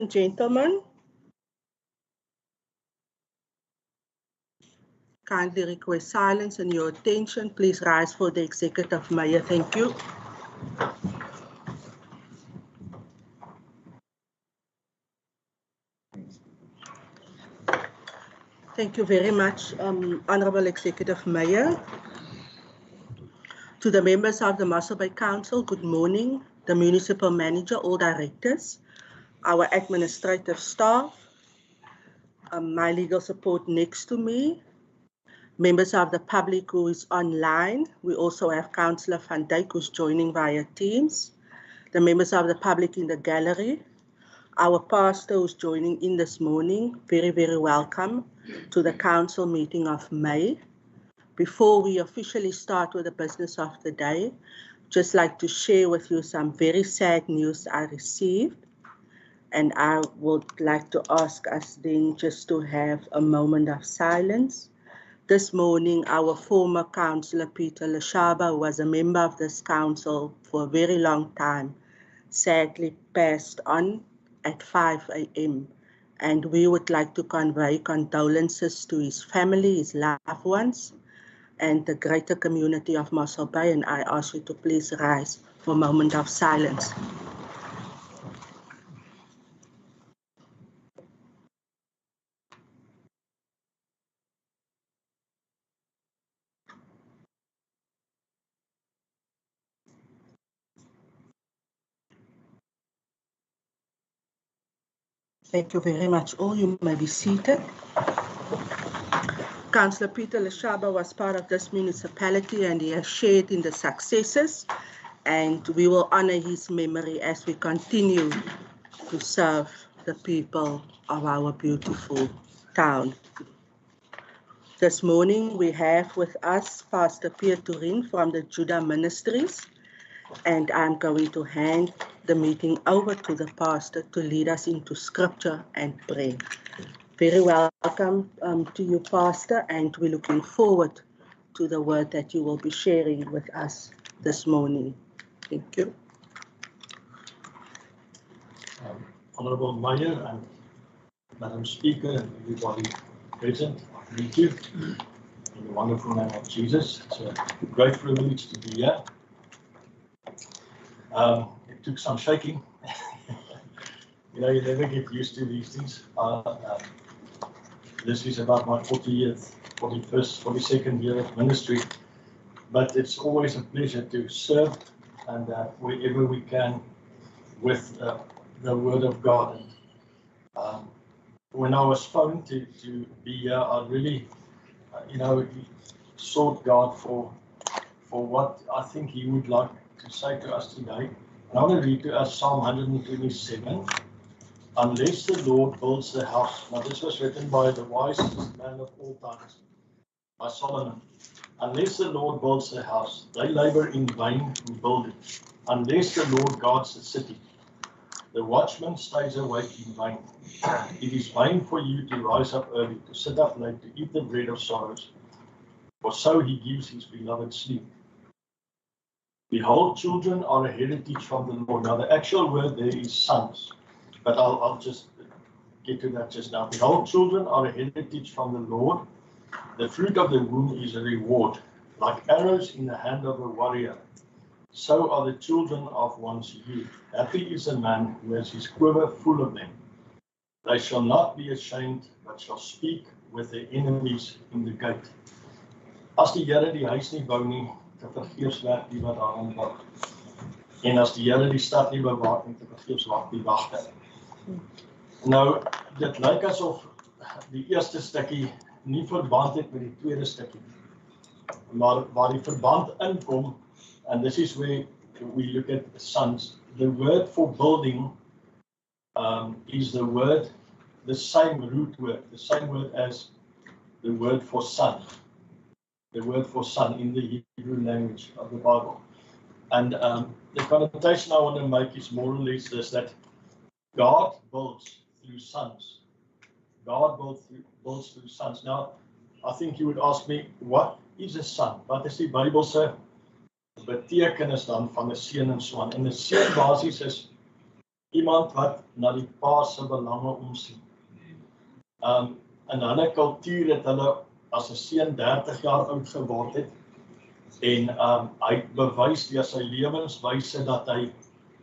Gentlemen, kindly request silence and your attention. Please rise for the Executive Mayor. Thank you. Thank you very much, Honourable Executive Mayor. To the members of the Mossel Bay Council, good morning. The Municipal Manager, all directors, our administrative staff, my legal support next to me, members of the public who is online. We also have Councillor Van Dijk who's joining via Teams, the members of the public in the gallery, our pastor who's joining in this morning. Very, very welcome to the council meeting of May. Before we officially start with the business of the day, just like to share with you some very sad news I received. And I would like to ask us then just to have a moment of silence. This morning, our former councillor, Peter Leshaba, who was a member of this council for a very long time, sadly passed on at 5 a.m. And we would like to convey condolences to his family, his loved ones, and the greater community of Mossel Bay. And I ask you to please rise for a moment of silence. Thank you very much. All you may be seated. Councillor Peter Leshaba was part of this municipality and he has shared in the successes, and we will honor his memory as we continue to serve the people of our beautiful town. This morning we have with us Pastor Pierre Turin from the Judah Ministries, and I'm going to hand the meeting over to the pastor to lead us into scripture and prayer. Very welcome to you, Pastor, and we're looking forward to the word that you will be sharing with us this morning. Thank you. Honourable Mayor and Madam Speaker and everybody present, I greet you in the wonderful name of Jesus. It's a great privilege to be here. It took some shaking. You know, you never get used to these things. This is about my 42nd year of ministry, but it's always a pleasure to serve and wherever we can with the Word of God. And, when I was phoned to be here, I really, sought God for what I think He would like to say to us today. And I want to read to us Psalm 127. Unless the Lord builds the house. Now this was written by the wisest man of all times, by Solomon. Unless the Lord builds the house, they labor in vain who build it. Unless the Lord guards the city, the watchman stays awake in vain. It is vain for you to rise up early, to sit up late, to eat the bread of sorrows, for so he gives his beloved sleep. Behold, children are a heritage from the Lord. Now the actual word there is sons, but I'll just get to that just now. Behold, children are a heritage from the Lord. The fruit of the womb is a reward. Like arrows in the hand of a warrior, so are the children of one's youth. Happy is a man who has his quiver full of them. They shall not be ashamed, but shall speak with their enemies in the gate. As die Here die huis nie bou nie, te vergeefs werk die wat daarin bou. En as die Here die stad nie bewaak nie, te vergeefs wag die wagter. Nou, dit lyk asof die eerste stukkie nie verband het met die tweede stukkie. Maar waar die verband inkom, and this is where we look at sons, the word for building is the same root word, the same word as the word for son. The word for son in the Hebrew language of the Bible. And the connotation I want to make is more or less this, that God builds through sons. God builds through sons. Now, I think you would ask me, what is a son? Wat is die Bybelse betekenis dan van 'n seun en so aan? En 'n seun basies is iemand wat na die pa se belange omsien. In hulle kultuur het hulle as 'n seun 30 jaar oud geword het en hy bewys deur sy lewenswyse dat hy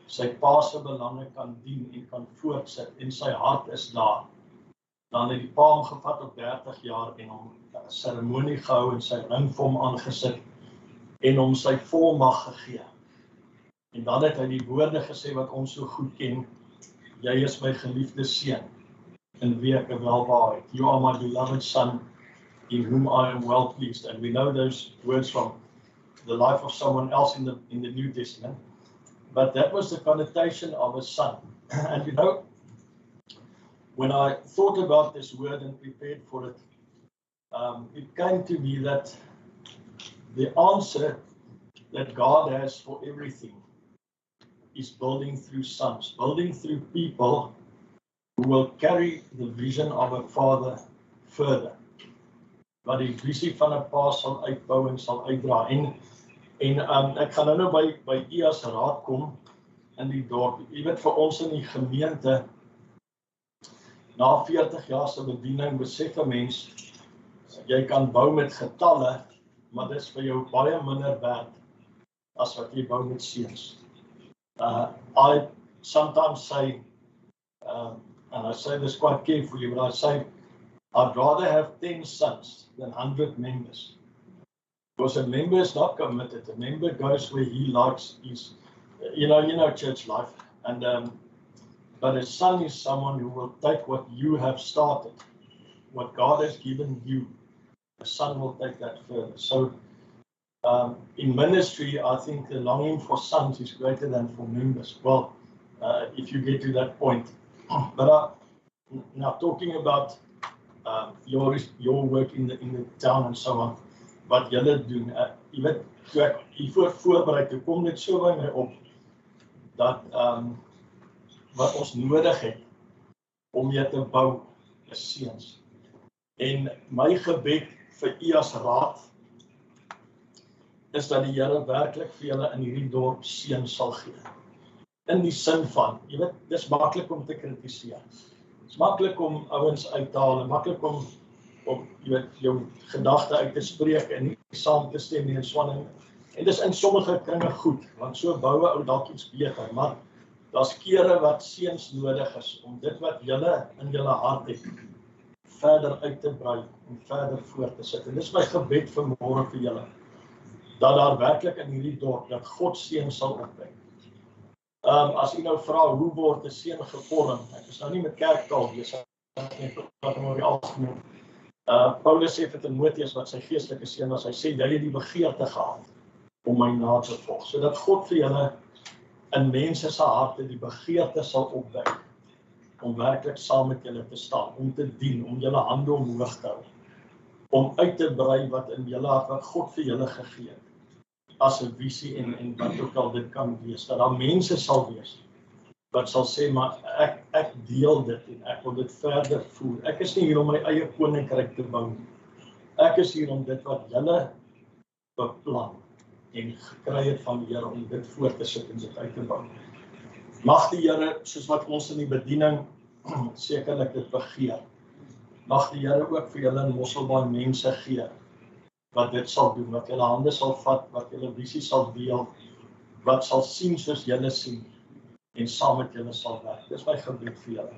sy pa se belange kan dien en kan voortsit en sy hart is daar. Dan het die pa hom gevat op 30 jaar en hom 'n seremonie gehou en sy ring vir hom aangesit en hom sy volmag gegee. En dan het hy die woorde gesê wat ons so goed ken: jy is my geliefde seun, in wie ek welbehaag het. You are my beloved son, in whom I am well pleased. And we know those words from the life of someone else in the New Testament. But that was the connotation of a son. And you know, when I thought about this word and prepared for it, it came to me that the answer that God has for everything is building through sons, building through people who will carry the vision of a father further. Wat die visie van 'n pa sal uitbou en sal uitdra. En ek gaan nou by u as raad kom in die dorp. Jy weet, vir ons in die gemeente, na 40 jaar se bediening besef 'n mens, jy kan bou met getalle, maar dis vir jou baie minder werd as wat jy bou met seuns. I sometimes say, and I say this quite carefully, but I say, I'd rather have 10 sons than 100 members. Because a member is not committed. A member goes where he likes his, you know church life. And but a son is someone who will take what you have started, what God has given you. A son will take that further. So in ministry, I think the longing for sons is greater than for members. Well, if you get to that point. But now talking about your work in the town and so on, wat julle doen, jy weet, toe ek hiervoor voorbereid, toe kom dit so by my op, dat wat ons nodig het om mee te bou is seuns. En my gebed vir u as raad is dat die Here werklik vir julle in hierdie dorp seuns sal gee. In die sin van, jy weet, dis maklik om te kritiseer. Dis maklik om ouens uit te haal, maklik om jy weet, jou gedagte uit te spreek en nie saam te stem nie en so aan. En dis in sommige kringe goed, want so bou 'n ou dalk iets beter, maar daar's kere wat seuns nodig is om dit wat julle in julle hart het verder uit te brei en verder voort te sit. En dis my gebed vir môre vir julle, dat daar werklik in hierdie dorp dat God seun sal opwek. As u nou vra hoe word 'n seun gevorm, ek is nou nie met kerktaal besig nie, wat oor die algemeen. Paulus sê vir Timoteus wat sy geestelike seun was, hy sê jy het die begeerte gehad om my na te volg, sodat God vir julle in mense se harte die begeerte sal opwek om werklik saam met julle te staan, om te dien, om julle hande omhoog te hou, om uit te brei wat in julle hart wat God vir julle gegee het, as 'n visie en wat ook al dit kan wees, dat daar mense sal wees wat sal sê, maar ek deel dit en ek wil dit verder voer. Ek is nie hier om my eie koninkryk te bou nie. Ek is hier om dit wat julle beplan en gekry het van die Here om dit voort te sit en dit uit te bou. Mag die Here, soos wat ons in die bediening sekerlik dit begeer, mag die Here ook vir julle in Mossel baie mense gee wat dit sal doen, wat julle hande sal vat, wat julle visie sal deel, wat sal sien soos julle sien en saam met julle sal werk. Dis my gebed vir julle.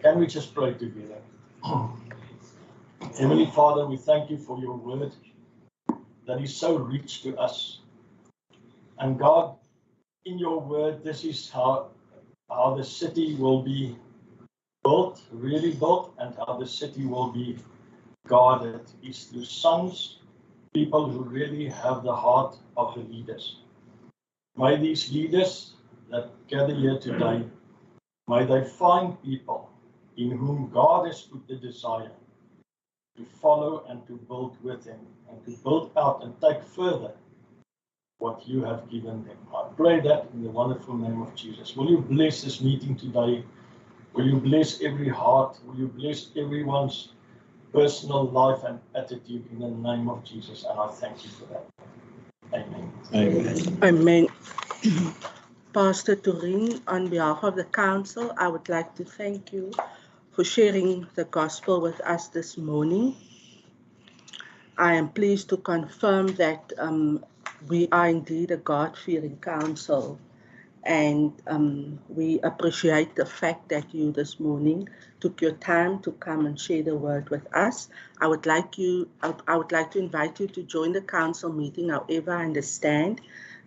Can we just pray together? Heavenly Father, we thank you for your word that is so rich to us. And God, in your word, this is how the city will be built, really built, and how the city will be guarded is through sons, people who really have the heart of the leaders. May these leaders that gather here today, may they find people in whom God has put the desire to follow and to build with him and to build out and take further what you have given them. I pray that in the wonderful name of Jesus. Will you bless this meeting today? Will you bless every heart? Will you bless everyone's personal life and attitude in the name of Jesus? And I thank you for that. Amen. Amen. Amen. Pastor Turin, on behalf of the council, I would like to thank you for sharing the gospel with us this morning. I am pleased to confirm that we are indeed a God-fearing council, and we appreciate the fact that you this morning took your time to come and share the word with us. I would like to invite you to join the council meeting. However, I understand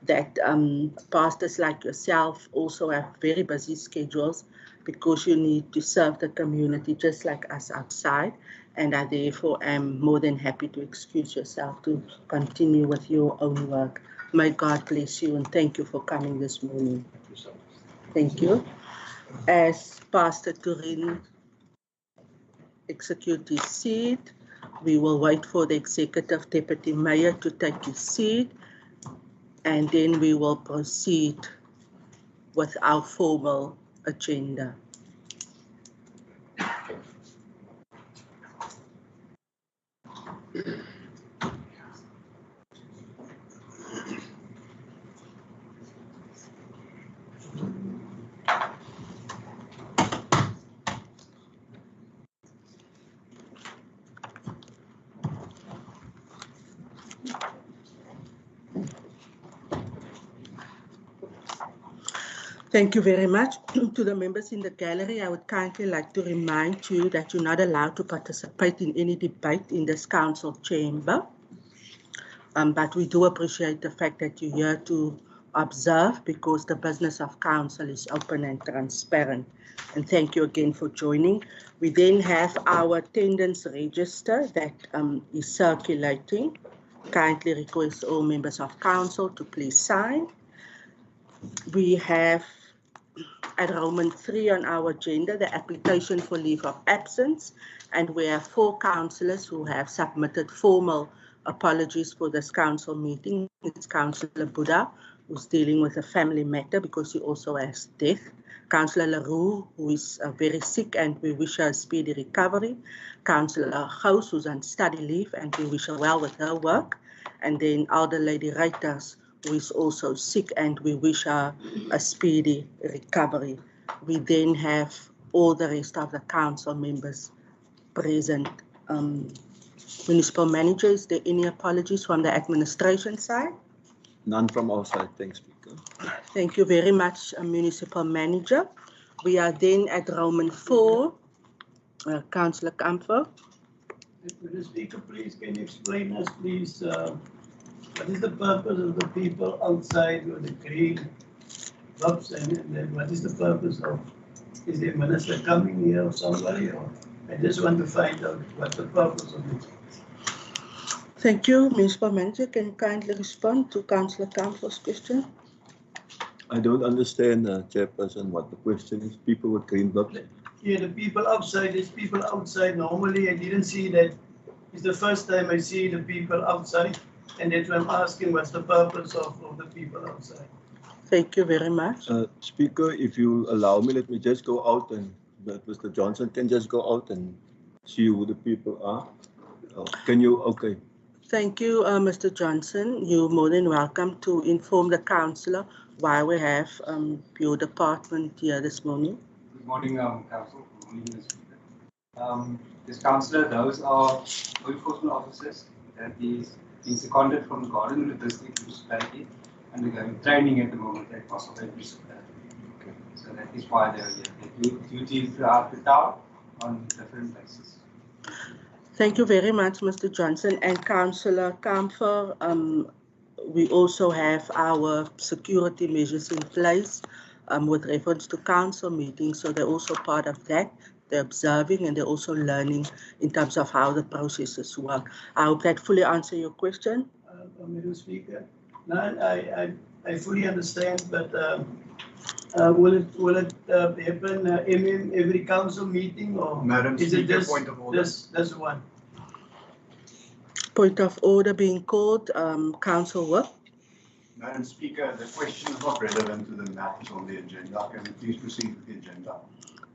that pastors like yourself also have very busy schedules because you need to serve the community just like us outside, and I therefore am more than happy to excuse yourself to continue with your own work. May God bless you, and thank you for coming this morning. Thank you so much. Thank you. As Pastor Turin executes his seat, we will wait for the Executive Deputy Mayor to take his seat, and then we will proceed with our formal agenda. Thank you very much. To the members in the gallery, I would kindly like to remind you that you're not allowed to participate in any debate in this council chamber. But we do appreciate the fact that you're here to observe, because the business of council is open and transparent. And thank you again for joining. We then have our attendance register that is circulating. Kindly request all members of council to please sign. We have at Roman 3 on our agenda, the application for leave of absence, and we have 4 councillors who have submitted formal apologies for this council meeting. It's Councillor Buddha, who's dealing with a family matter because he also has death. Councillor LaRue, who is very sick, and we wish her a speedy recovery. Councillor Gous, who's on study leave, and we wish her well with her work. And then Elder Lady Reiters, who is also sick, and we wish her a speedy recovery. We then have all the rest of the council members present. Municipal Manager, is there any apologies from the administration side? None from our side, thanks, Speaker. Thank you very much, Municipal Manager. We are then at Roman 4. Councillor Kamfer. Mr. Speaker, please, can you explain us, please, what is the purpose of the people outside with the green gloves, and then what is the purpose of, is the minister coming here or somebody, or I just want to find out what the purpose of it. Thank you, Municipal Manager. Can you kindly respond to Councillor Kamfer's question? I don't understand, Chairperson, what the question is. People with green gloves. Yeah, the people outside, there's people outside. Normally, I didn't see that. It's the first time I see the people outside, and that's why I'm asking what's the purpose of the people outside. Thank you very much. Speaker, if you allow me, let me just go out, and Mr. Johnson can just go out and see who the people are. Can you? Okay. Thank you, Mr. Johnson. You're more than welcome to inform the councillor why we have your department here this morning. Good morning, Council. Good morning, Mr. Speaker. This councillor, those are law enforcement officers that is being seconded from the Garden in the district municipality, and they're going training at the moment at Mossel municipality. Okay. So that is why they're here. They do duty throughout the town on different places. Thank you very much, Mr. Johnson. And Councillor Kamfer, we also have our security measures in place with reference to council meetings, so they're also part of that. They're observing and they're also learning in terms of how the processes work. I hope that fully answer your question. Mr. Speaker, no, I fully understand, but will it happen every council meeting, or Madam is Speaker, it just point of order. this one? Point of order being called, Council Work. Madam Speaker, the question is not relevant to the matters on the agenda. Can we please proceed with the agenda?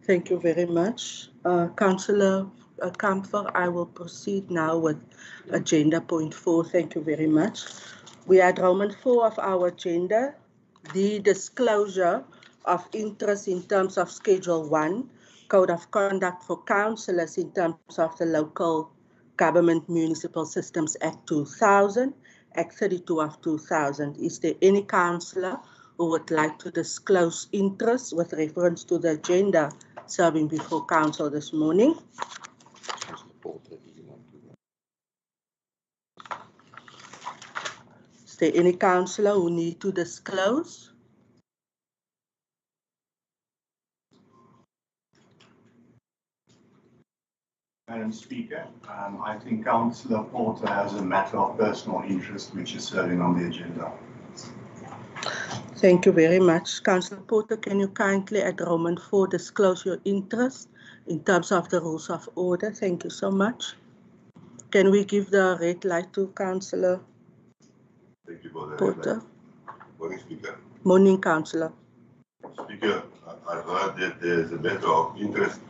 Thank you very much. Councillor Kamfer, I will proceed now with agenda point 4. Thank you very much. We are at Roman 4 of our agenda, the disclosure of interest in terms of Schedule 1, Code of Conduct for Councillors in terms of the Local Government Municipal Systems Act 2000, Act 32 of 2000. Is there any councillor who would like to disclose interest with reference to the agenda serving before council this morning? Is there any councillor who need to disclose? Madam Speaker, I think Councillor Porter has a matter of personal interest which is serving on the agenda. Thank you very much. Councillor Porter, can you kindly at Roman 4 disclose your interest in terms of the rules of order? Thank you so much. Can we give the red light to Councillor Thank you for the Porter? red light. Morning, Speaker. Morning, Councillor. Speaker, I've heard that there's a matter of interest.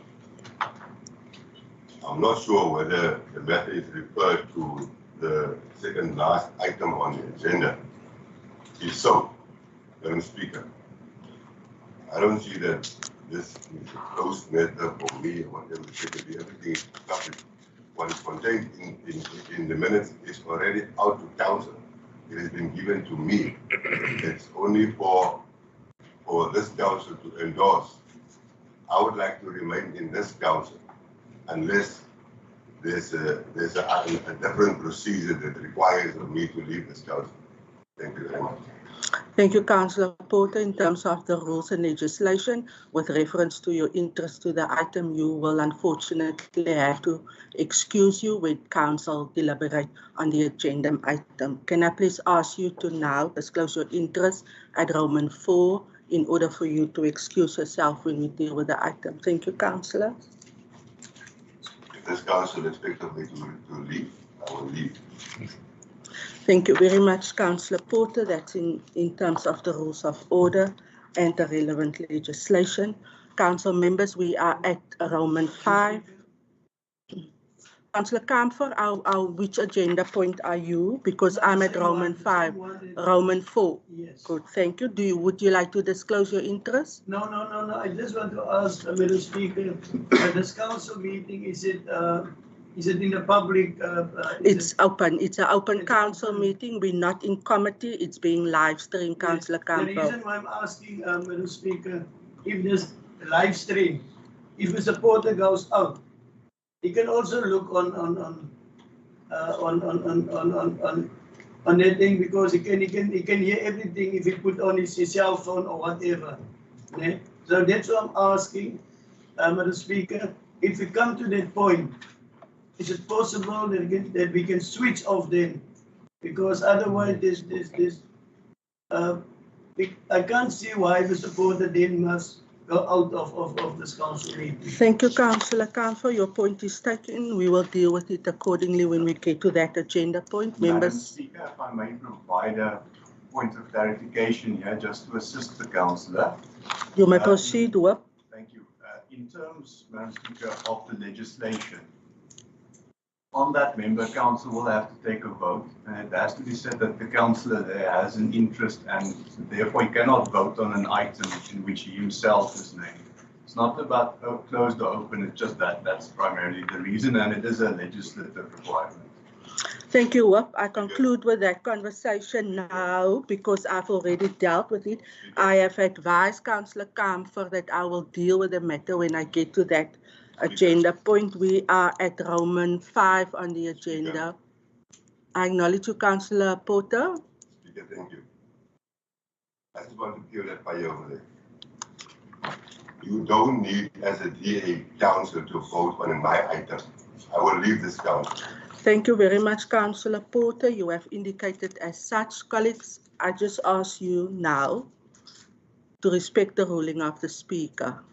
I'm not sure whether the matter is referred to the second last item on the agenda. If so, Madam Speaker, I don't see that this is a closed matter for me or whatever. Everything is public. What is contained in the minutes is already out to council. It has been given to me. It's only for this council to endorse. I would like to remain in this council unless there's a different procedure that requires of me to leave this council. Thank you very much. Thank you, Councillor Porter. In terms of the rules and legislation, with reference to your interest to the item, you will unfortunately have to excuse you when council deliberate on the agenda item. Can I please ask you to now disclose your interest at Roman 4 in order for you to excuse yourself when we deal with the item? Thank you, Councillor. If this council expects me to leave, I will leave. Thank you very much, Councillor Porter. That's in terms of the rules of order and the relevant legislation. Council members, we are at Roman 5. Councillor Kamfer, which agenda point are you? Because I'm at Roman 5. Roman 4. Yes. Good, thank you. Would you like to disclose your interest? No. I just want to ask, Madam Speaker, this council meeting, is it in the public? It's open. It's an open council meeting. We're not in committee. It's being live streamed, Councillor Kamfer. The reason why I'm asking, Madam Speaker, if there's live stream, if a supporter goes out, he can also look on that thing, because he can hear everything if he put on his cell phone or whatever. Yeah? So that's what I'm asking, Madam Speaker, if we come to that point, is it possible that we can switch off then? Because otherwise, I can't see why the supporter then must go out of this council meeting. Thank you, Councillor Kamfer. Your point is taken. We will deal with it accordingly when we get to that agenda point. Madam Members. Speaker, if I may provide a point of clarification here, just to assist the councillor. You may proceed, Whoop. Thank you. In terms, Madam Speaker, of the legislation, on that member, council will have to take a vote, and it has to be said that the councillor there has an interest, and therefore he cannot vote on an item in which he himself is named. It's not about closed or open, it's just that's primarily the reason, and it is a legislative requirement. Thank you, Whoop. I conclude with that conversation now because I've already dealt with it. I have advised Councillor Kamfer that I will deal with the matter when I get to that agenda point. We are at Roman 5 on the agenda. I acknowledge you, Councillor Porter. Speaker, thank you. I just want to kill that fire over there. You don't need, as a DA council, to vote on my item. I will leave this council. Thank you very much, Councillor Porter. You have indicated as such. Colleagues, I just ask you now to respect the ruling of the Speaker.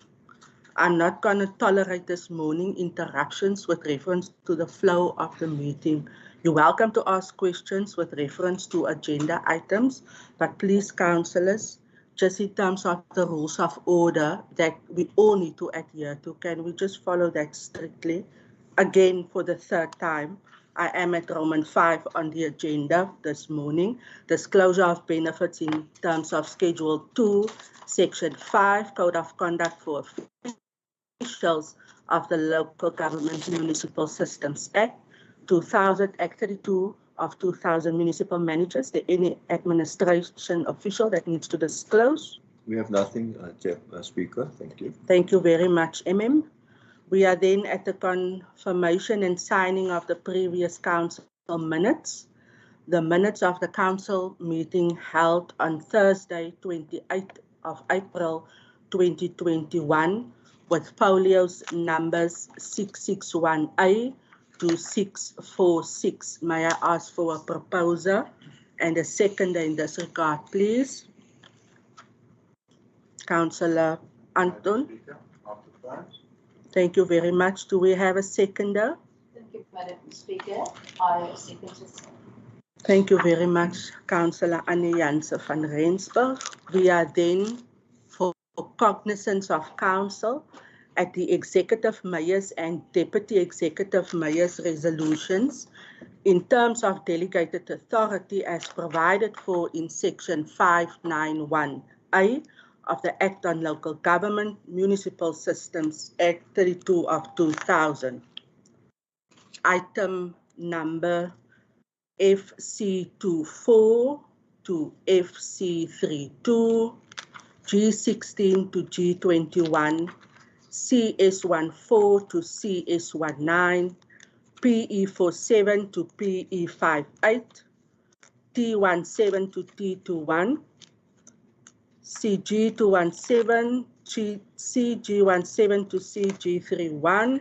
I'm not going to tolerate this morning interruptions with reference to the flow of the meeting. You're welcome to ask questions with reference to agenda items, but please, councillors, just in terms of the rules of order that we all need to adhere to, can we just follow that strictly? Again, for the third time, I am at Roman 5 on the agenda this morning. Disclosure of benefits in terms of Schedule 2, Section 5, Code of Conduct for Officials of the Local Government Municipal Systems Act, 2000, Act 32 of 2000 Municipal Managers. Is there any administration official that needs to disclose? We have nothing, Speaker. Thank you. Thank you very much, MM. We are then at the confirmation and signing of the previous council minutes. The minutes of the council meeting held on Thursday, 28th of April 2021, with folios numbers 661A to 646. May I ask for a proposer and a seconder in this regard, please? Councillor Anton. Thank you very much. Do we have a seconder? Thank you, Madam Speaker. I second this. Thank you very much, Councillor Annie Jansen van Rensburg. We are then, for cognizance of council, at the Executive Mayor's and Deputy Executive Mayor's resolutions in terms of delegated authority as provided for in Section 591A of the Act on Local Government Municipal Systems Act 32 of 2000. Item number FC24 to FC32, G16 to G21, CS14 to CS19, PE47 to PE58, T17 to T21, CG217, CG17 to CG31,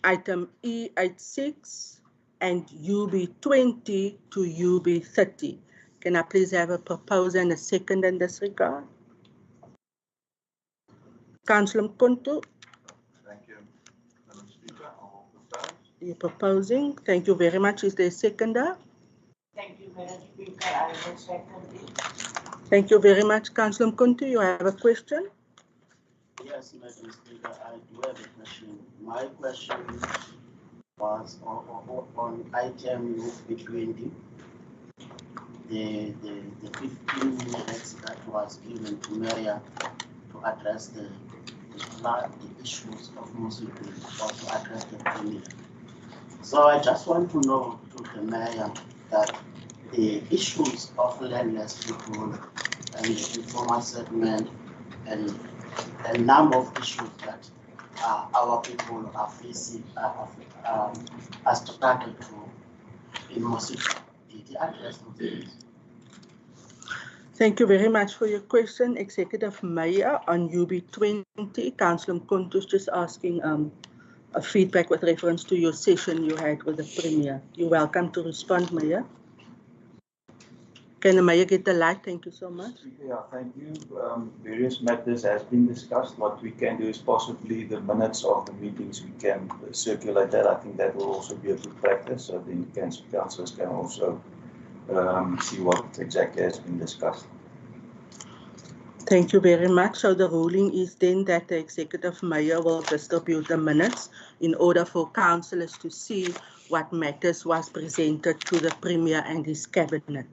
item E86, and UB20 to UB30. Can I please have a proposer and a second in this regard? Councillor Mkonto. Thank you, Madam Speaker. I will propose. You're proposing. Thank you very much. Is there a seconder? Thank you, Madam Speaker. I will second it. Thank you very much. Councillor Mkonto, you have a question? Yes, Madam Speaker, I do have a question. My question was on item UB20, the 15 minutes that was given to Mayor to address the issues of Mossel or to address the Premier. So I just want to know to the Mayor that the issues of landless people and informal settlement and a number of issues that our people are facing, are struggled to in Mossel. Did you address those things? Thank you very much for your question, Executive Mayor. On UB20, Councillor Mkonto is just asking a feedback with reference to your session you had with the Premier. You're welcome to respond, Mayor. Can the Mayor get the light? Thank you so much. Yeah, thank you. Various matters has been discussed. What we can do is possibly the minutes of the meetings, we can circulate that. I think that will also be a good practice. So the councillors can also see what exactly has been discussed. Thank you very much. So the ruling is then that the Executive Mayor will distribute the minutes in order for councillors to see what matters was presented to the Premier and his Cabinet.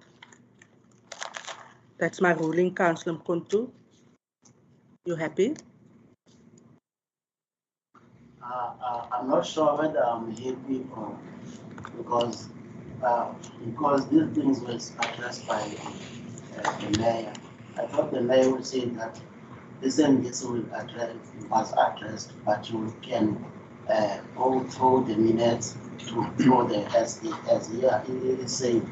That's my ruling, Councillor Mkonto. You happy? I'm not sure whether I'm happy or because these things were addressed by the Mayor. I thought the Mayor would say that this and this was addressed, but you can go through the minutes to through the as he is saying.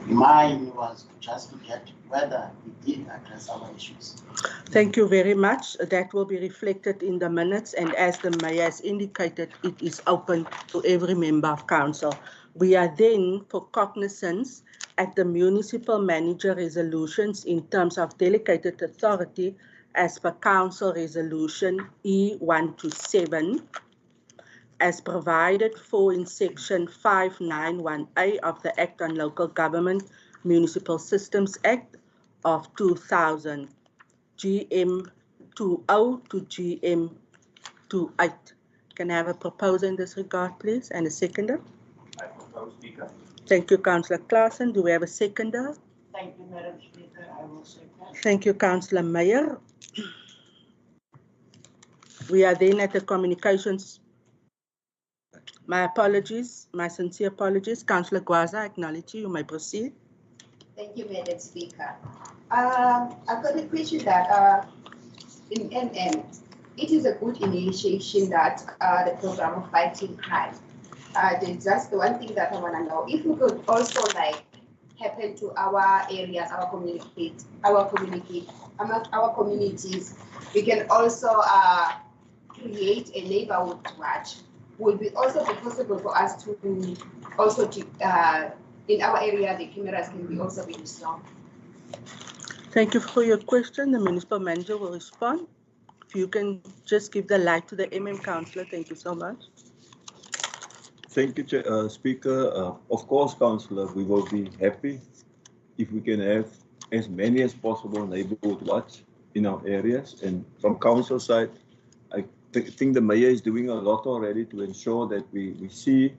Mine was just to get whether we did address our issues. Thank you very much. That will be reflected in the minutes, and as the Mayor has indicated, it is open to every member of council. We are then, for cognizance, at the municipal manager resolutions in terms of delegated authority as per council resolution E127, as provided for in section 591A of the Act on Local Government Municipal Systems Act of 2000, GM20 to GM28. Can I have a proposer in this regard, please, and a seconder? I propose, Speaker. Thank you, Councillor Claassen. Do we have a seconder? Thank you, Madam Speaker. I will second. Thank you, Councillor Meyer. We are then at the communications. My apologies, my sincere apologies. Councillor Gwaza, I acknowledge you. You may proceed. Thank you, Madam Speaker. I've got a question that in NN, it is a good initiation that the program of fighting crime. There's just the one thing that I want to know. If we could also like happen to our areas, our communities, we can also create a neighborhood watch. Would it also be possible for us to also in our area, the cameras can be also be installed? Thank you for your question. The municipal manager will respond. If you can just give the light to the Councillor, thank you so much. Thank you, Speaker. Of course, Councillor, we will be happy if we can have as many as possible neighborhood watch in our areas. And from council side, I think the mayor is doing a lot already to ensure that we see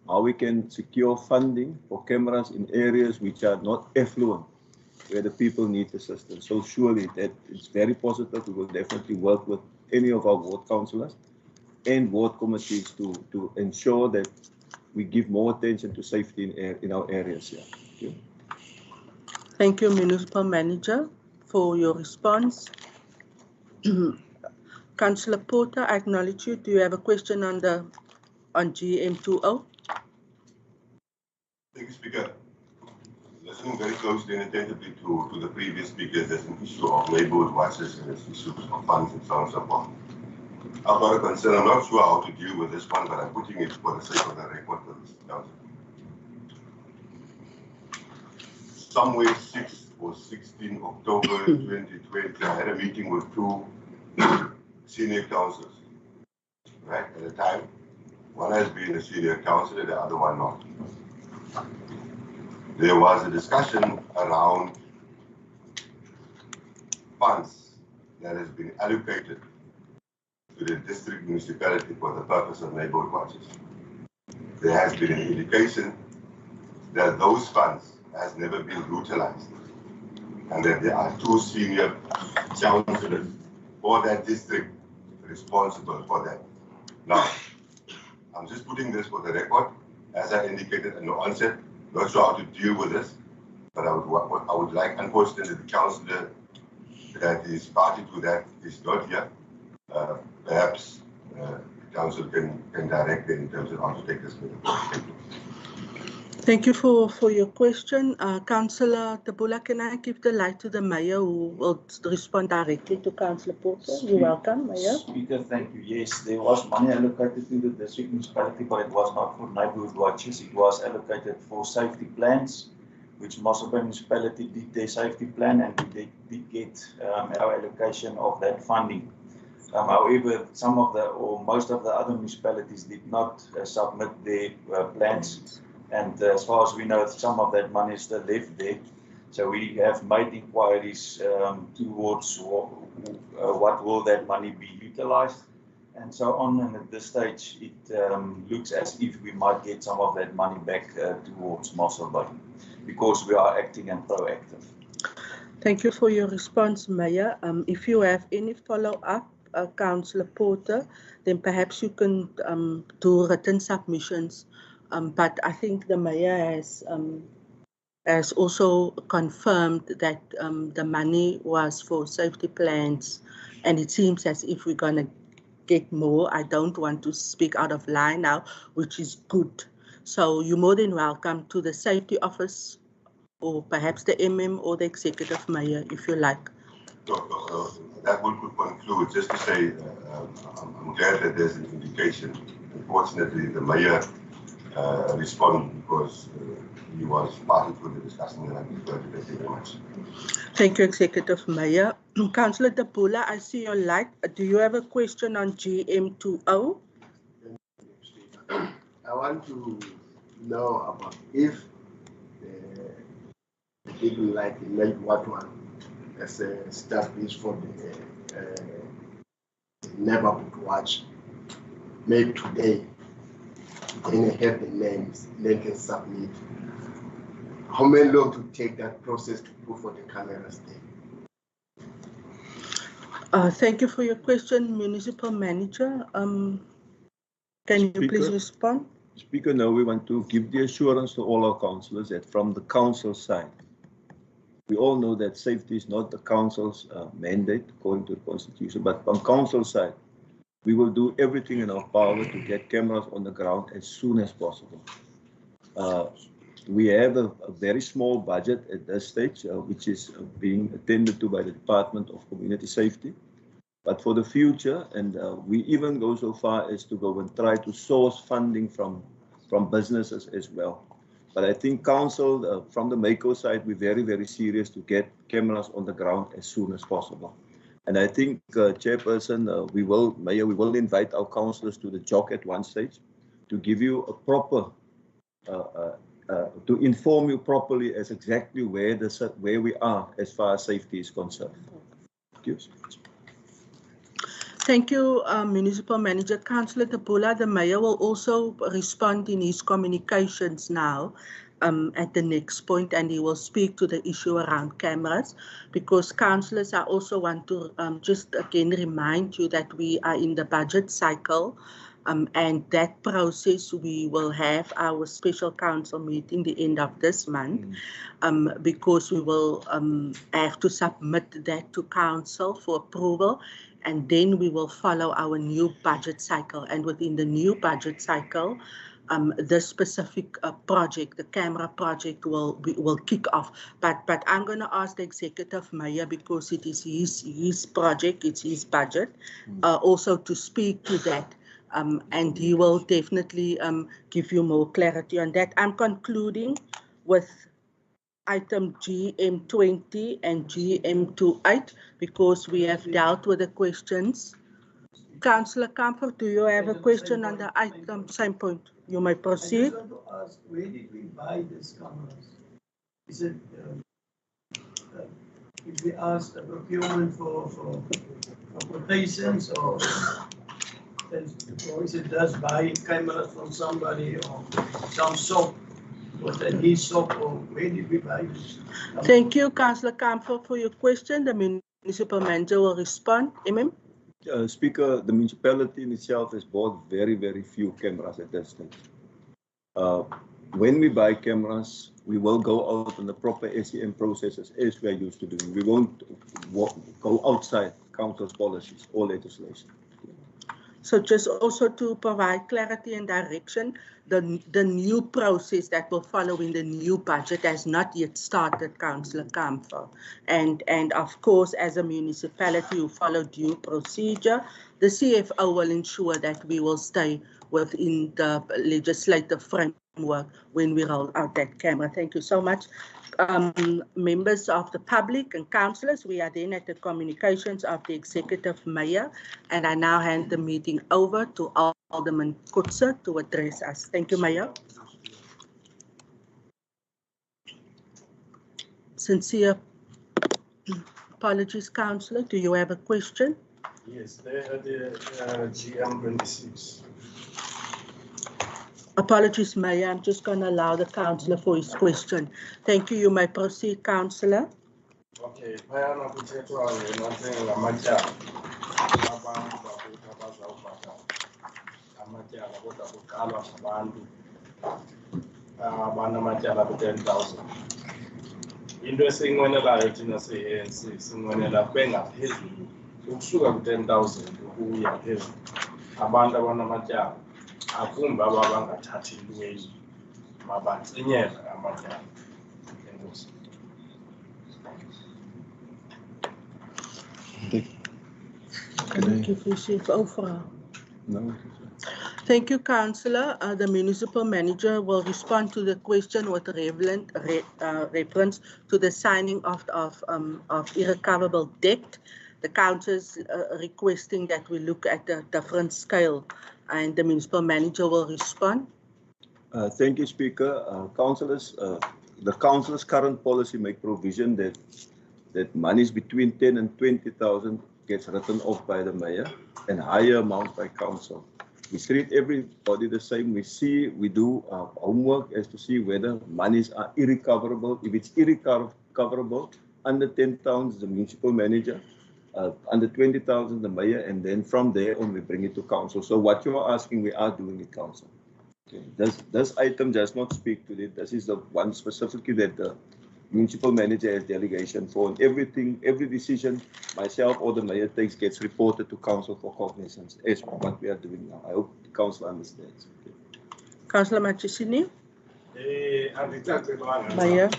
how we can secure funding for cameras in areas which are not affluent, where the people need assistance. So surely that it's very positive. We will definitely work with any of our ward councillors and ward committees to ensure that we give more attention to safety in our areas here. Thank you. Thank you, Municipal Manager, for your response. Councillor Porter, I acknowledge you. Do you have a question on GM20? Thank you, Speaker. Listening very closely and attentively to the previous speakers, there's an issue of neighborhood watches and there's issues of funds and so on and so forth. I've got a concern. I'm not sure how to deal with this one, but I'm putting it for the sake of the record for this council. Somewhere 6 or 16 October 2020, I had a meeting with 2 senior councillors. Right at the time, one has been a senior councillor, the other one not. There was a discussion around funds that has been allocated to the district municipality for the purpose of neighborhood watches. There has been an indication that those funds has never been utilized and that there are 2 senior councillors for that district responsible for that. Now, I'm just putting this for the record. As I indicated in the onset, not sure how to deal with this, but I would like, unfortunately, the councillor that is party to that is not here. Perhaps the council can direct them in terms of how to take this matter. Thank you for your question. Councillor Tabula, can I give the light to the mayor who will respond directly to Councillor Porter? You're welcome, Mayor. Speaker, thank you. Yes, there was money allocated to the district municipality, but it was not for neighborhood watches. It was allocated for safety plans, which Mossel municipality did their safety plan, and we did get our allocation of that funding. However, some of the, or most of the other municipalities did not submit their plans. And as far as we know, some of that money is still left there. So we have made inquiries towards what will that money be utilized and so on. And at this stage, it looks as if we might get some of that money back towards Mossel Bay, because we are acting and proactive. Thank you for your response, Mayor. If you have any follow-up, Councillor Porter, then perhaps you can do written submissions. But I think the mayor has also confirmed that the money was for safety plans, and it seems as if we're going to get more. I don't want to speak out of line now, which is good. So you're more than welcome to the safety office, or perhaps the or the executive mayor, if you like. That would conclude. Just to say, I'm glad that there's an indication. Unfortunately, the mayor respond because he was party to the discussion, and I prefer to thank you very much. Thank you, Executive Mayor. Councillor Tabula, I see your light. Do you have a question on GM20? I want to know about if people like what one as a established for the neighborhood watch. made today, then I have the names, then can submit. How many long to take that process to put for the cameras there? Thank you for your question, Municipal Manager. Can you please respond? Speaker, now we want to give the assurance to all our councillors that from the council side, we all know that safety is not the council's mandate according to the constitution, but from council side, we will do everything in our power to get cameras on the ground as soon as possible. We have a very small budget at this stage, which is being attended to by the Department of Community Safety. But for the future, and we even go so far as to go and try to source funding from businesses as well. But I think council, from the MACO side, we're very, very serious to get cameras on the ground as soon as possible. And I think, Chairperson, Mayor, we will invite our councillors to the JOC at one stage to give you a proper, to inform you properly as exactly where we are as far as safety is concerned. Thank you. Thank you, Municipal Manager. Councillor Tapola, the Mayor will also respond in his communications now at the next point, and he will speak to the issue around cameras, because councillors, I also want to just again remind you that we are in the budget cycle, and that process, we will have our special council meeting the end of this month, because we will have to submit that to council for approval. And then we will follow our new budget cycle. And within the new budget cycle, the specific project, the camera project, will kick off. But I'm going to ask the Executive Mayor, because it is his project, it's his budget, also to speak to that. And he will definitely give you more clarity on that. I'm concluding with item GM20 and GM28, because we have dealt with the questions. Councillor Comfort, do you have a question on the item? Same point. You may proceed. I just want to ask, where did we buy these cameras? Is it, if we ask the procurement for quotations, or is it just buy cameras from somebody or some shop? Was that his shop, or where did we buy this? Thank you, Councillor Comfort, for your question. The Municipal Manager will respond. Speaker, the municipality in itself has bought very, very few cameras at that stage. When we buy cameras, we will go out on the proper SEM processes as we are used to doing. We won't go outside council's policies or legislation. So just also to provide clarity and direction, the new process that will follow in the new budget has not yet started, Councillor Kamfer. And of course, as a municipality who follow due procedure, the CFO will ensure that we will stay within the legislative framework when we roll out that camera. Thank you so much. Members of the public and councillors, we are then at the communications of the Executive Mayor, and I now hand the meeting over to Alderman Kutzer to address us. Thank you, Mayor. Sincere apologies, Councillor. Do you have a question? Yes, they had the GM26. Apologies, Mayor. I'm just going to allow the councillor for his question. Thank you. You may proceed, councillor. Okay, phayana kuthethwa ngamathela amatyala abantu bakuthi abazawubhatala amatyala kodwa kuqalwa ngabantu abanamatyala ku-10,000. Into esiyinqwenelayo thina si-ANC sinqwenela kube ngaphezulu ukusuka ku-10,000 ukuya phezulu abantu abanamatyala, akumbi aba bangathathi ntweni, mabancinyele amatyala. Enkosi. Thank you, Councillor. The Municipal Manager will respond to the question with reference to the signing of irrecoverable debt. The Council is requesting that we look at a different scale, and the Municipal Manager will respond. Thank you, Speaker. Councillors, the Council's current policy make provision that monies between 10 and 20,000 gets written off by the Mayor and higher amount by Council. We treat everybody the same. We do our homework as to see whether monies are irrecoverable. If it's irrecoverable, under 10,000, the municipal manager, under 20,000, the mayor, and then from there on, we bring it to council. So what you are asking, we are doing it, council. Okay. This item does not speak to it. This is the one specifically that the municipal manager has delegation for, and everything, every decision myself or the mayor takes gets reported to council for cognizance, as what we are doing now. I hope the council understands. Okay. Councillor Machisini. Mayor.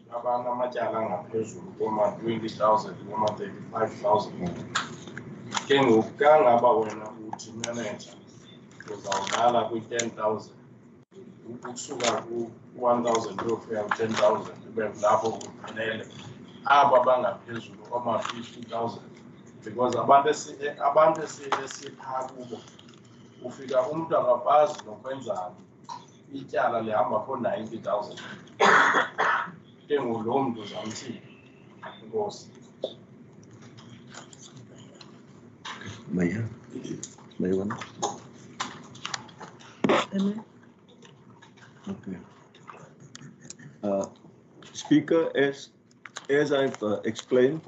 Abangamatyala ngaphezulu koma-20,000 koma-35,000. Ke ngoku kangaba wena uthi manager uzawudlala kwi-10,000 ukusuka ku-1,000 uyofika ku-10,000 ube lapho kuphelele aba bangaphezulu koma-50,000 because abantu esiphaa kubo ufika umntu angakwazi nokwenzani ityala lihamba ko-90,000 ke ngoku loo mntu uzamthini. Inkosi. Mayor. Mayor. Okay. Speaker, as I've explained,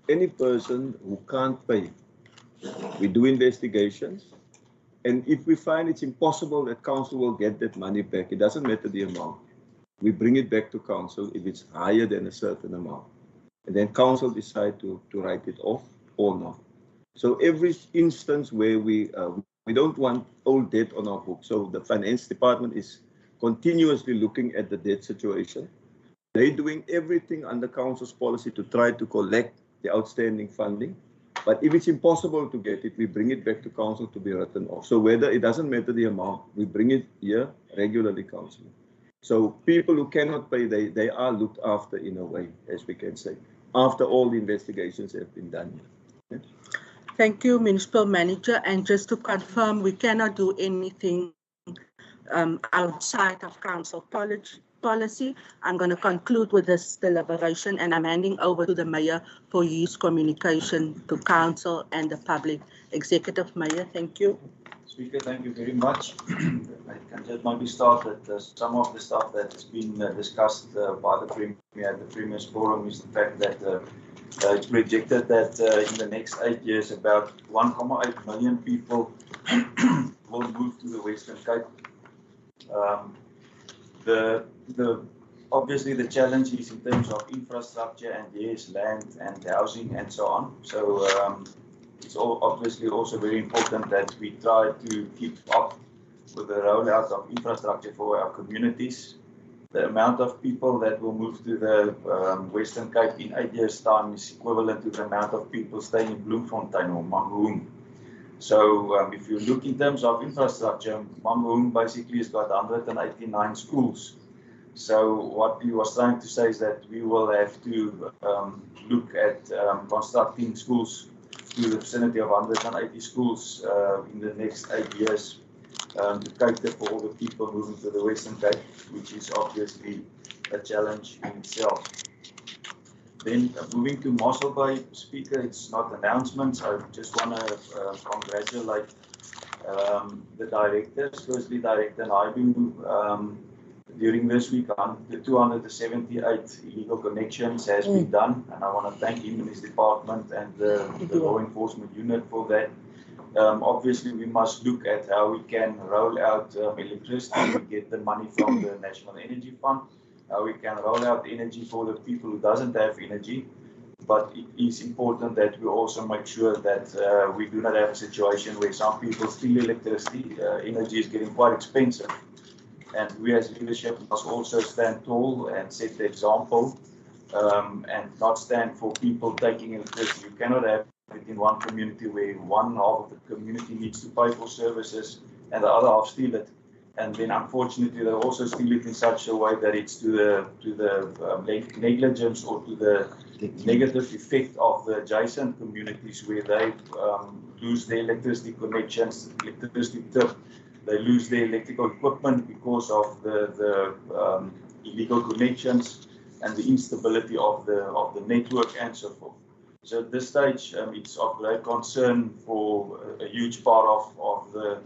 any person who can't pay, we do investigations, and if we find it's impossible that council will get that money back, it doesn't matter the amount. We bring it back to council if it's higher than a certain amount, and then council decide to write it off or not. So every instance where we don't want old debt on our books, so the finance department is continuously looking at the debt situation. They're doing everything under council's policy to try to collect the outstanding funding. But if it's impossible to get it, we bring it back to council to be written off. So whether it doesn't matter the amount, we bring it here regularly, council. So people who cannot pay, they are looked after in a way, as we can say, after all the investigations have been done. Okay? Thank you, Municipal Manager. And just to confirm, we cannot do anything outside of council policy. I'm going to conclude with this deliberation, and I'm handing over to the Mayor for his communication to council and the public. Executive Mayor, thank you. Speaker, thank you very much. I can just maybe start that some of the stuff that has been discussed by the Premier at the Premier's Forum is the fact that it's projected that in the next 8 years, about 1.8 million people will move to the Western Cape. Obviously the challenge is in terms of infrastructure and yes, land and housing and so on. So it's obviously also very important that we try to keep up with the rollout of infrastructure for our communities. The amount of people that will move to the Western Cape in 8 years' time is equivalent to the amount of people staying in Bloemfontein or Mangaung. So if you look in terms of infrastructure, Mangaung basically has got 189 schools. So what he was trying to say is that we will have to look at constructing schools to the vicinity of 180 schools in the next 8 years to cater for all the people moving to the Western Cape, which is obviously a challenge in itself. Then moving to Mossel Bay, Speaker, it's not announcements. I just want to congratulate the directors. Firstly, Director Naidu, during this week, the 278 illegal connections has been done, and I want to thank him and his department and the law enforcement unit for that. Obviously, we must look at how we can roll out electricity. We get the money from the National Energy Fund. How we can roll out energy for the people who doesn't have energy. But it is important that we also make sure that we do not have a situation where some people steal electricity. Energy is getting quite expensive. And we as leadership must also stand tall and set the example and not stand for people taking electricity. You cannot have it in one community where one half of the community needs to pay for services and the other half steal it. And then unfortunately they also steal it in such a way that it's to the negligence or to the negative effect of the adjacent communities where they lose their electricity connections, electricity tip. They lose their electrical equipment because of the illegal connections. and the instability of the network and so forth. So at this stage, it's of great concern for a huge part of the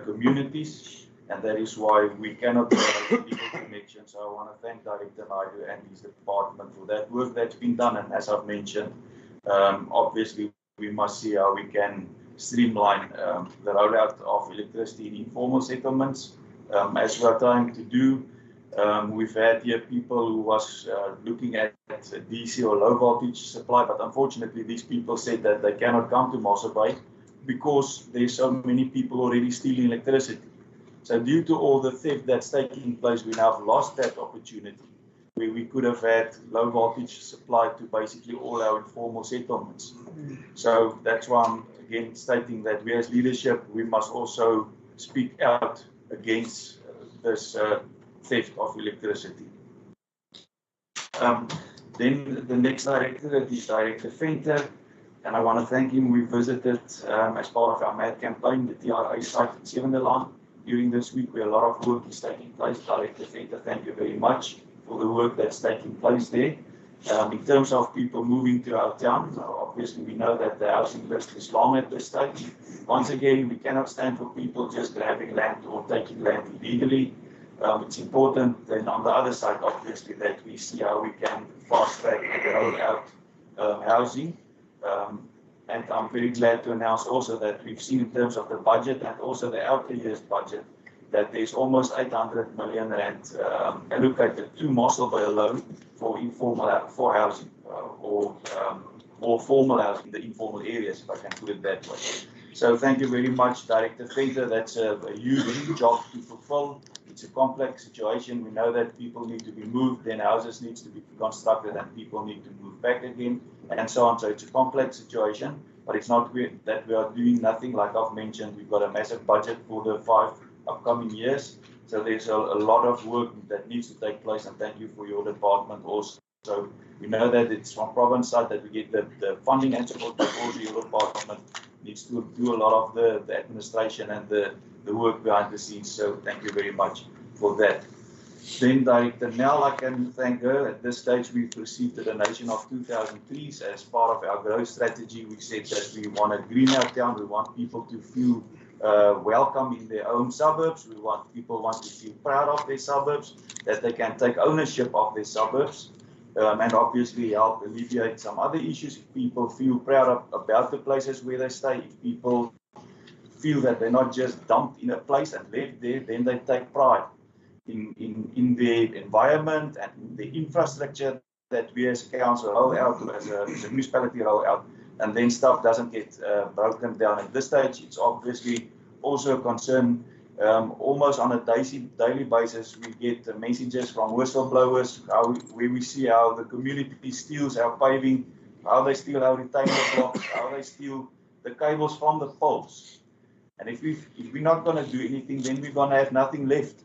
communities, and that is why we cannot provide legal connections. So I want to thank Director Naidu and his department for that work that's been done. And as I've mentioned, obviously we must see how we can streamline the rollout of electricity in informal settlements, as we're trying to do. We've had here people who was looking at DC or low voltage supply, but unfortunately these people said that they cannot come to Mossel Bay because there's so many people already stealing electricity. So due to all the theft that's taking place, we now have lost that opportunity where we could have had low voltage supply to basically all our informal settlements. So that's why I'm again stating that we as leadership, we must also speak out against this theft of electricity. Then the next director is Director Venter, and I want to thank him. We visited as part of our MAD campaign, the TRA site in Sevenderland during this week where a lot of work is taking place. Director Venter, thank you very much for the work that's taking place there. In terms of people moving to our town, obviously we know that the housing list is long at this stage. Once again, we cannot stand for people just grabbing land or taking land illegally. It's important then on the other side, obviously, that we see how we can fast track and roll out housing. And I'm very glad to announce also that we've seen in terms of the budget and also the outer year's budget that there's almost 800 million rand allocated to Mossel Bay alone for informal for housing or formal housing, the informal areas, if I can put it that way. So thank you very much, Director Venter. That's a huge job to fulfill. It's a complex situation. We know that people need to be moved, then houses needs to be constructed, and people need to move back again, and so on. So it's a complex situation, but it's not that we are doing nothing. Like I've mentioned, we've got a massive budget for the 5 upcoming years. So there's a lot of work that needs to take place, and thank you for your department also. So we know that it's from province side that we get the funding and support, but also your department needs to do a lot of the administration and the work behind the scenes. So thank you very much for that. Then Director Nell, I can thank her. At this stage, we've received a donation of 2,000 trees as part of our growth strategy. We said that we want to green our town. We want people to feel welcome in their own suburbs. People want to feel proud of their suburbs, that they can take ownership of their suburbs, and obviously help alleviate some other issues. If people feel proud about the places where they stay, if people feel that they're not just dumped in a place and left there, then they take pride in their environment and the infrastructure that we as a council roll out, as a municipality roll out, and then stuff doesn't get broken down. At this stage, it's obviously also a concern. Almost on a daily basis, we get messages from whistleblowers where we see how the community steals our paving, how they steal our retainer blocks, how they steal the cables from the poles. And if we're not going to do anything, then we're going to have nothing left.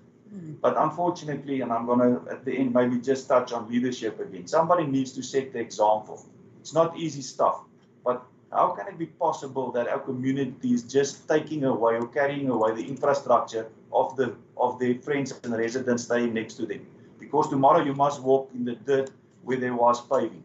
But unfortunately, and I'm going to at the end maybe just touch on leadership again, somebody needs to set the example. It's not easy stuff, but how can it be possible that our community is just taking away or carrying away the infrastructure of their friends and residents staying next to them? Because tomorrow you must walk in the dirt where there was paving.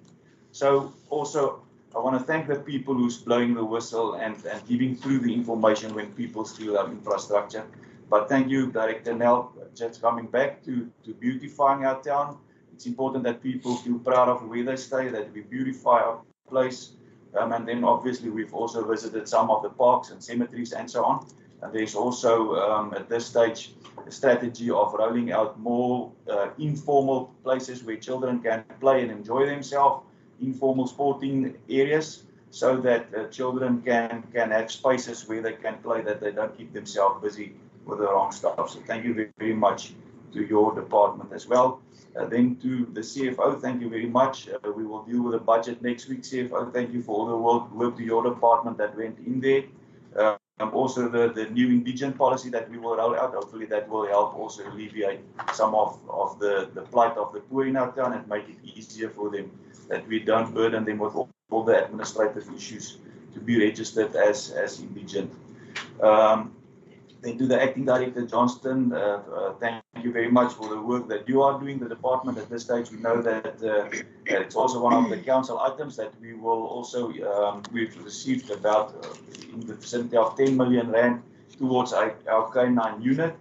So also, I want to thank the people who's blowing the whistle and giving through the information when people steal our infrastructure. But thank you, Director Nell, just coming back to beautifying our town. It's important that people feel proud of where they stay, that we beautify our place. And then obviously we've also visited some of the parks and cemeteries and so on. And there's also at this stage a strategy of rolling out more informal places where children can play and enjoy themselves, informal sporting areas, so that children can have spaces where they can play, that they don't keep themselves busy with the wrong stuff. So thank you very, very much to your department as well. Then to the CFO, thank you very much. We will deal with the budget next week. CFO, thank you for all the work to your department that went in there. Also the new indigent policy that we will roll out, hopefully that will help also alleviate some of the plight of the poor in our town and make it easier for them, that we don't burden them with all the administrative issues to be registered as indigent. Then to the Acting Director Johnston, thank you very much for the work that you are doing, the department. At this stage, we know that it's also one of the council items that we will also, we've received about in the vicinity of 10 million rand towards our K9 unit,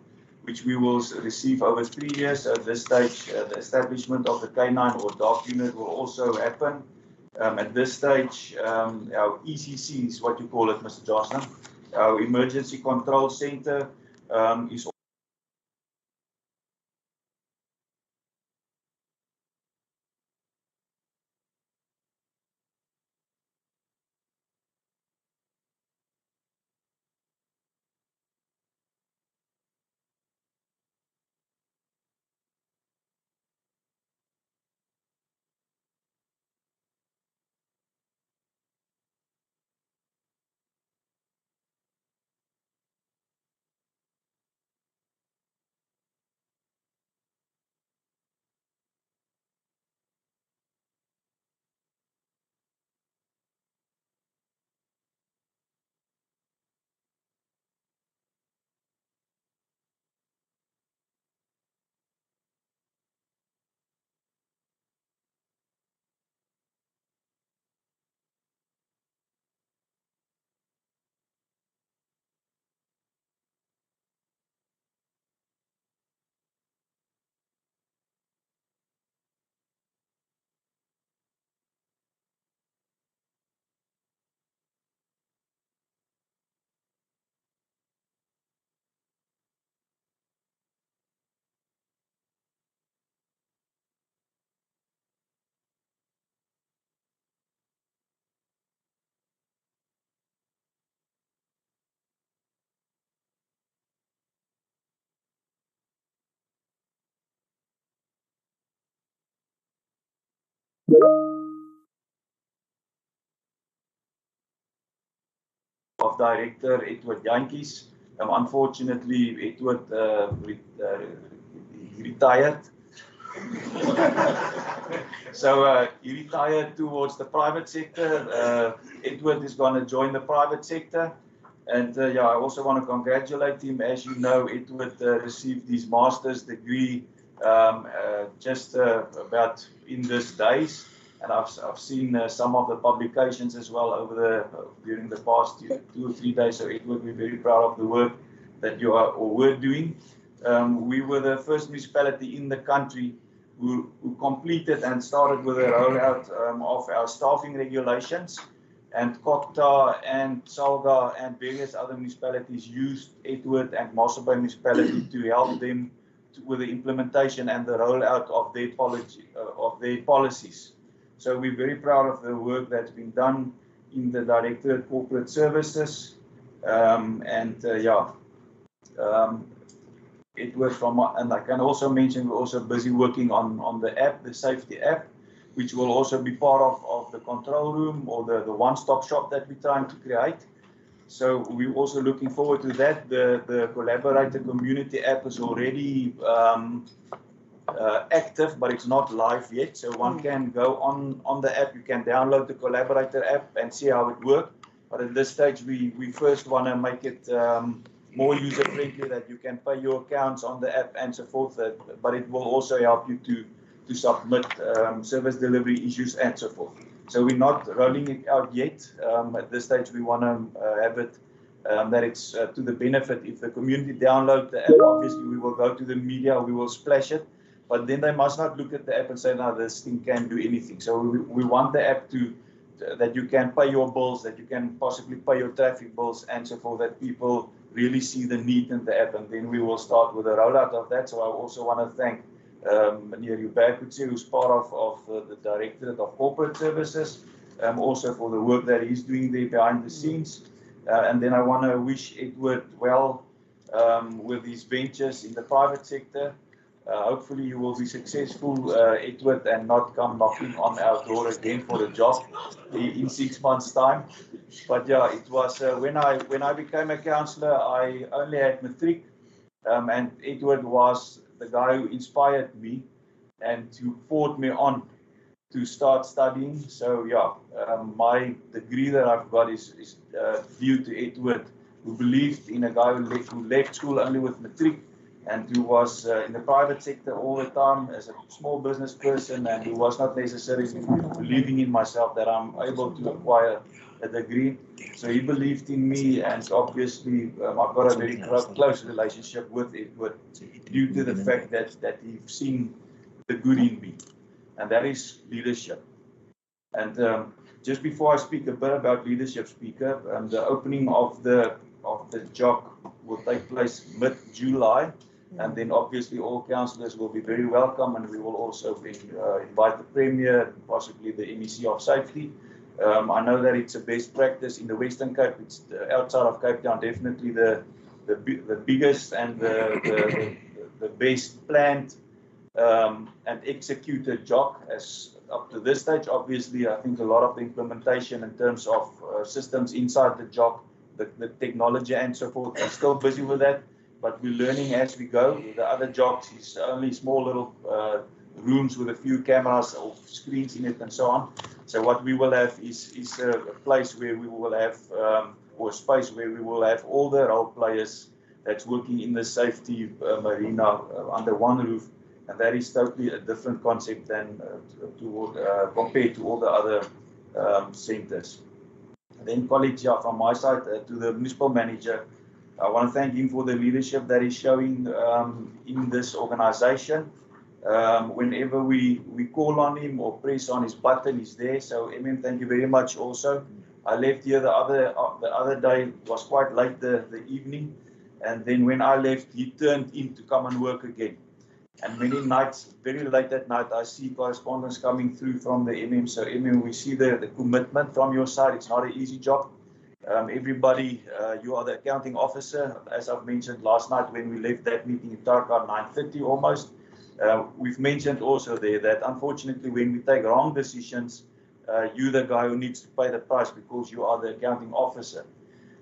which we will receive over 3 years. At this stage, the establishment of the K9 or dark unit will also happen. At this stage, our ECC is what you call it, Mr. Johnston. Our Emergency Control Center is of Director Edward Jantjies. Unfortunately, Edward retired. So he retired towards the private sector. Edward is going to join the private sector. And yeah, I also want to congratulate him. As you know, Edward received his master's degree just about in these days. And I've seen some of the publications as well over during the past 2 or 3 days. So Edward, we're very proud of the work that you are or were doing. We were the first municipality in the country who completed and started with a rollout of our staffing regulations. And Kokta and Salga and various other municipalities used Edward and Mossel Bay Municipality to help them with the implementation and the rollout of their policies. So we're very proud of the work that's been done in the Directorate of Corporate Services. Edward and I can also mention we're also busy working on the app, the safety app, which will also be part of the control room or the one-stop shop that we're trying to create. So we're also looking forward to that. The Collaborator Community app is already active, but it's not live yet. So one can go on the app, you can download the Collaborator app and see how it works. But at this stage, we first want to make it more user-friendly, that you can pay your accounts on the app and so forth. But it will also help you to submit service delivery issues and so forth. So we're not rolling it out yet. At this stage, we want to have it that it's to the benefit. If the community download the app, obviously we will go to the media, we will splash it. But then they must not look at the app and say, no, this thing can't do anything. So we want the app that you can pay your bills, that you can possibly pay your traffic bills and so forth, that people really see the need in the app. And then we will start with a rollout of that. So I also want to thank Meneer Ubekutse, who's part of the Directorate of Corporate Services, also for the work that he's doing there behind the scenes. And then I want to wish Edward well with his ventures in the private sector. Hopefully you will be successful, Edward, and not come knocking on our door again for a job in 6 months' time. But yeah, it was when I became a councillor, I only had matric, and Edward was the guy who inspired me and who fought me on to start studying. So yeah, my degree that I've got is due to Edward who believed in a guy who left school only with matric and who was in the private sector all the time as a small business person, and who was not necessarily believing in myself that I'm able to acquire a degree. So he believed in me, and obviously I've got a very close relationship with Edward due to the fact that he's seen the good in me, and that is leadership. And just before I speak a bit about leadership, Speaker, the opening of the JOC will take place mid-July, and then obviously all councillors will be very welcome, and we will also invite the Premier, possibly the MEC of Safety. I know that it's a best practice in the Western Cape. It's outside of Cape Town, definitely the biggest and the best planned and executed JOC as up to this stage. Obviously, I think a lot of the implementation in terms of systems inside the JOC, the technology and so forth, we're still busy with that, but we're learning as we go. The other JOCs is only small little rooms with a few cameras or screens in it and so on. So what we will have is a place where we will have, or a space where we will have all the role players that's working in the safety arena under one roof. And that is totally a different concept than compared to all the other centres. Then colleagues, from my side to the municipal manager, I want to thank him for the leadership that he's showing in this organisation. Whenever we call on him or press on his button, he's there. So, thank you very much also. I left here the other day, it was quite late the evening, and then when I left, he turned in to come and work again. And many nights, very late at night, I see correspondence coming through from the So, we see the commitment from your side. It's not an easy job. Everybody, you are the accounting officer. As I've mentioned last night when we left that meeting, it started at 9:30 almost. We've mentioned also there that unfortunately when we take wrong decisions, you're the guy who needs to pay the price because you are the accounting officer.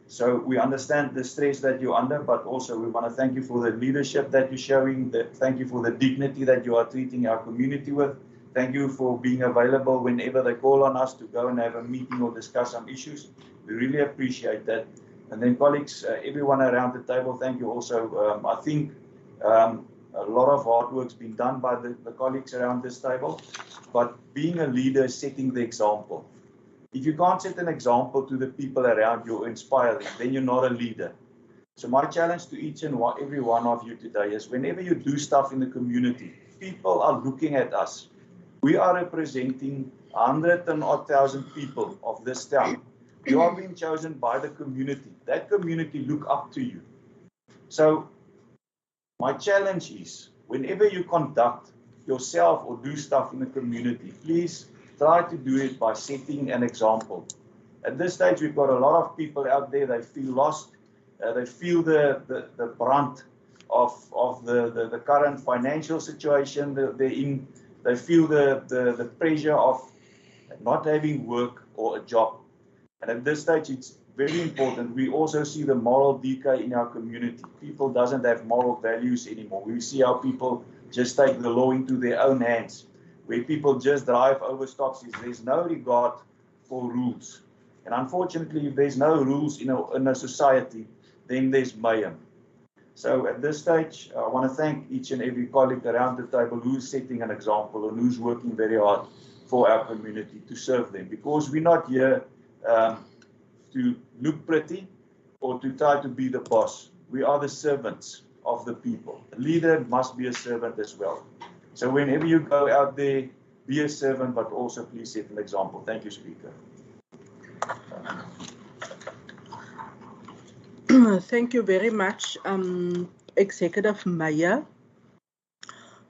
So we understand the stress that you're under, but also we want to thank you for the leadership that you're showing. Thank you for the dignity that you are treating our community with. Thank you for being available whenever they call on us to go and have a meeting or discuss some issues. We really appreciate that. And then colleagues, everyone around the table, thank you also. I think a lot of hard work's been done by the colleagues around this table, but being a leader is setting the example. If you can't set an example to the people around you or inspire them, then you're not a leader. So my challenge to each and every one of you today is whenever you do stuff in the community, people are looking at us. We are representing 100,000 people of this town. You are being chosen by the community. That community look up to you. So my challenge is whenever you conduct yourself or do stuff in the community, please try to do it by setting an example. At this stage, we've got a lot of people out there, they feel lost. They feel the brunt of the current financial situation they're in. They feel the pressure of not having work or a job. And at this stage, it's very important. We also see the moral decay in our community. People doesn't have moral values anymore. We see how people just take the law into their own hands, where people just drive over stops. There's no regard for rules. And unfortunately, if there's no rules in a society, then there's mayhem. So at this stage, I want to thank each and every colleague around the table who's setting an example and who's working very hard for our community to serve them. Because we're not here to look pretty or to try to be the boss. We are the servants of the people. A leader must be a servant as well. So whenever you go out there, be a servant, but also please set an example. Thank you, Speaker. Thank you very much, Executive Mayor.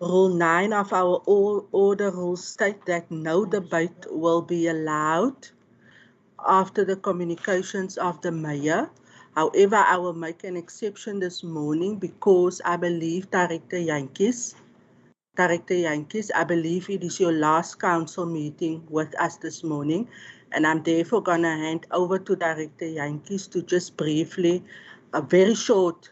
Rule 9 of our order rules state that no debate will be allowed after the communications of the Mayor. However, I will make an exception this morning because I believe Director Jantjies, I believe it is your last council meeting with us this morning, and I'm therefore going to hand over to Director Jantjies to just briefly, very short,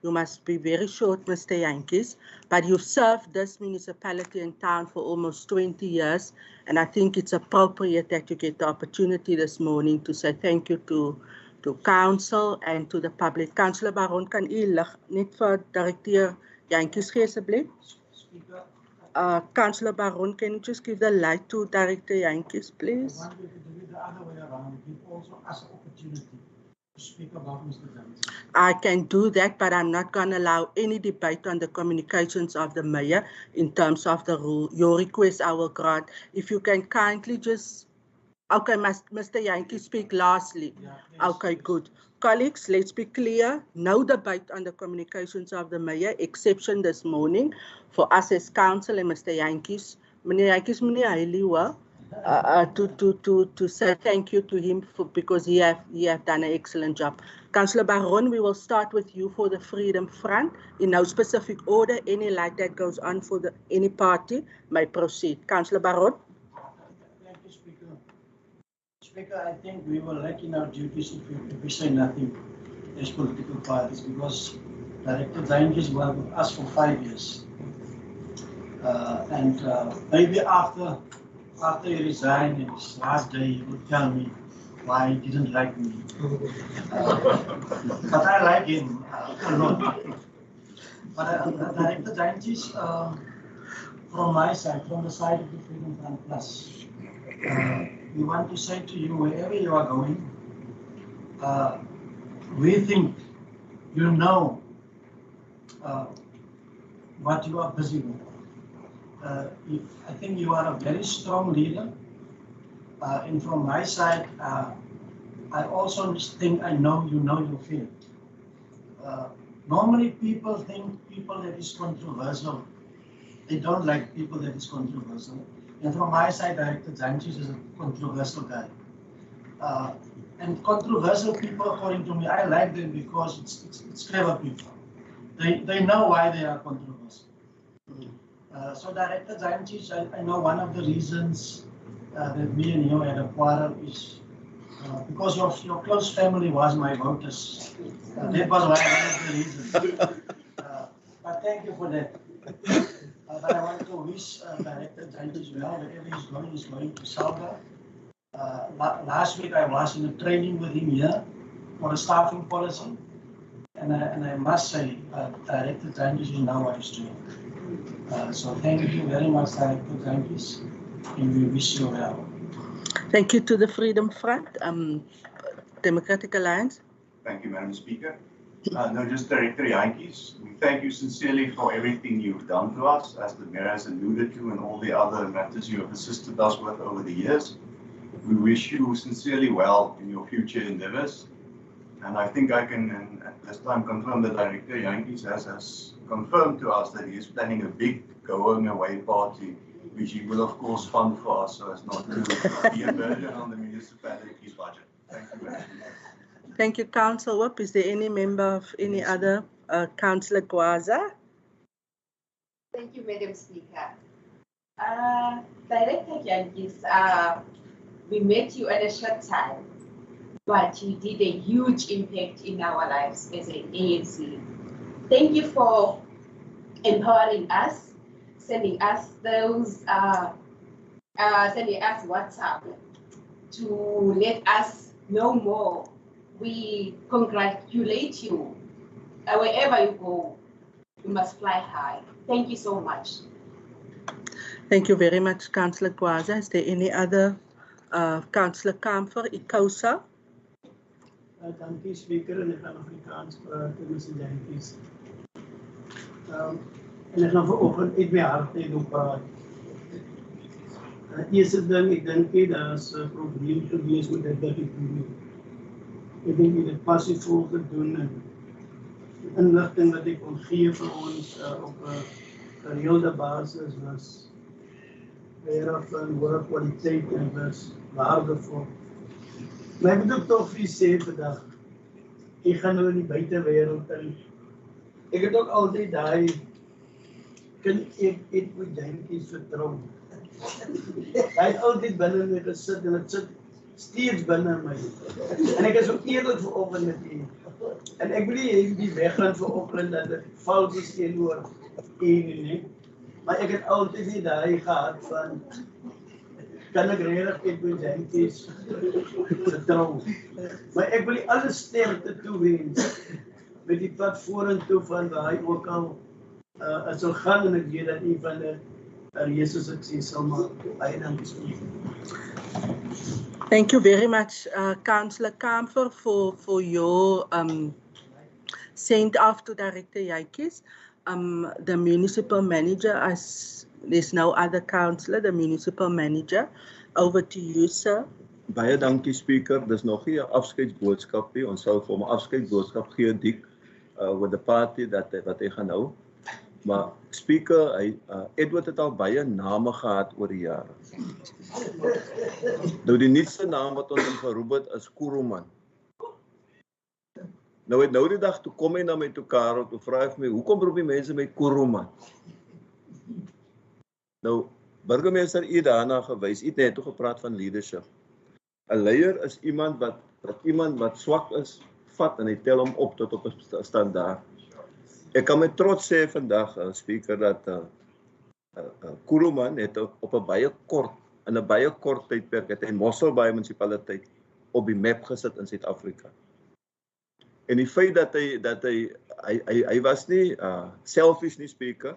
you must be very short, Mr. Jantjies, but you've served this municipality and town for almost 20 years, and I think it's appropriate that you get the opportunity this morning to say thank you to to council and to the public. Councillor Baron, kan u lig net vir directeur Jantjies gee asseblief? Councillor Baron, can you just give the light to Director Jantjies, please? I want you to do it the other way around. Give also us an opportunity to speak about Mr. Jones. I can do that, but I'm not going to allow any debate on the communications of the mayor in terms of the rule. Your request I will grant. If you can kindly just... Okay, Mr. Jantjies speak lastly. Yeah, okay, good. Colleagues, let's be clear. No debate on the communications of the mayor, exception this morning for us as council and Mr. Jantjies. Meneer Jantjies, meneer Heiliwa, to say thank you to him because he have done an excellent job. Councillor Baron, we will start with you for the Freedom Front. In no specific order, any light that goes on for any party may proceed. Councillor Baron. Thank you, Speaker. Speaker, I think we will lack in our duties if we say nothing as political parties, because Director Jantjies worked with us for 5 years. Maybe after he resigned in his last day, he would tell me why he didn't like me. But I like him a lot. But Director Jantjies, from my side, from the side of the Freedom Front Plus, we want to say to you, wherever you are going, we think you know what you are busy with. I think you are a very strong leader. And from my side, I also think I know you know your field. Normally people think people that is controversial, they don't like people that is controversial. And from my side, Director Jantjies is a controversial guy. And controversial people, according to me, I like them because it's clever people. They know why they are controversial. So Director Jantjies, I know one of the reasons that me and you had a quarrel is because your close family was my voters. That was one of the reasons. But thank you for that. But I want to wish Director Jantjies well, wherever he's going to Salga. Last week I was in a training with him here for a staffing policy. And I must say, Director Jantjies is now what he's doing. So thank you very much, Director Jantjies, and we wish you well. Thank you to the Freedom Front, Democratic Alliance. Thank you, Madam Speaker. No, just Director Jantjies, we thank you sincerely for everything you've done to us, as the Mayor has alluded to, and all the other matters you have assisted us with over the years. We wish you sincerely well in your future endeavors. And I think I can, at this time, confirm that Director Jantjies has confirmed to us that he is planning a big going away party, which he will, of course, fund for us so as not to be a burden on the municipality's budget. Thank you very much. Thank you, Council Whip. Is there any member of any other? Councillor Gwaza? Thank you, Madam Speaker. Director Jantjies, we met you at a short time, but you did a huge impact in our lives as an ANC. Thank you for empowering us, sending us those, sending us WhatsApp to let us know more. We congratulate you. Wherever you go, you must fly high. Thank you so much. Thank you very much, Councillor Gwaza. Is there any other? Councillor Kamfer, ICOSA. Dankie, Speaker, en ek gaan Afrikaans praat, Mr. Jantjies. En ek gaan vanoggend uit my hart uit op praat. Eerste ding, ek dink daar is 'n probleem gewees met dit dat ek dink dit passievol gedoen en inligting wat ek kon gee vir ons op 'n gereelde basis was baie van hoë kwaliteit en was waardevol. Maar ek moet ook toch vir sê vandag, ek gaan nou in die buitenwereld en ek het ook altyd daai, kan ek met Jantjies vertrou. Hy het altyd binne my gesit en het sit steeds binne my. En ek is ook eerlik vanoggend met u. En ek wil nie die weggaan vanoggend dat dit vals is teenoor u nie. Maar ek het altyd nie daai gehad van kan ek regtig Edwin Jantjies vertrou. Maar ek wil alle sterkte toewens met die pad vorentoe van daai ook al as ons gaan en ek weet dat een van die reëse sukses sal maak. Baie dankie. Thank you very much, Councillor Kamfer, for your send off to Director Jantjies. The municipal manager, as there's no other councillor, the municipal manager. Over to you, sir. Baie dankie, speaker. Dis nog nie 'n afskeidsboodskap nie. Ons sal vir hom 'n afskeidsboodskap gee, Dick, with the party wat hy gaan hou. Maar speaker, Edward het al baie name gehad oor die jare. Nou die nuutste naam wat ons hom geroep het is Kuruman. Nou die dag toe kom hy na my toe, Karel, toe vra hy vir my, hoekom roep die mense my Kuruman? Nou, burgemeester, u daarna gewys, u het net toe gepraat van leadership. 'n Leier is iemand wat swak is, vat en hy tel hom op tot op 'n standaard. Ek kan met trots sê vandag, speaker, dat Kuruman het op 'n baie kort tydperk het hy Mossel by Municipality op die map gesit in Suid-Afrika. En die feit dat hy was nie selfish nie, speaker.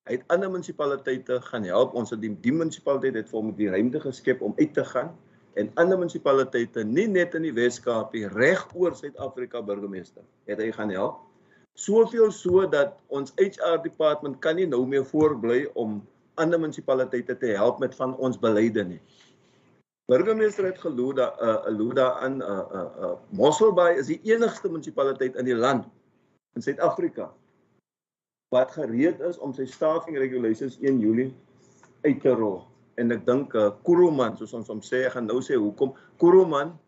Hy het ander munisipaliteite gaan help. Ons het die munisipaliteit het vir hom die ruimte geskep om uit te gaan. En ander munisipaliteite, nie net in die Weskaap nie, reg oor Suid-Afrika, burgemeester, het hy gaan help. Soveel so dat ons HR department kan nie nou meer voorbly om ander munisipaliteite te help met van ons beleide nie. Burgemeester het geloof daaraan, Mossel Bay is die enigste munisipaliteit in die land, in Suid-Afrika, wat gereed is om sy staffing regulations 1 Julie uit te rol. En ek dink Kuruman, soos ons hom sê, ek gaan nou sê hoekom, Kuruman,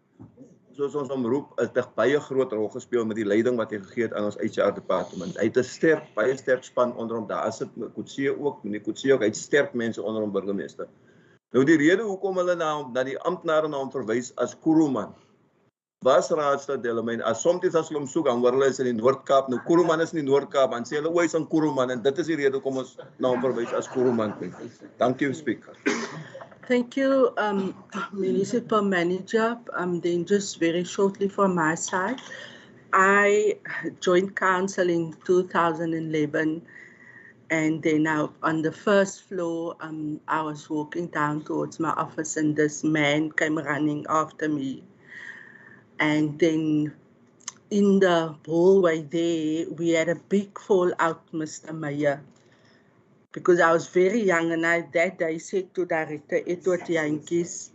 soos ons hom roep, het 'n baie groot rol gespeel met die leiding wat hy gegee het aan ons HR departement. Hy het 'n baie sterk span onder hom, daar is dit Kutsie ook, meneer Kutsie ook, hy het sterk mense onder hom, burgemeester. Nou die rede hoekom hulle na die amptenare na hom verwys as Kuruman, was raadslid Delamain, as soms as hulle hom soek, dan hoor hulle is in die Noord-Kaap, nou Kuruman is in die Noord-Kaap, en sê hulle ooit aan Kuruman, en dit is die rede hoekom ons na hom verwys as Kuruman. Thank you, speaker. Thank you, Municipal Manager. Then just very shortly from my side, I joined council in 2011, and then now on the first floor, I was walking down towards my office, and this man came running after me. And then in the hallway there, we had a big fallout, Mr. Mayor, because I was very young, and that day said to Director Edward Jantjies,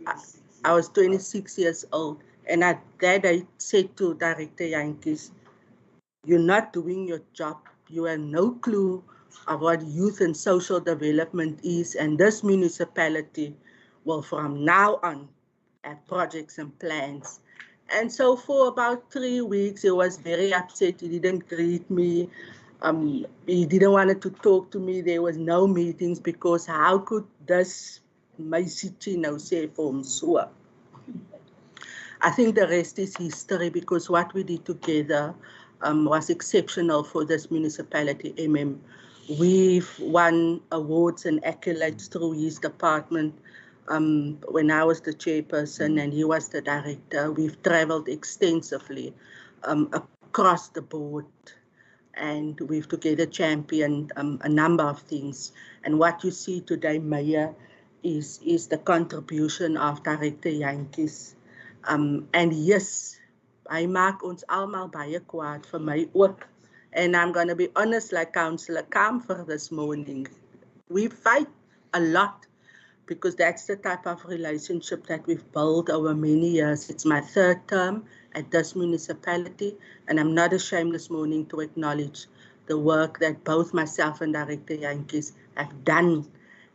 I was 26 years old, and that day said to Director Jantjies, you're not doing your job, you have no clue of what youth and social development is, and this municipality will from now on have projects and plans. And so for about 3 weeks, he was very upset. He didn't greet me. He didn't want to talk to me. There was no meetings because how could this meisietjie nou sê vir hom so? I think the rest is history, because what we did together was exceptional for this municipality, MM. We've won awards and accolades through his department. When I was the chairperson and he was the director, we've traveled extensively across the board, and we've together championed a number of things. And what you see today, Mayor, is the contribution of Director Jantjies. And yes, hy maak ons almal baie kwaad, vir my ook. And I'm going to be honest, like Councillor Kamfer this morning, we fight a lot, because that's the type of relationship that we've built over many years. It's my 3rd term at this municipality, and I'm not ashamed this morning to acknowledge the work that both myself and Director Jantjies have done,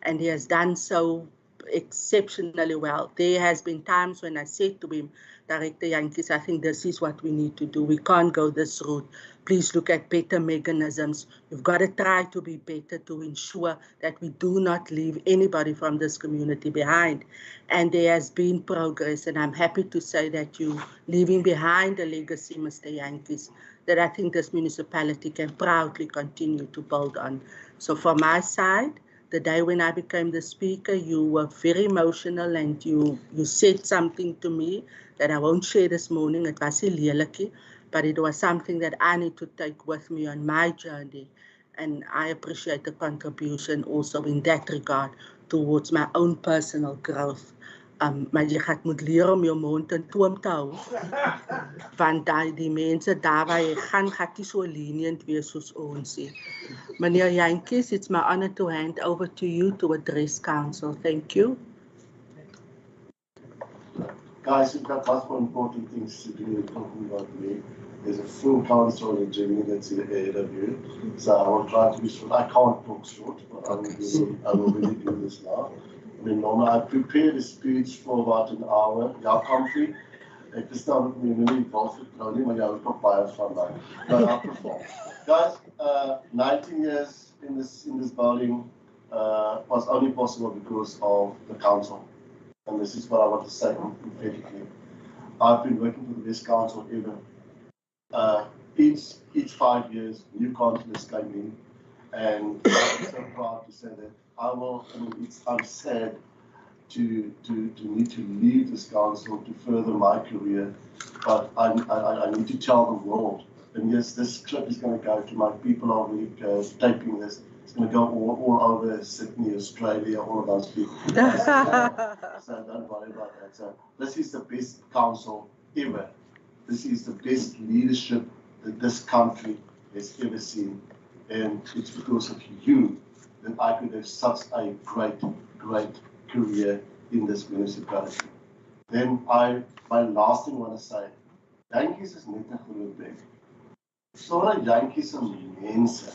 and he has done so exceptionally well. There has been times when I said to him, Director Jantjies, I think this is what we need to do. We can't go this route. Please look at better mechanisms. You've got to try to be better to ensure that we do not leave anybody from this community behind. And there has been progress, and I'm happy to say that you're leaving behind a legacy, Mr. Jantjies, that I think this municipality can proudly continue to build on. So from my side, the day when I became the speaker, you were very emotional and you said something to me that I won't share this morning. It was lelik, but it was something that I need to take with me on my journey. And I appreciate the contribution also in that regard towards my own personal growth. Maar jy moet leer om jou mond in toom te hou. Want die mense daar waar jy gaan nie so lenient wees soos ons nie. Meneer Jantjies, it's my honor to hand over to you to address council. Thank you. Guys, we've got lots more important things to do talking about me. There's a full council agenda that's ahead of you. So I will try to be short. I can't talk short, but I will really do this now. I mean, normally I prepared a speech for about an hour. Ja, comfy. Ek verstaan met my nie wel vertrou nie, maar jy hou nog baie van my. But I'll perform. Guys, 19 years in this building was only possible because of the council. And this is what I want to say emphatically. I've been working for the West Council ever. Each 5 years, new councillors came in, and I'm so proud to say that I'm sad to need to leave this council to further my career, but I need to tell the world. And yes, this clip is going to go to my people already taping this. It's going to go all over Sydney, Australia, all of those people. So don't worry about that. So this is the best council ever. This is the best leadership that this country has ever seen. And it's because of you that I could have such a great career in this municipality. Then my last thing I want to say, Yankees is net 'n groot bek. Sorry Yankees se mense.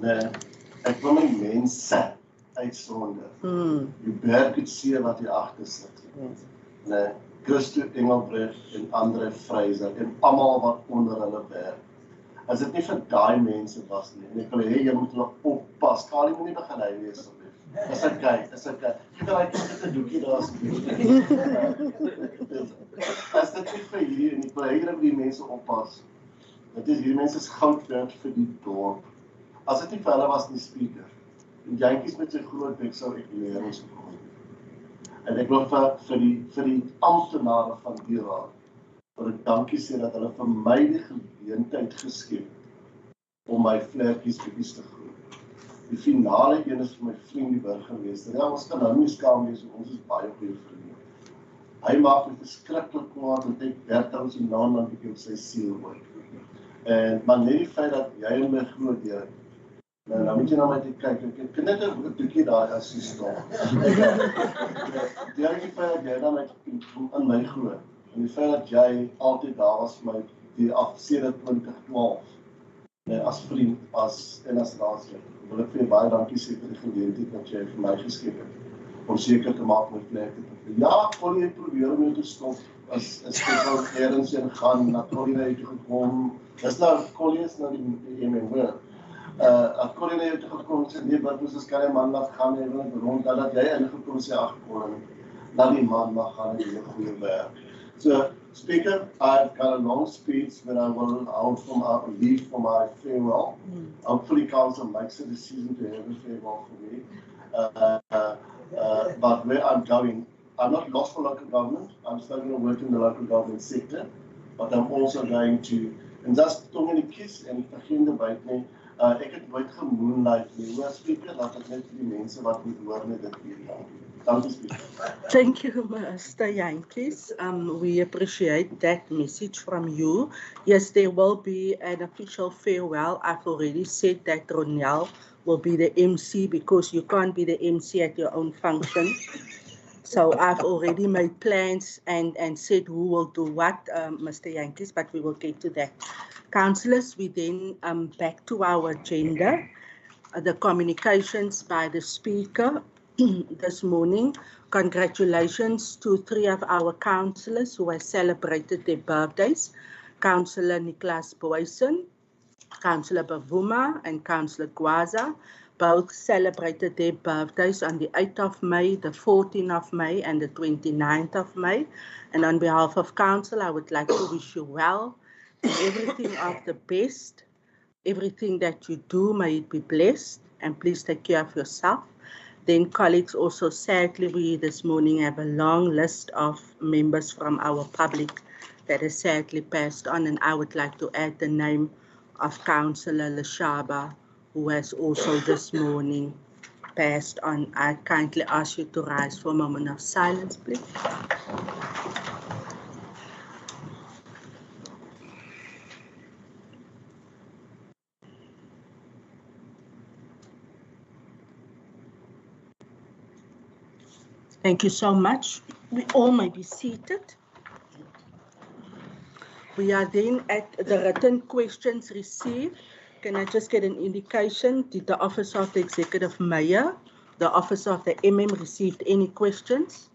Nee, ek wil my mense uitsonder. Die berg het see wat hier agter sit. Nee, Christo Engelbreg en Andre Fraser en almal wat onder hulle werk. As dit nie vir daai mense was nie, en ek wil hê jy moet hulle oppas. Kali moet nie begin hy wees asseblief. Dis okay. Kyk daai kind 'n doekie daar asseblief. As dit nie vir hierdie en ek wil hê dat die mense oppas. Dit is hierdie mense is goud werd vir die dorp. As dit nie vir hulle was nie, speaker. En Jantjies met sy groot bek sou ek leer ons gekom. En ek wil vir die amptenare van die raad wil ek dankie sê dat hulle vir my die geleentheid geskep om my vlekkies bietjies te groei. Die finale een is vir my vriend die burgemeester. Ja, ons kan nou nie skaam wees, ons is baie goeie vriende. Hy maak my verskriklik kwaad dat ek 30.000 naam dan bietjie op sy siel gooi. Maar net die feit dat jy in my groot deur, nou moet jy na my kyk, ek kan net 'n bietjie daar as jy staan. Die feit dat jy dan in my groot, en die feit dat jy altyd daar was vir my, die sedert 2012, as vriend, en as raadslid, wil ek vir jou baie dankie sê vir die geleentheid wat jy vir my geskep het, om seker te maak my plek te doen. Ja, kon jy probeer om jou te stop, as jy wel ergens in gaan, na Collie na jou toe gekom, dis nou, Collie is nou die MMW, as Collie na jou toe gekom, sê nee, wat moes ons kan die man laat gaan, en wil ek rond, dat jy ingekom sê, ach, Collie, dat die man mag gaan, en die goeie werk. So, Speaker, I've got a long speech that I will leave for my farewell. Hopefully, Council makes a decision to have a farewell for me. But where I'm going, I'm not lost for local government. I'm still going to work in the local government sector. But I'm also going to, and just tong in die kies en vergeen die byt nie, ek het nooit gemoonlight nie. Hoor, Speaker, dat ek net die mense wat moet hoor met dit hier gaan. Thank you, Mr. Jantjies. We appreciate that message from you. Yes, there will be an official farewell. I've already said that Ronel will be the MC because you can't be the MC at your own function. So I've already made plans and said who will do what, Mr. Jantjies, but we will get to that. Councillors, we then back to our agenda. The communications by the Speaker this morning. Congratulations to 3 of our councillors who have celebrated their birthdays. Councillor Nicholas Boyson, Councillor Bavuma and Councillor Gwaza both celebrated their birthdays on the 8th of May, the 14th of May and the 29th of May. And on behalf of Council, I would like to wish you well and everything of the best. Everything that you do, may it be blessed. and please take care of yourself. Then, colleagues, also sadly, we this morning have a long list of members from our public that has sadly passed on, and I would like to add the name of Councillor Leshaba, who has also this morning passed on. I kindly ask you to rise for a moment of silence, please. Thank you so much. We all may be seated. We are then at the written questions received. Can I just get an indication? Did the Office of the Executive Mayor, the Office of the MM received any questions?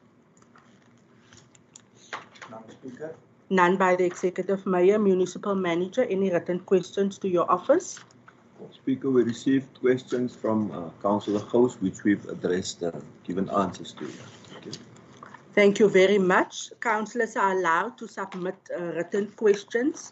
None, Speaker. None by the Executive Mayor. Municipal Manager, any written questions to your office? Speaker, we received questions from Councillor Gous, which we've addressed, given answers to. Okay. Thank you very much. Councillors are allowed to submit written questions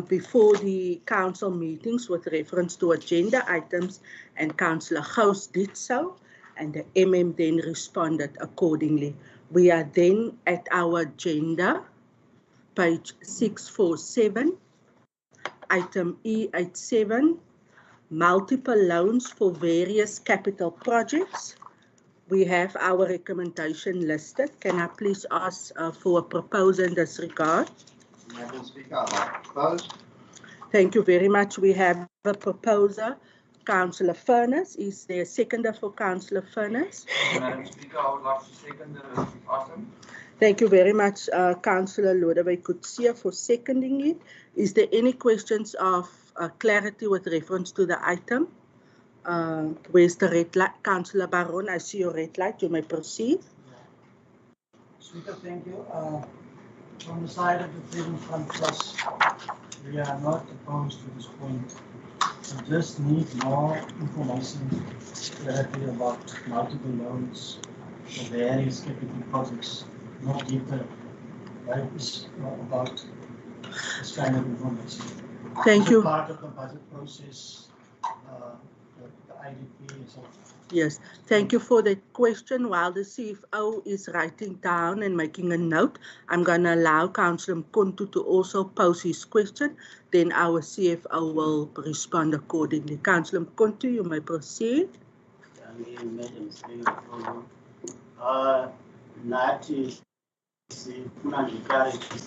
before the council meetings with reference to agenda items, and Councillor Gous did so, and the MM then responded accordingly. We are then at our agenda, page 647, item E87, multiple loans for various capital projects. We have our recommendation listed. Can I please ask for a proposal in this regard? Madam Speaker, I like to propose. Thank you very much. We have a proposer, Councillor Furness. Is there a seconder for Councillor Furness? Madam Speaker, I would like to second the item. Thank you very much, Councillor Lodewijk Coetzee, for seconding it. Is there any questions of clarity with reference to the item? Where's the red light? Councillor Baron, I see your red light. You may proceed. Speaker, thank you. On the side of the Freedom Front Plus, we are not opposed to this point. We just need more information, clarity about multiple loans for various capital projects, more detail about this kind of information. Thank you. Part of the budget process, the IDP and so on. Yes, thank you for that question. While the CFO is writing down and making a note, I'm going to allow Councillor Mkontu to also pose his question. Then our CFO will respond accordingly. Councillor Mkontu, you may proceed. Madam Speaker, nathi sifuna nje clarity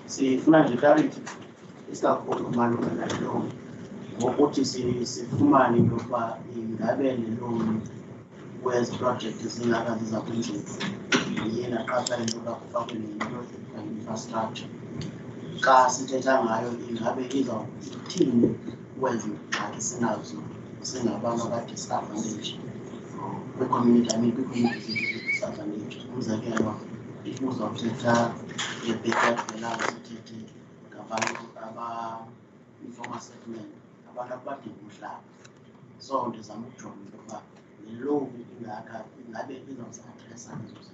sifuna nje clarity isikakhulu malunga nalo ngokuthi sifumane into yokuba ingabe le loan whereas project zingaka ziza kwenziwa yena qapha into yokuba kufakwe nento infrastructure xa sithetha ngayo ingabe izawuthini kwenza ingxaki sinazo singabantu abadisadvantage kwi-community, I mean kwi-community disadvantage. Umzekelo, uzawuthetha nge-backup belanga sithethe ngabantu aba-informal settlement, abantu abadinga umhlaba. So ndizama ukujonga into yokuba le loan ingaka ingabe izawuzi-adressa ezo zinto.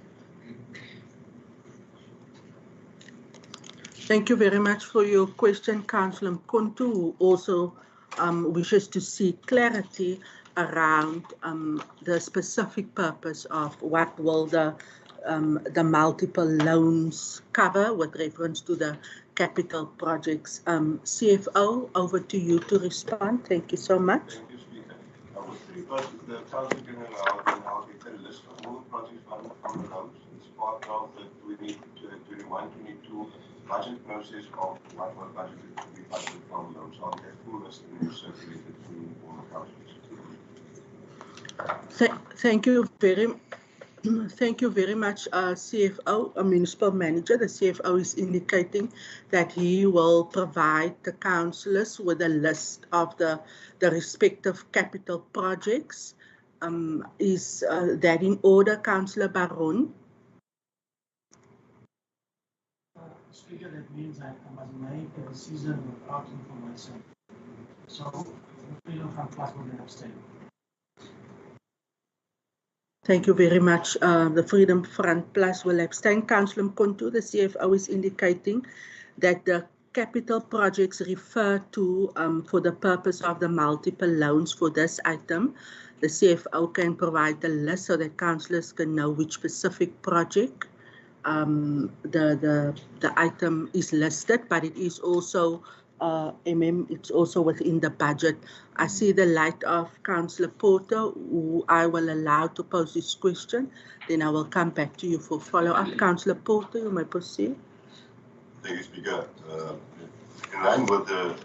Thank you very much for your question, Councillor Mkontu, who also wishes to see clarity around the specific purpose of what will the multiple loans cover with reference to the capital projects. CFO, over to you to respond. Thank you so much. Thank you, Speaker. I would refer to the Council General and I'll get a list of all the projects funded from the loans. It's part of the 2021-22 budget process of what was budgeted to be budgeted from loans. I'll get full list and circulated to all the councils. Thank you very much, CFO, Municipal Manager. The CFO is indicating that he will provide the councillors with a list of the respective capital projects. Is that in order, Councillor Baron? Speaker, that means I must make a decision without information. So, the Freedom Front Plus will abstain. Thank you very much. The Freedom Front Plus will abstain. Councillor Mkontu, the CFO is indicating that the capital projects referred to for the purpose of the multiple loans for this item, the CFO can provide the list so that councillors can know which specific project the item is listed, but it is also it's also within the budget. I see the light of Councillor Porter, who I will allow to pose this question. Then I will come back to you for follow-up. Councillor Porter, you may proceed. Thank you, Speaker. In line with the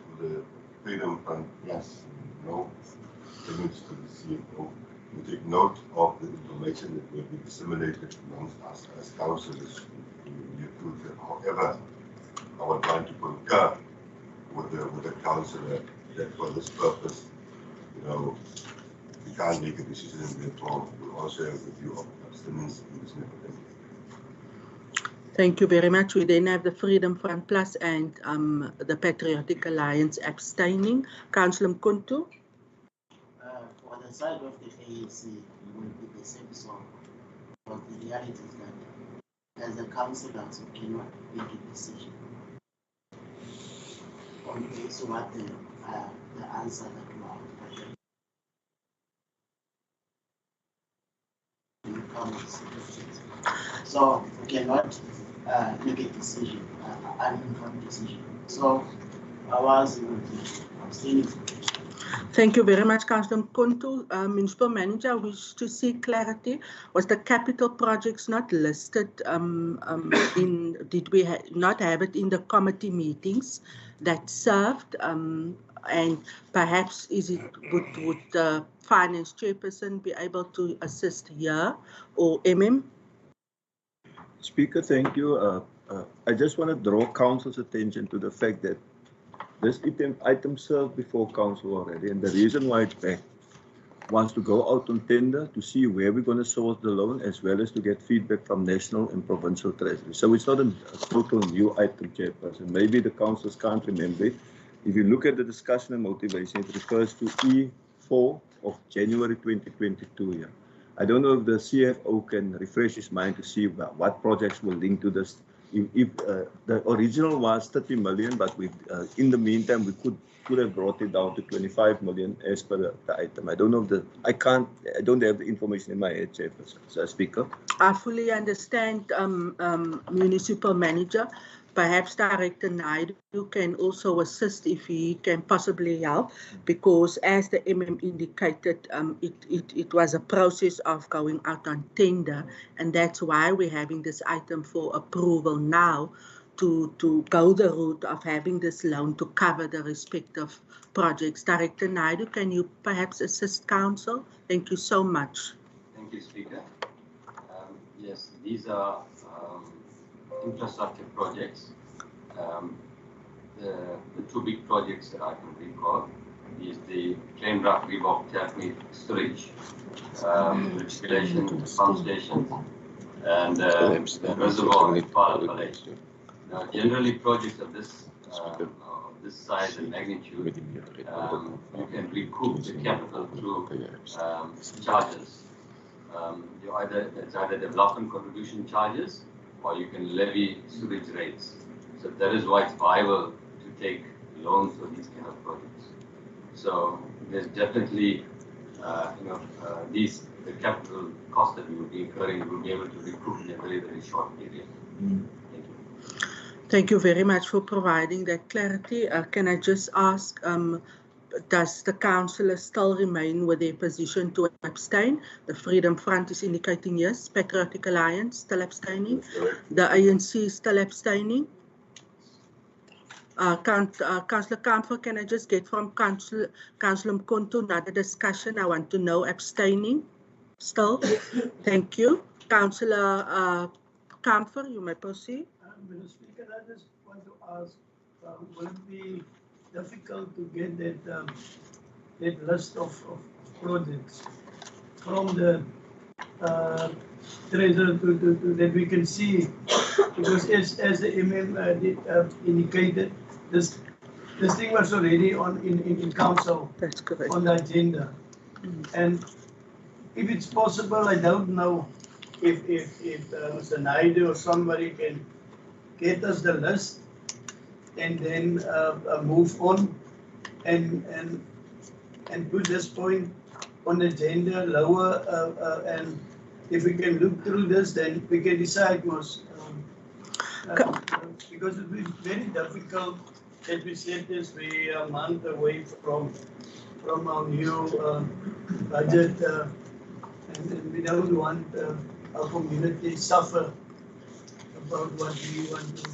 Freedom Fund, yes, no limits to the CFO. We take note of the information that will be disseminated amongst us as councillors in the future. However, I would like to concur with the councillor that for this purpose, we can't make a decision, and therefore we also have a view of abstinence in this matter. Thank you very much. We then have the Freedom Front Plus and the Patriotic Alliance abstaining. Councillor Mkuntu. For the side of the ANC, it will be the same song. But the reality is that as a councillor, you cannot make a decision on based on what the answer that you are. So we cannot make a decision, an informed decision. So I was abstaining. Thank you very much, Councillor Mkuntu. Municipal Manager, I wish to seek clarity. Was the capital projects not listed did we not have it in the committee meetings that served? And perhaps would the finance chairperson be able to assist here, or MM? Speaker, thank you. I just want to draw council's attention to the fact that this item served before council already, and the reason why it's back was to go out on tender to see where we're going to source the loan, as well as to get feedback from national and provincial treasury. So it's not a total new item, Chairperson. Maybe the councillors can't remember it. If you look at the discussion and motivation, it refers to E4 of January 2022 here. I don't know if the CFO can refresh his mind to see what projects will link to this. If the original was 30 million, but in the meantime we could have brought it down to 25 million as per the item. I don't know if I don't have the information in my head, Chairperson, Speaker. I fully understand, Municipal Manager. Perhaps Director Naidu can also assist if he can possibly help, because as the MM indicated, it was a process of going out on tender, and that's why we're having this item for approval now to go the route of having this loan to cover the respective projects. Director Naidu, can you perhaps assist Council? Thank you so much. Thank you, Speaker. Yes, these are infrastructure projects. The two big projects that I can recall is the train rock Reebok Chapney storage, recirculation pump station, and the reservoir at Palapalais. Now, generally projects of this size and magnitude, you can recoup the capital through charges. It's either development contribution charges, or you can levy sewage rates. So that is why it's viable to take loans for these kind of projects. So there's definitely, the capital cost that we will be incurring, we will be able to recoup in a very, very short period. Thank you. Thank you very much for providing that clarity. Can I just ask, does the councillor still remain with their position to abstain? The Freedom Front is indicating yes. Patriotic Alliance still abstaining. The ANC is still abstaining. Councillor Kamfer, can I just get from Councillor Mkuntu another discussion? I want to know abstaining still. Thank you. Councillor Kamfer, you may proceed. Mr. Speaker, I just want to ask, will it be difficult to get that list of projects from the treasurer that we can see? Because as the MM indicated, this thing was already in council. That's correct. On the agenda. And if it's possible, I don't know if Mr. Naidu or somebody can get us the list and then move on and put this point on the agenda lower and if we can look through this, then we can decide most. Because it will be very difficult, as we said this, we are a month away from our new budget, and we don't want our community suffer about what we want to do.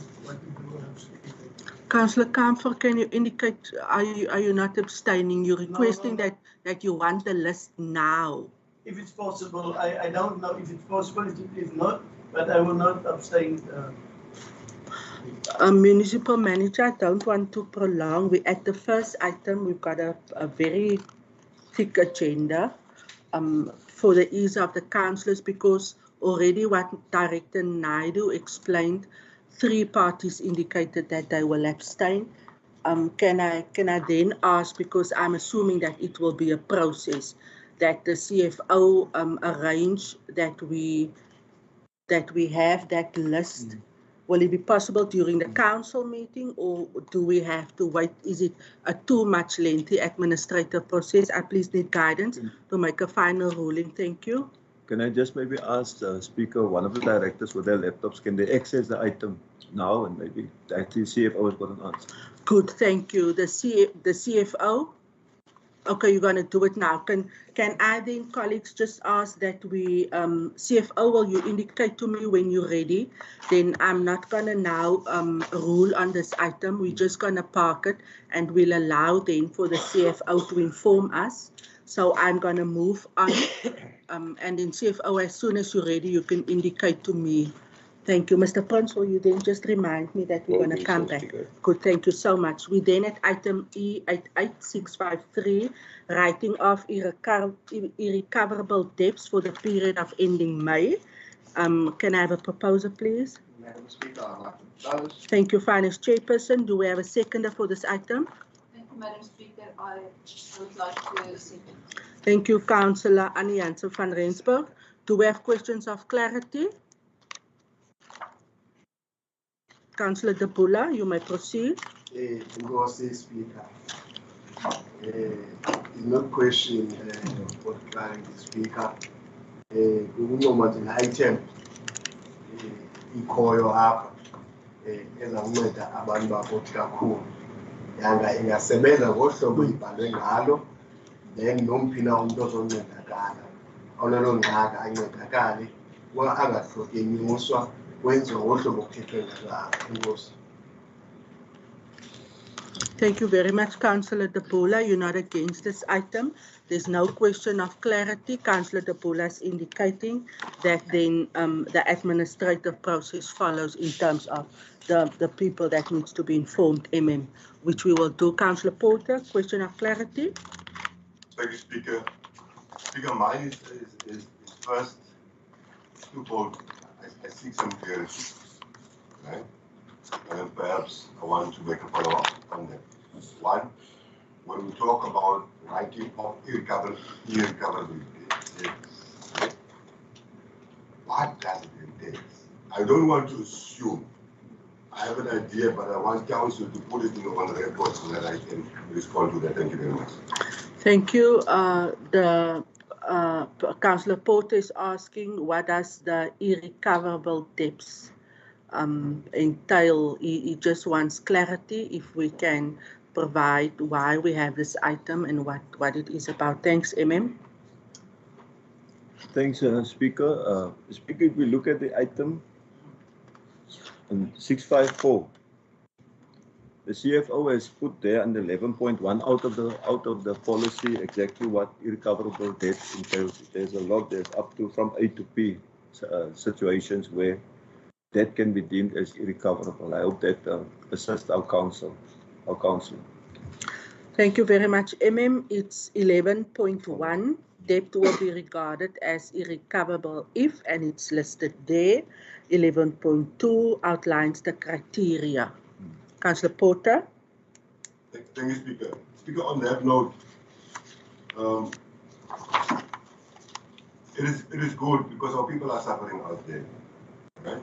Councillor Kamfer, can you indicate, are you not abstaining? You're requesting No. that you want the list now. If it's possible, I don't know if it's possible, if not, but I will not abstain. Municipal Manager, I don't want to prolong. We're at the first item. We've got a very thick agenda for the ease of the councillors, because already what Director Naidu explained, 3 parties indicated that they will abstain. Can I then ask, because I'm assuming that it will be a process, that the CFO arrange that we have that list? Will it be possible during the council meeting, or do we have to wait? Is it a too much lengthy administrative process? I please need guidance to make a final ruling. Thank you. Can I just maybe ask the speaker, one of the directors with their laptops, can they access the item now, and maybe the CFO has got an answer? Good, thank you. The CFO? Okay, you're going to do it now. Can I then, colleagues, just ask that we, CFO, will you indicate to me when you're ready? Then I'm not going to now rule on this item. We're just going to park it, and we'll allow then for the CFO to inform us. So I'm going to move on. And then CFO, as soon as you're ready, you can indicate to me. Thank you. Mr. Prince, will you then just remind me that we're going to come back? Good, thank you so much. We then at item E88653, writing off irrecoverable debts for the period of ending May. Can I have a proposal, please? Madam Speaker, I'd like to propose. Thank you, Finance Chairperson. Do we have a seconder for this item? Thank you, Madam Speaker. I would like to second. Thank you, Councillor Annie Jansen van Rensburg. Do we have questions of clarity? Councillor De Bula, you may proceed. Speaker. No question for clarity, Speaker. Item ikhoyo apha ezakunceda abantu bakuthi kakhulu yanga ingasebenza ngohlobo ibhalwe ngalo, then nomphina umuntu ozoncedakala onalo ngxaka ancedakale angahlokenyuswa kwenziwa ngohlobo okuthethwe ngalo. Thank you very much, Councillor De Bula. You're not against this item. There's no question of clarity. Councillor De Bula is indicating that then the administrative process follows in terms of the people that needs to be informed, which we will do. Councillor Porter, question of clarity. Thank you, Speaker. Speaker, mine is first twofold. I seek some clarity, right? And perhaps I want to make a follow-up on that. One, when we talk about writing of irrecoverable debts, what does it entail? I don't want to assume. I have an idea, but I want council to put it on the record so that I can respond to that. Thank you very much. Thank you. Councillor Porter is asking, what does the irrecoverable debts entail? He just wants clarity, if we can provide why we have this item and what it is about. Thanks, Thanks, Speaker. Speaker, if we look at the item 654, the CFO has put there under 11.1 out of the policy exactly what irrecoverable debt entails. There's a lot. There's up to from A to P situations where that can be deemed as irrecoverable. I hope that assists our council. Thank you very much, It's 11.1. Debt will be regarded as irrecoverable if, and it's listed there. 11.2 outlines the criteria. Councillor Porter. Thank you, Speaker. Speaker, on that note, it is good because our people are suffering out there, right?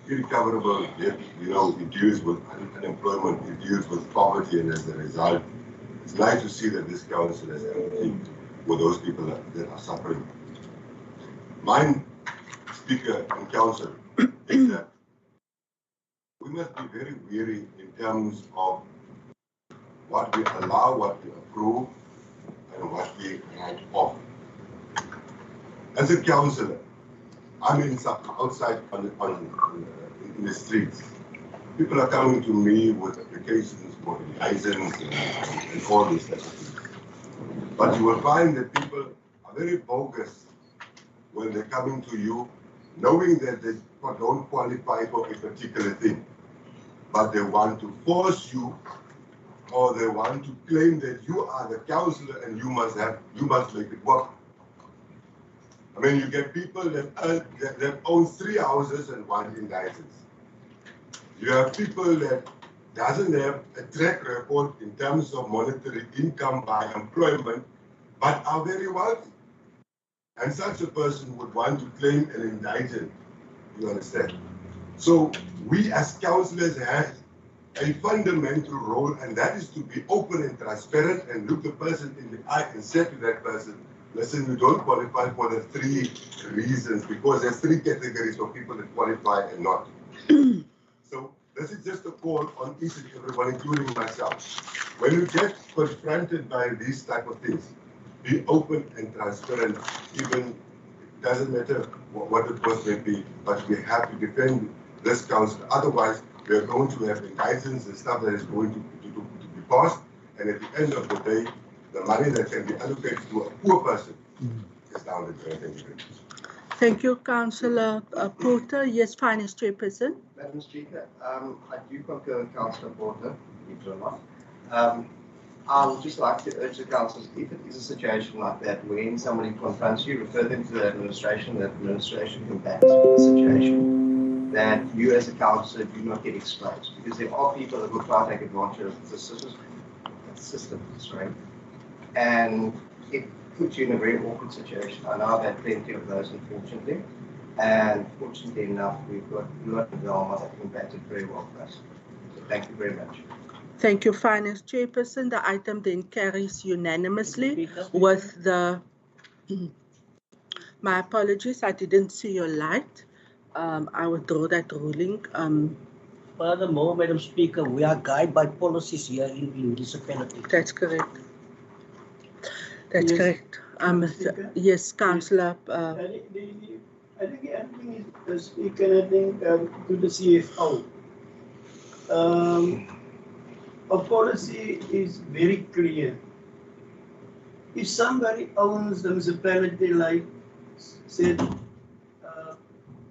irrecoverable debt, it deals with unemployment, it deals with poverty, and as a result, it's nice to see that this council has empathy for those people that are suffering. My speaker and council is that we must be very wary in terms of what we allow, what we approve, and what we write off. As a councillor, I'm outside in the streets. People are coming to me with applications for license and all these types of things. But you will find that people are very bogus when they're coming to you, knowing that they don't qualify for a particular thing. But they want to force you, or they want to claim that you are the councillor and you must make it work. I mean, you get people that own 3 houses and want in license. You have people that doesn't have a track record in terms of monetary income by employment, but are very wealthy. And such a person would want to claim an indictment, you understand? So we as councillors have a fundamental role, and that is to be open and transparent and look the person in the eye and say to that person, listen, you don't qualify for the 3 reasons, because there's 3 categories of people that qualify and not. So this is just a call on each and everyone, including myself. When you get confronted by these type of things, be open and transparent. Even doesn't matter what the cost may be, but we have to defend this council. Otherwise, we are going to have indictments and stuff that is going to be passed, and at the end of the day, the money that can be allocated to a poor person is down the drain. Thank you very much. Thank you, Councillor Porter. Yes, Finance Chairperson. Madam Speaker, I do concur with Councillor Porter, believe it or not. I would just like to urge the councillors, if it is a situation like that, when somebody confronts you, refer them to the administration can back the situation, that you as a councillor do not get exposed, because there are people that will try to take advantage of the system, sorry, and it puts you in a very awkward situation. I know I've had plenty of those, unfortunately, and fortunately enough, we've got a lot of Velma that impacted very well for us. So thank you very much. Thank you, Finance Chairperson. The item then carries unanimously with the... My apologies, I didn't see your light. I withdraw that ruling. Furthermore, Madam Speaker, we are guided by policies here in municipality. That's correct. That's correct. Yes, Councillor. I think the other thing is, Speaker, I think to the CFO. Our policy is very clear. If somebody owns the municipality, like said,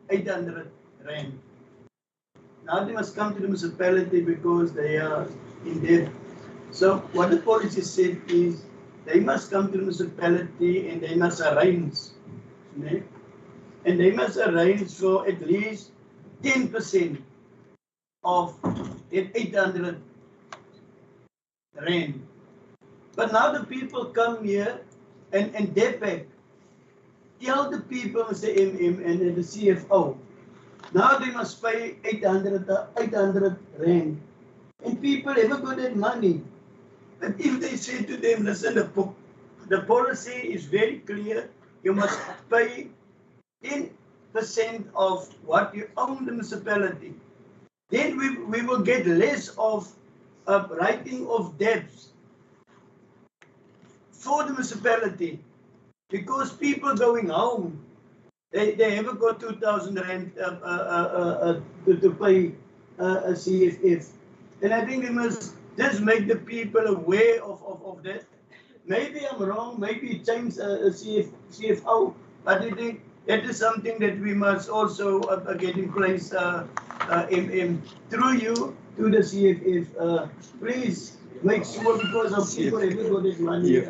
800 rand, now they must come to the municipality because they are in debt. So what the policy said is they must come to the municipality and they must arrange. And they must arrange for at least 10% of that 800 rand. But now the people come here and they back. Tell the people, Mr. MM and the CFO, now they must pay 800 rand. And people ever got that money. But if they say to them, listen, the policy is very clear, you must pay 10% of what you own the municipality, then we will get less of writing of debts for the municipality, because people going home, they haven't got 2,000 rand to pay a CFF. And I think we must just make the people aware of that. Maybe I'm wrong, maybe change a CFO, but I think that is something that we must also get in place, MM, through you to the CFF. Please make sure, because of people who got this money.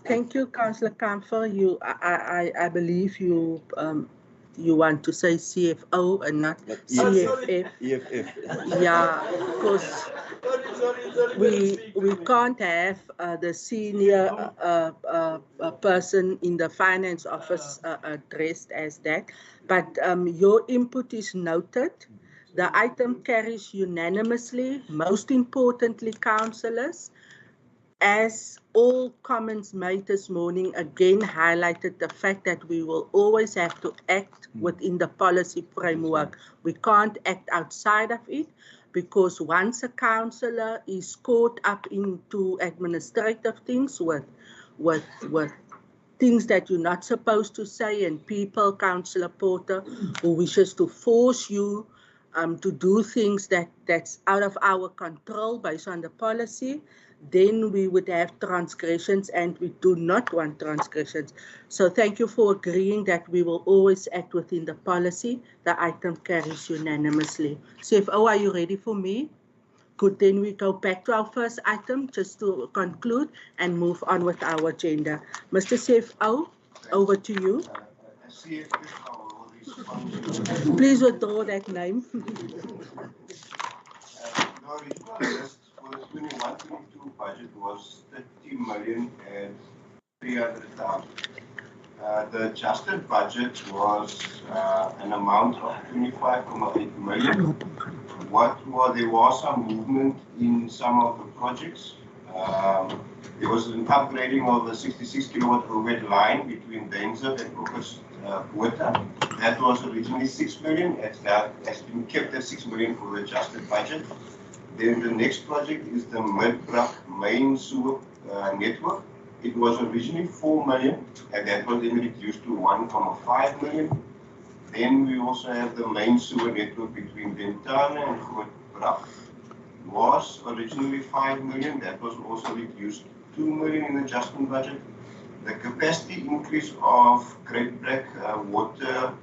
Thank you, Councillor Kamfer. I believe you you want to say CFO and not CFF. EFF. Yeah, because we can't have the senior person in the finance office addressed as that. But your input is noted. The item carries unanimously. Most importantly, councillors, as all comments made this morning again highlighted the fact that we will always have to act within the policy framework. We can't act outside of it, because once a councillor is caught up into administrative things with things that you're not supposed to say, and people, Councillor Porter, who wishes to force you to do things that's out of our control based on the policy, then we would have transgressions, and we do not want transgressions. So thank you for agreeing that we will always act within the policy. The item carries unanimously. CFO, are you ready for me? Good, then we go back to our first item just to conclude and move on with our agenda. Mr. CFO, over to you. Please withdraw that name. The original list for the 21-22 budget was 30,300,000. The adjusted budget was an amount of 25.8 million. There was some movement in some of the projects. There was an upgrading of the 66 kilowatt overhead line between Denzer and Crocus Water. That was originally 6 million. That has been kept at 6 million for the adjusted budget. Then the next project is the Maine sewer network. It was originally 4 million, and that was then reduced to 1.5 million. Then we also have the Maine sewer network between Dentana and Grootbraak. Was originally 5 million, that was also reduced to 2 million in the adjustment budget. The capacity increase of Great Black water,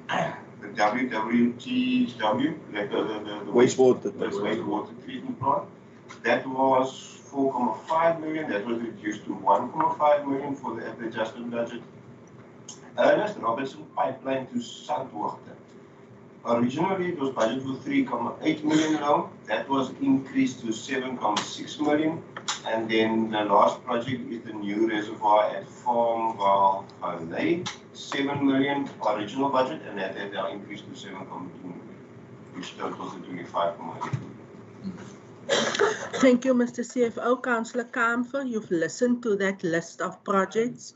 the WWTW, like the wastewater treatment plant, that was 4.5 million, that was reduced to 1.5 million for the adjustment budget. Ernest Robertson pipeline to Sandwater. Originally it was budgeted for 3.8 million loan, that was increased to 7.6 million. And then the last project is the new reservoir at Farmville, 7 million original budget, and that now increased to 7.2 million, which totals to 25.8. Thank you, Mr. CFO. Councillor Kamfer, you've listened to that list of projects.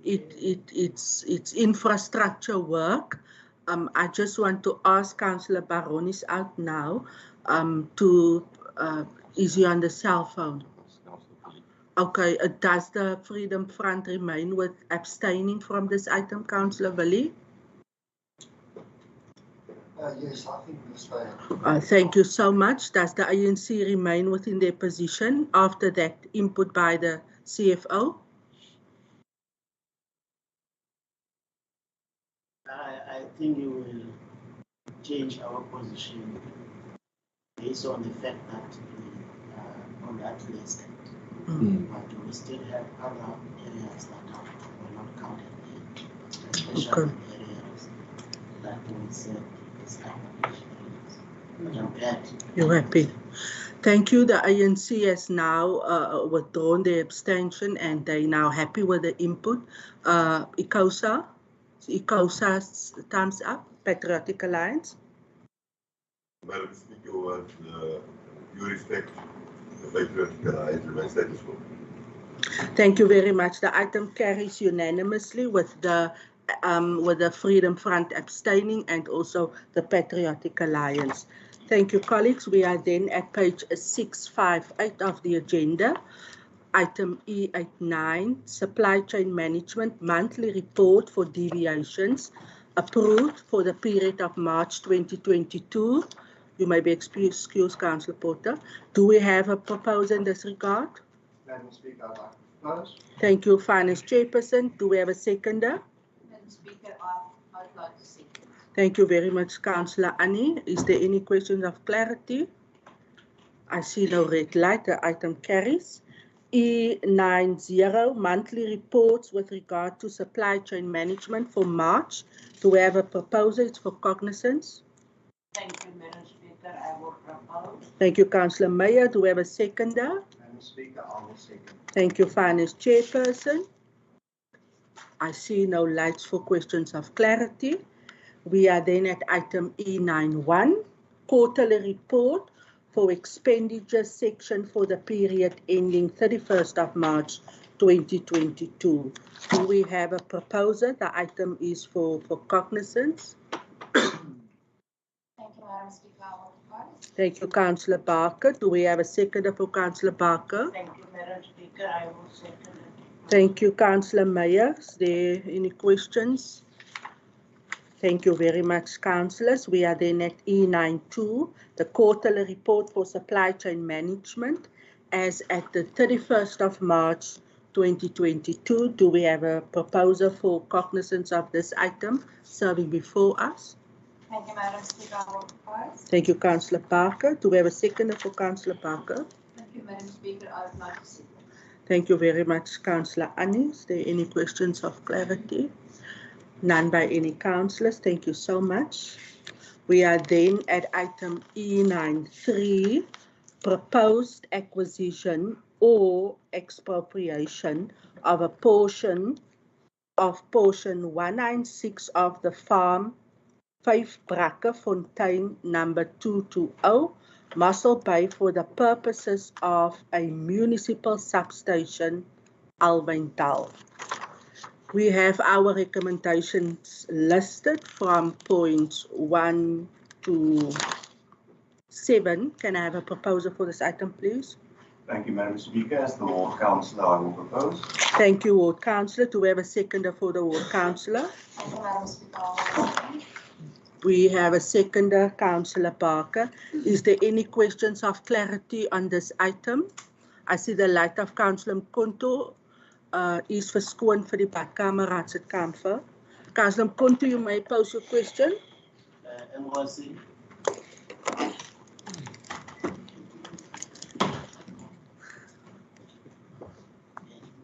It's infrastructure work. I just want to ask Councillor Baron is out now. Is he on the cell phone? Okay, does the Freedom Front remain with abstaining from this item, Councillor Willie? Yes, I think that's fair. Thank you so much. Does the ANC remain within their position after that input by the CFO? I think you will change our position based on the fact that on that list, but we still have other areas that were not counted in, especially areas that we said is areas. But I'm glad. You're happy. Thank you. The ANC has now withdrawn their abstention, and they're now happy with the input. ICOSA's thumbs up. Patriotic Alliance. Madam Speaker, you respect the Patriotic Alliance remains status quo. Thank you very much. The item carries unanimously with the Freedom Front abstaining and also the Patriotic Alliance. Thank you, colleagues. We are then at page 658 of the agenda. Item E89, Supply Chain Management Monthly Report for Deviations, approved for the period of March 2022. You may be excused, Councillor Porter. Do we have a proposal in this regard? Madam Speaker, I'd like to propose. Thank you, Finance Chairperson. Do we have a seconder? Madam Speaker, I'd like to second. Thank you very much, Councillor Annie. Is there any questions of clarity? I see no red light. The item carries. E90, monthly reports with regard to supply chain management for March. Do we have a proposal? It's for cognizance. Thank you, Madam Speaker. I will propose. Thank you, Councillor Meyer. Do we have a seconder? Madam Speaker, I will second. Thank you, Finance Chairperson. I see no lights for questions of clarity. We are then at item E91, quarterly report for expenditure section for the period ending 31st of March 2022. Do we have a proposer? The item is for cognizance. Thank you, Madam Speaker. I will propose. Thank you, Councillor Barker. Do we have a seconder for Councillor Barker? Thank you, Madam Speaker. I will second it. Thank you, Councillor Meyer. Is there any questions? Thank you very much, councillors. We are then at E92, the quarterly report for supply chain management as at the 31st of March 2022. Do we have a proposal for cognizance of this item serving before us? Thank you, Madam Speaker. I will propose. Thank you, Councillor Parker. Do we have a seconder for Councillor Parker? Thank you, Madam Speaker. I would like to second. Thank you very much, Councillor Annie. Is there any questions of clarity? None by any councillors. Thank you so much. We are then at item E93, proposed acquisition or expropriation of a portion 196 of the farm 5 Brakke Fontein number 220, Mossel Bay for the purposes of a municipal substation, Alwyntal. We have our recommendations listed from points 1 to 7. Can I have a proposal for this item, please? Thank you, Madam Speaker. As the Ward Councillor, I will propose. Thank you, Ward Councillor. Do we have a seconder for the Ward Councillor? Thank you, Madam Speaker. I will second. We have a seconder, Councillor Parker. Is there any questions of clarity on this item? I see the light of Councillor Mkonto is verskoon vir die badkamer raadsetkamer. Councillor Mkonto, you may pose your question. MRC.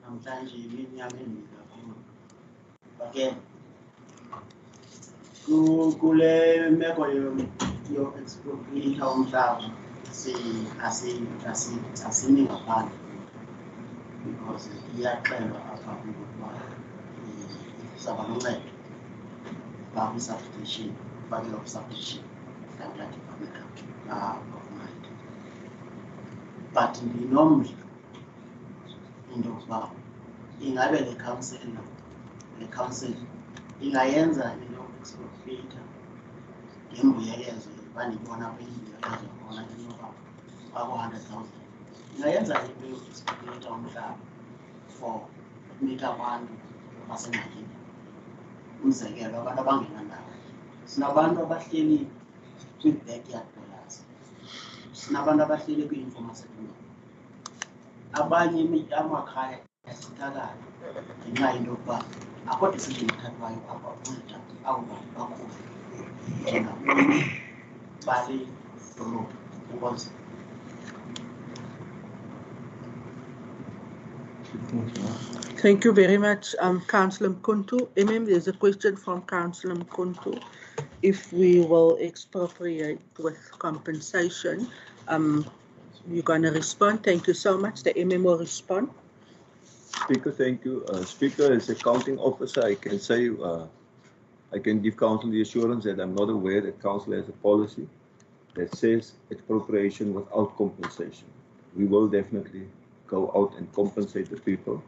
Namhlanje imini yami embi kakhulu. Again, kule meko yo-expropriate umhlaba asimi ngaphandle because iyaxelwa apha ukuba izaba noncedo uba kwi-substation ufakela kwi-substation like of mind. But ndinomdla into yokuba ingabe le council ingayenza into expropriate ngembuyekezo bandibona kwimbuyekezo khona inoba bako-100,000 ingayenza into yo-expropriate umhlaba for ukunika abantu basengxakini. Umzekelo, abantu abangenandawo, sinabantu abahleli kwi-backyard dwellers, sinabantu abahleli kwi-informal settlement, abanye amakhaya yasithakala ngenxa yento yokuba akho decision ethathwayo apha ukunceda abo bantu bakhulu njengabemi bale dolophu because Thank you very much, Councillor Mkonto. There's a question from Councillor Mkonto. If we will expropriate with compensation, you're going to respond. Thank you so much. The will respond. Speaker, thank you. Speaker, as a counting officer, I can say, I can give council the assurance that I'm not aware that council has a policy that says expropriation without compensation. We will definitely go out and compensate the people.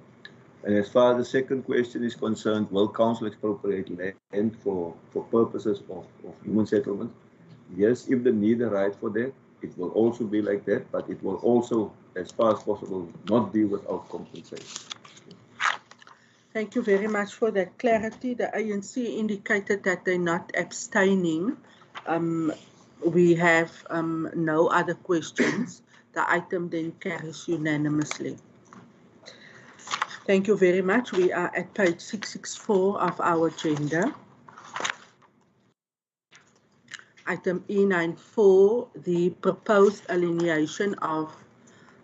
And as far as the second question is concerned, will council expropriate land for purposes of human settlement? Yes, if the need arises for that, it will also be like that, but it will also, as far as possible, not be without compensation. Thank you very much for that clarity. The ANC indicated that they're not abstaining. We have no other questions. The item then carries unanimously. Thank you very much. We are at page 664 of our agenda. Item E94, the proposed alienation of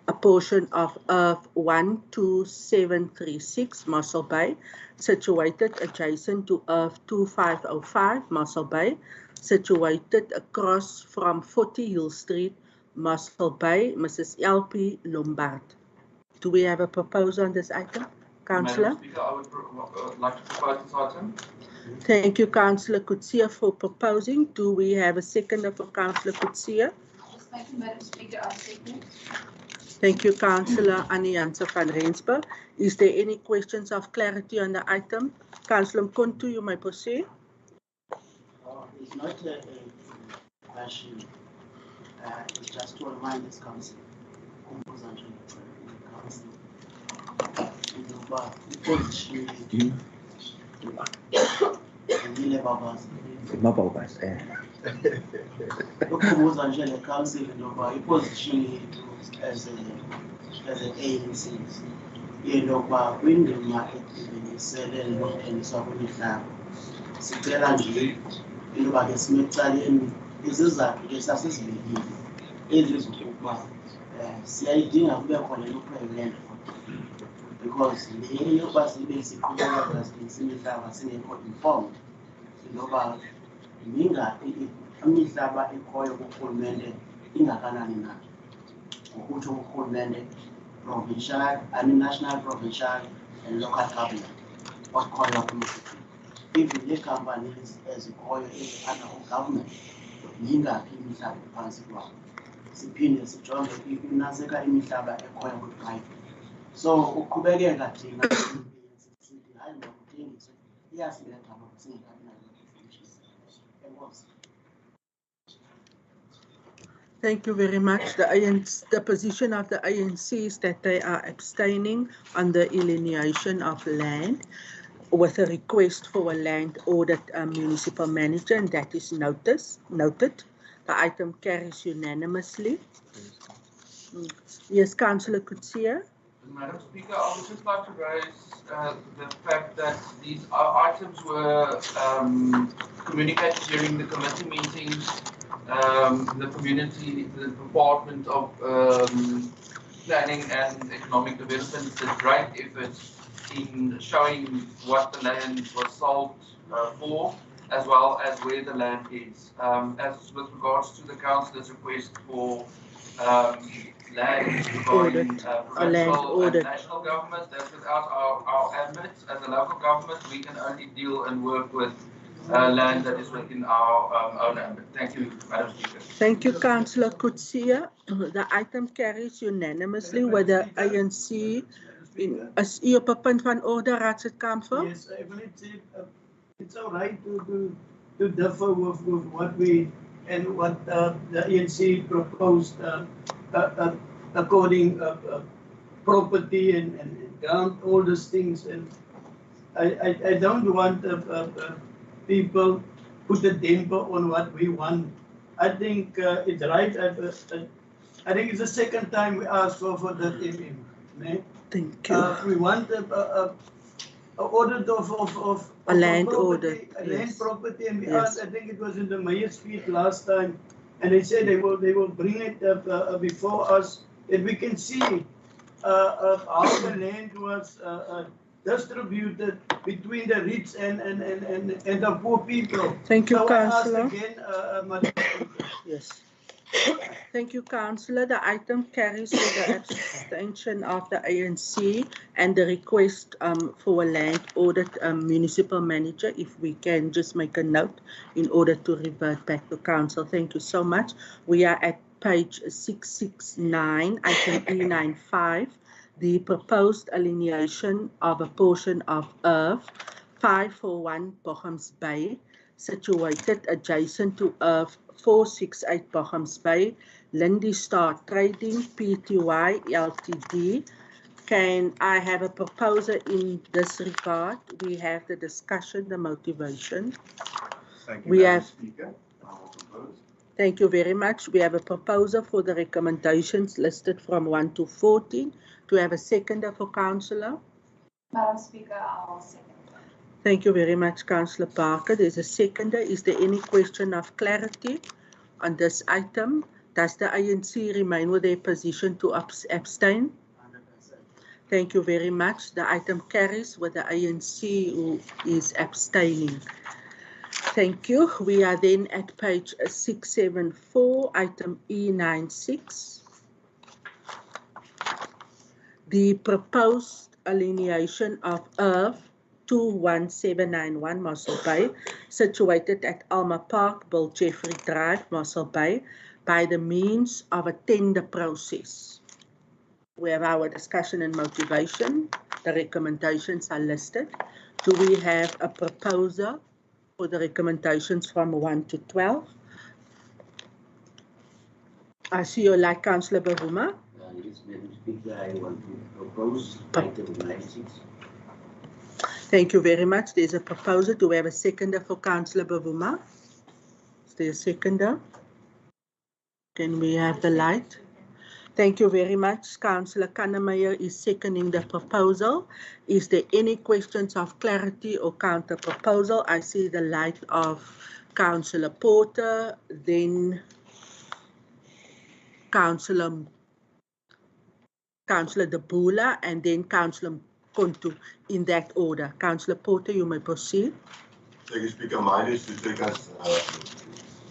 a portion of Earth 12736 Mossel Bay, situated adjacent to Earth 2505 Mossel Bay, situated across from 40 Hill Street, Mossel Bay, Mrs. L.P. Lombard. Do we have a proposal on this item, Councillor? Madam Speaker, I would like to propose this item. Thank you, Councillor Kutsia, for proposing. Do we have a seconder for Councillor Kutsia? Yes, thank you, Madam Speaker. I second. Thank you, Councillor Annie-Janse van Rensburg. Is there any questions of clarity on the item? Councillor Mkontu, you may proceed. It's not a question. It's just to remind this council. Ukubuza nje le council ngoba iposition yethu as an ANC yendokuba kwindima ebhekisele lokuthengiswa kwemihlaba sicela nje intoba ke sime ecaleni izizathu ke sasizibekile ezizokuba siyayidinga kube khona i-land because le yokuba sibe siqhubeka sithengisa imihlaba singekho informed intoba mingaphi imihlaba ekhoyo kurhulumente ingakanani na ngokuthi urhulumente provincial, national, provincial and local government okhoyo kumhlaba even the companies ezikhoyo under government mingaphi imihlaba phansi kwawo siphinde sijonge inaseka imihlaba ekhoyo ku-private so uqhubekeka thina sithi hayi ngokuthengiswa iyasiletha ngoba singekabi nayo. Thank you very much. The position of the ANC is that they are abstaining on the alienation of land with a request for a land audit municipal manager, and that is noted. The item carries unanimously. Yes, Councillor Kutsia. Madam Speaker, I would just like to raise the fact that these items were communicated during the committee meetings. The community, the Department of Planning and Economic Development did great efforts in showing what the land was sold for, as well as where the land is. As with regards to the councillor's request for land regarding provincial and national government, that's without our ambit. As a local government, we can only deal and work with land that is within our own ambit. Thank you, Madam Speaker. Thank you, Councillor Kutsia. The item carries unanimously with the ANC. As u op 'n punt van orde, Raadslid. Yes, I believe it's all right to differ with what we and what the ANC proposed according property and ground, all these things, and I don't want people put a damper on what we want. I think it's right. I think it's the second time we asked for that MM. Thank you. We want a audit of a land property, audit. A land property, and we Yes. asked. I think it was in the mayor's speech last time, and they said they will bring it before us, and we can see how the land was distributed between the rich and the poor people. Thank you, so Councillor. I asked again, Madam Speaker. Yes. Thank you, Councillor. The item carries with the abstention of the ANC and the request for a land audit municipal manager. If we can just make a note in order to revert back to council. Thank you so much. We are at page 669, item E95. The proposed alienation of a portion of Earth 541 Bochums Bay, situated adjacent to Earth 468 Bochums Bay, Lindy Star Trading Pty Ltd. Can I have a proposer in this regard? We have the discussion, the motivation. Thank you, Madam Speaker. I will propose. Thank you very much. We have a proposer for the recommendations listed from 1 to 14. Do we have a seconder for Councillor? Madam Speaker, I will second. Thank you very much, Councillor Parker. There's a seconder. Is there any question of clarity on this item? Does the ANC remain with their position to abstain? 100%. Thank you very much. The item carries with the ANC who is abstaining. Thank you. We are then at page 674, item E96. The proposed alienation of Earth 21791 Mossel Bay, situated at Alma Park, Bill Jeffrey Drive, Mossel Bay, by the means of a tender process. We have our discussion and motivation. The recommendations are listed. Do we have a proposer for the recommendations from 1 to 12? I see you like Councillor Bavuma. Yes, Madam Speaker, I want to propose item 96. Thank you very much. There's a proposer. Do we have a seconder for Councillor Bavuma? Is there a seconder? Can we have the light? Thank you very much. Councillor Kannemeyer is seconding the proposal. Is there any questions of clarity or counter proposal? I see the light of Councillor Porter, then Councillor De Bula, and then Councillor Kontu, in that order. Councillor Porter, you may proceed. Thank you, Speaker. Mine is to take us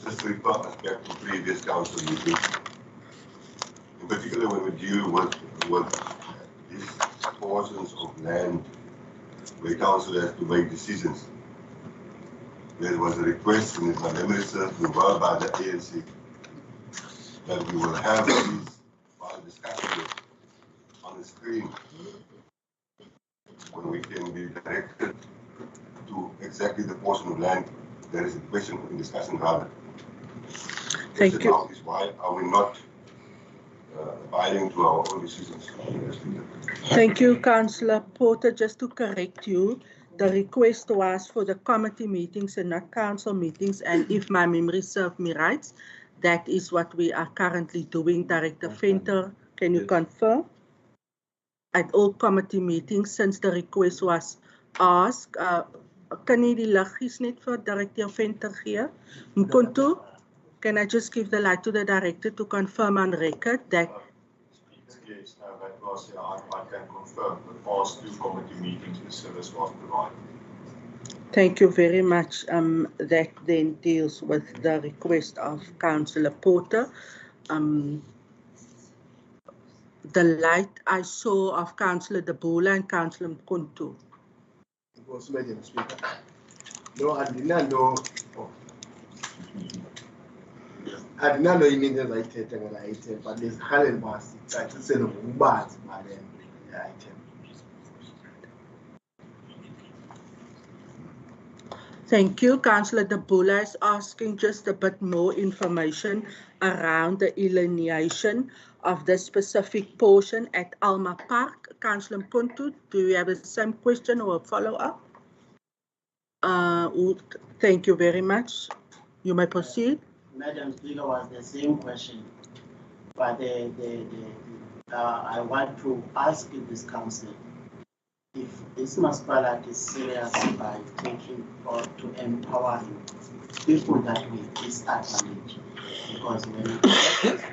just refer us back to previous council meetings. In particular, when we deal with these portions of land where council has to make decisions. There was a request, and if my memory serves me well, by the ANC that we will have these while discussing it on the screen when we can be directed to exactly the portion of land there is a question in discussion rather. Thank you. Now is why are we not abiding to our own decisions? Thank you, Councillor Porter. Just to correct you, the request was for the committee meetings and not council meetings, and if my memory serves me right, that is what we are currently doing. Director Venter, can you confirm? At all committee meetings, since the request was asked, kan jy die liggies net vir Director Venter gee? Mkonto, can I just give the light to the director to confirm on record that? Yes, that was, yeah, I can confirm the past 2 committee meetings the service was provided. Thank you very much. That then deals with the request of Councillor Porter. The light I saw of Councillor De Bula and Councillor Mkonto. Because, Madam Speaker, no, I did not know. I did not know you mean the item, but there's Helen was trying to say the bad item. Thank you. Councillor De Bula is asking just a bit more information around the alienation of this specific portion at Alma Park. Councillor Mkonto, do you have the same question or a follow-up? Thank you very much. You may proceed. Madam Speaker, was the same question, but I want to ask this council if this municipality is serious by taking or to empowering people that will disadvantage, because when it happens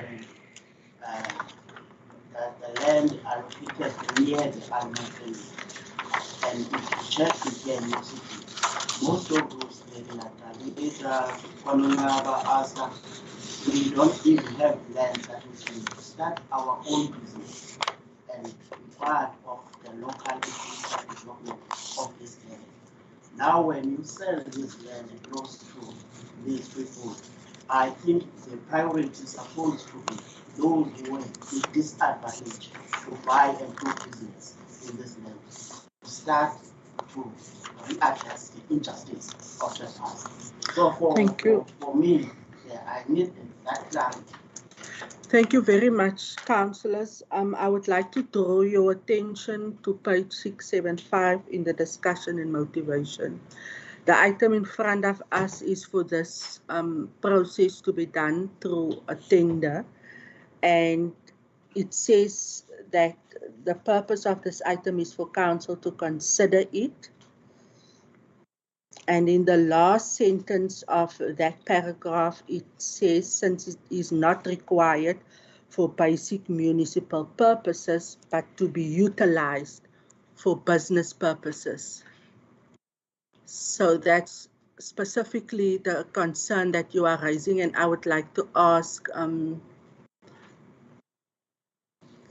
that the land allocated near the Alma, and if you check again, most of those we don't even have land that we can start our own business and be part of the local development of this land. Now, when you sell this land close to these people, I think the priority is supposed to be those who are disadvantaged to buy and do business in this land, to start to readdress the injustice of the past. So for me, yeah, I need that clarity. Thank you very much, councillors. I would like to draw your attention to page 675 in the discussion and motivation. The item in front of us is for this process to be done through a tender, and it says that the purpose of this item is for council to consider it And in the last sentence of that paragraph, it says, since it is not required for basic municipal purposes, but to be utilized for business purposes. So that's specifically the concern that you are raising, and I would like to ask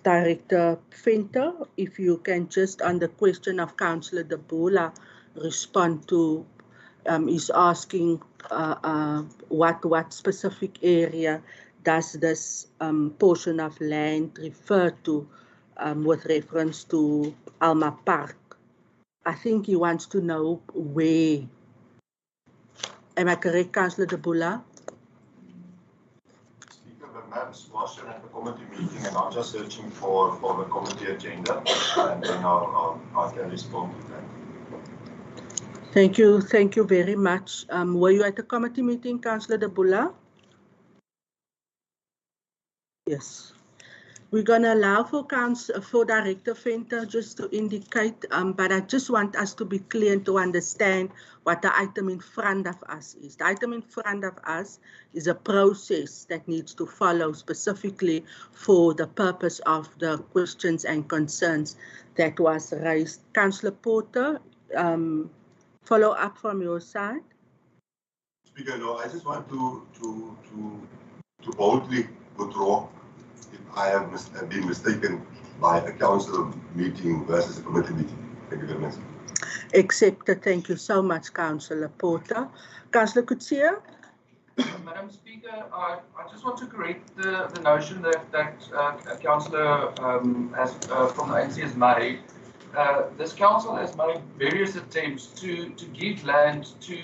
Director Venter if you can just, on the question of Councillor De Bola, respond to, is asking what specific area does this portion of land refer to with reference to Alma Park. I think he wants to know where. Am I correct, Councillor De Bola? Speaker, the maps was shown at the committee meeting, and I'm just searching for the committee agenda, and then I can respond to that. Thank you very much. Were you at the committee meeting, Councillor De Bola? Yes. We're going to allow for Director Venter just to indicate, but I just want us to be clear and to understand what the item in front of us is. The item in front of us is a process that needs to follow specifically for the purpose of the questions and concerns that was raised. Councillor Porter, follow up from your side. Speaker, no, I just want to boldly withdraw if I have been mistaken by a council meeting versus a committee meeting. Thank you very much. Accepted. Thank you so much, Councillor Porter. Councillor Kutsia? Madam Speaker, I just want to correct the notion that Councillor from the ANC has made. This council has made various attempts to give land to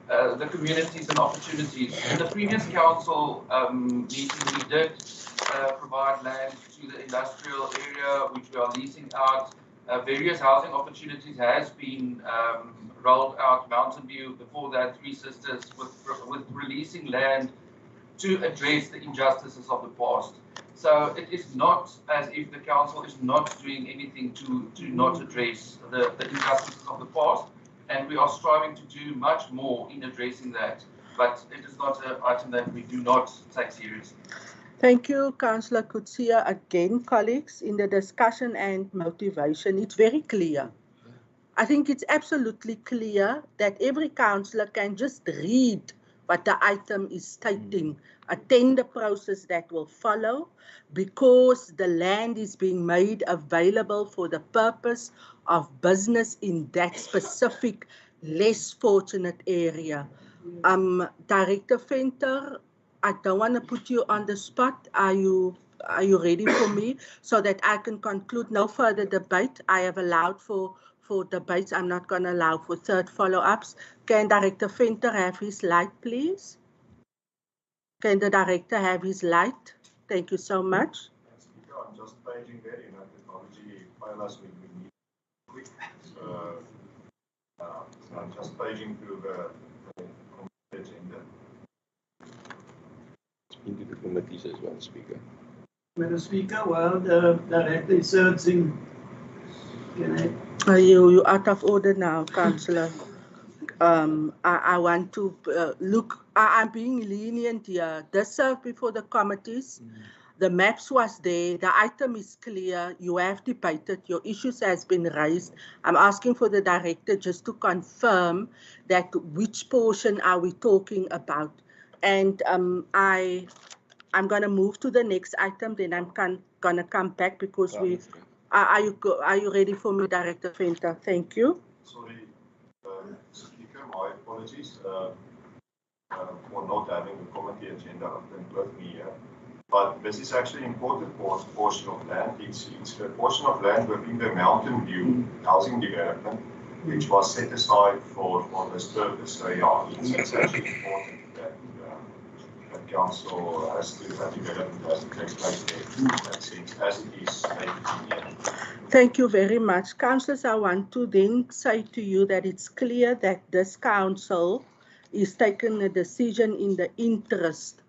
the communities and opportunities. In the previous council meeting, we did provide land to the industrial area, which we are leasing out. Various housing opportunities has been rolled out. Mountain View, before that, Three Sisters, with releasing land to address the injustices of the past. So it is not as if the council is not doing anything to not address the injustices of the past, and we are striving to do much more in addressing that, but it is not an item that we do not take seriously. Thank you, Councillor Kutsia. Again, colleagues, in the discussion and motivation, it's very clear. I think it's absolutely clear that every councillor can just read what the item is stating, attend the process that will follow, because the land is being made available for the purpose of business in that specific, less fortunate area. Director Venter, I don't want to put you on the spot. Are you ready for me so that I can conclude? No further debate. I have allowed for debates. I'm not going to allow for third follow-ups. Can Director Venter have his light, please? Can the director have his light? Thank you so much. Speaker, I'm just paging there in our technology file us when we need quick. So I'm just paging through the agenda. Into the committees as well, Speaker. Madam Speaker, while the director is searching, You're out of order now, Councillor. I want to look, I'm being lenient here. This served before the committees. The maps was there. The item is clear. You have debated. Your issues has been raised. I'm asking for the director just to confirm that which portion are we talking about. And I'm going to move to the next item. Then I'm going to come back because we... Are you ready for me, Director Venter? Thank you. Sorry, Speaker, my apologies for not having the committee agenda open with me here. But this is actually an important portion of land. It's a portion of land within the Mountain View housing development, which was set aside for this purpose. So yeah, it's actually important that council has to develop as it takes place there, that sense, as it is stated in here. Thank you very much. Councillors, I want to then say to you that it's clear that this council is taking a decision in the interest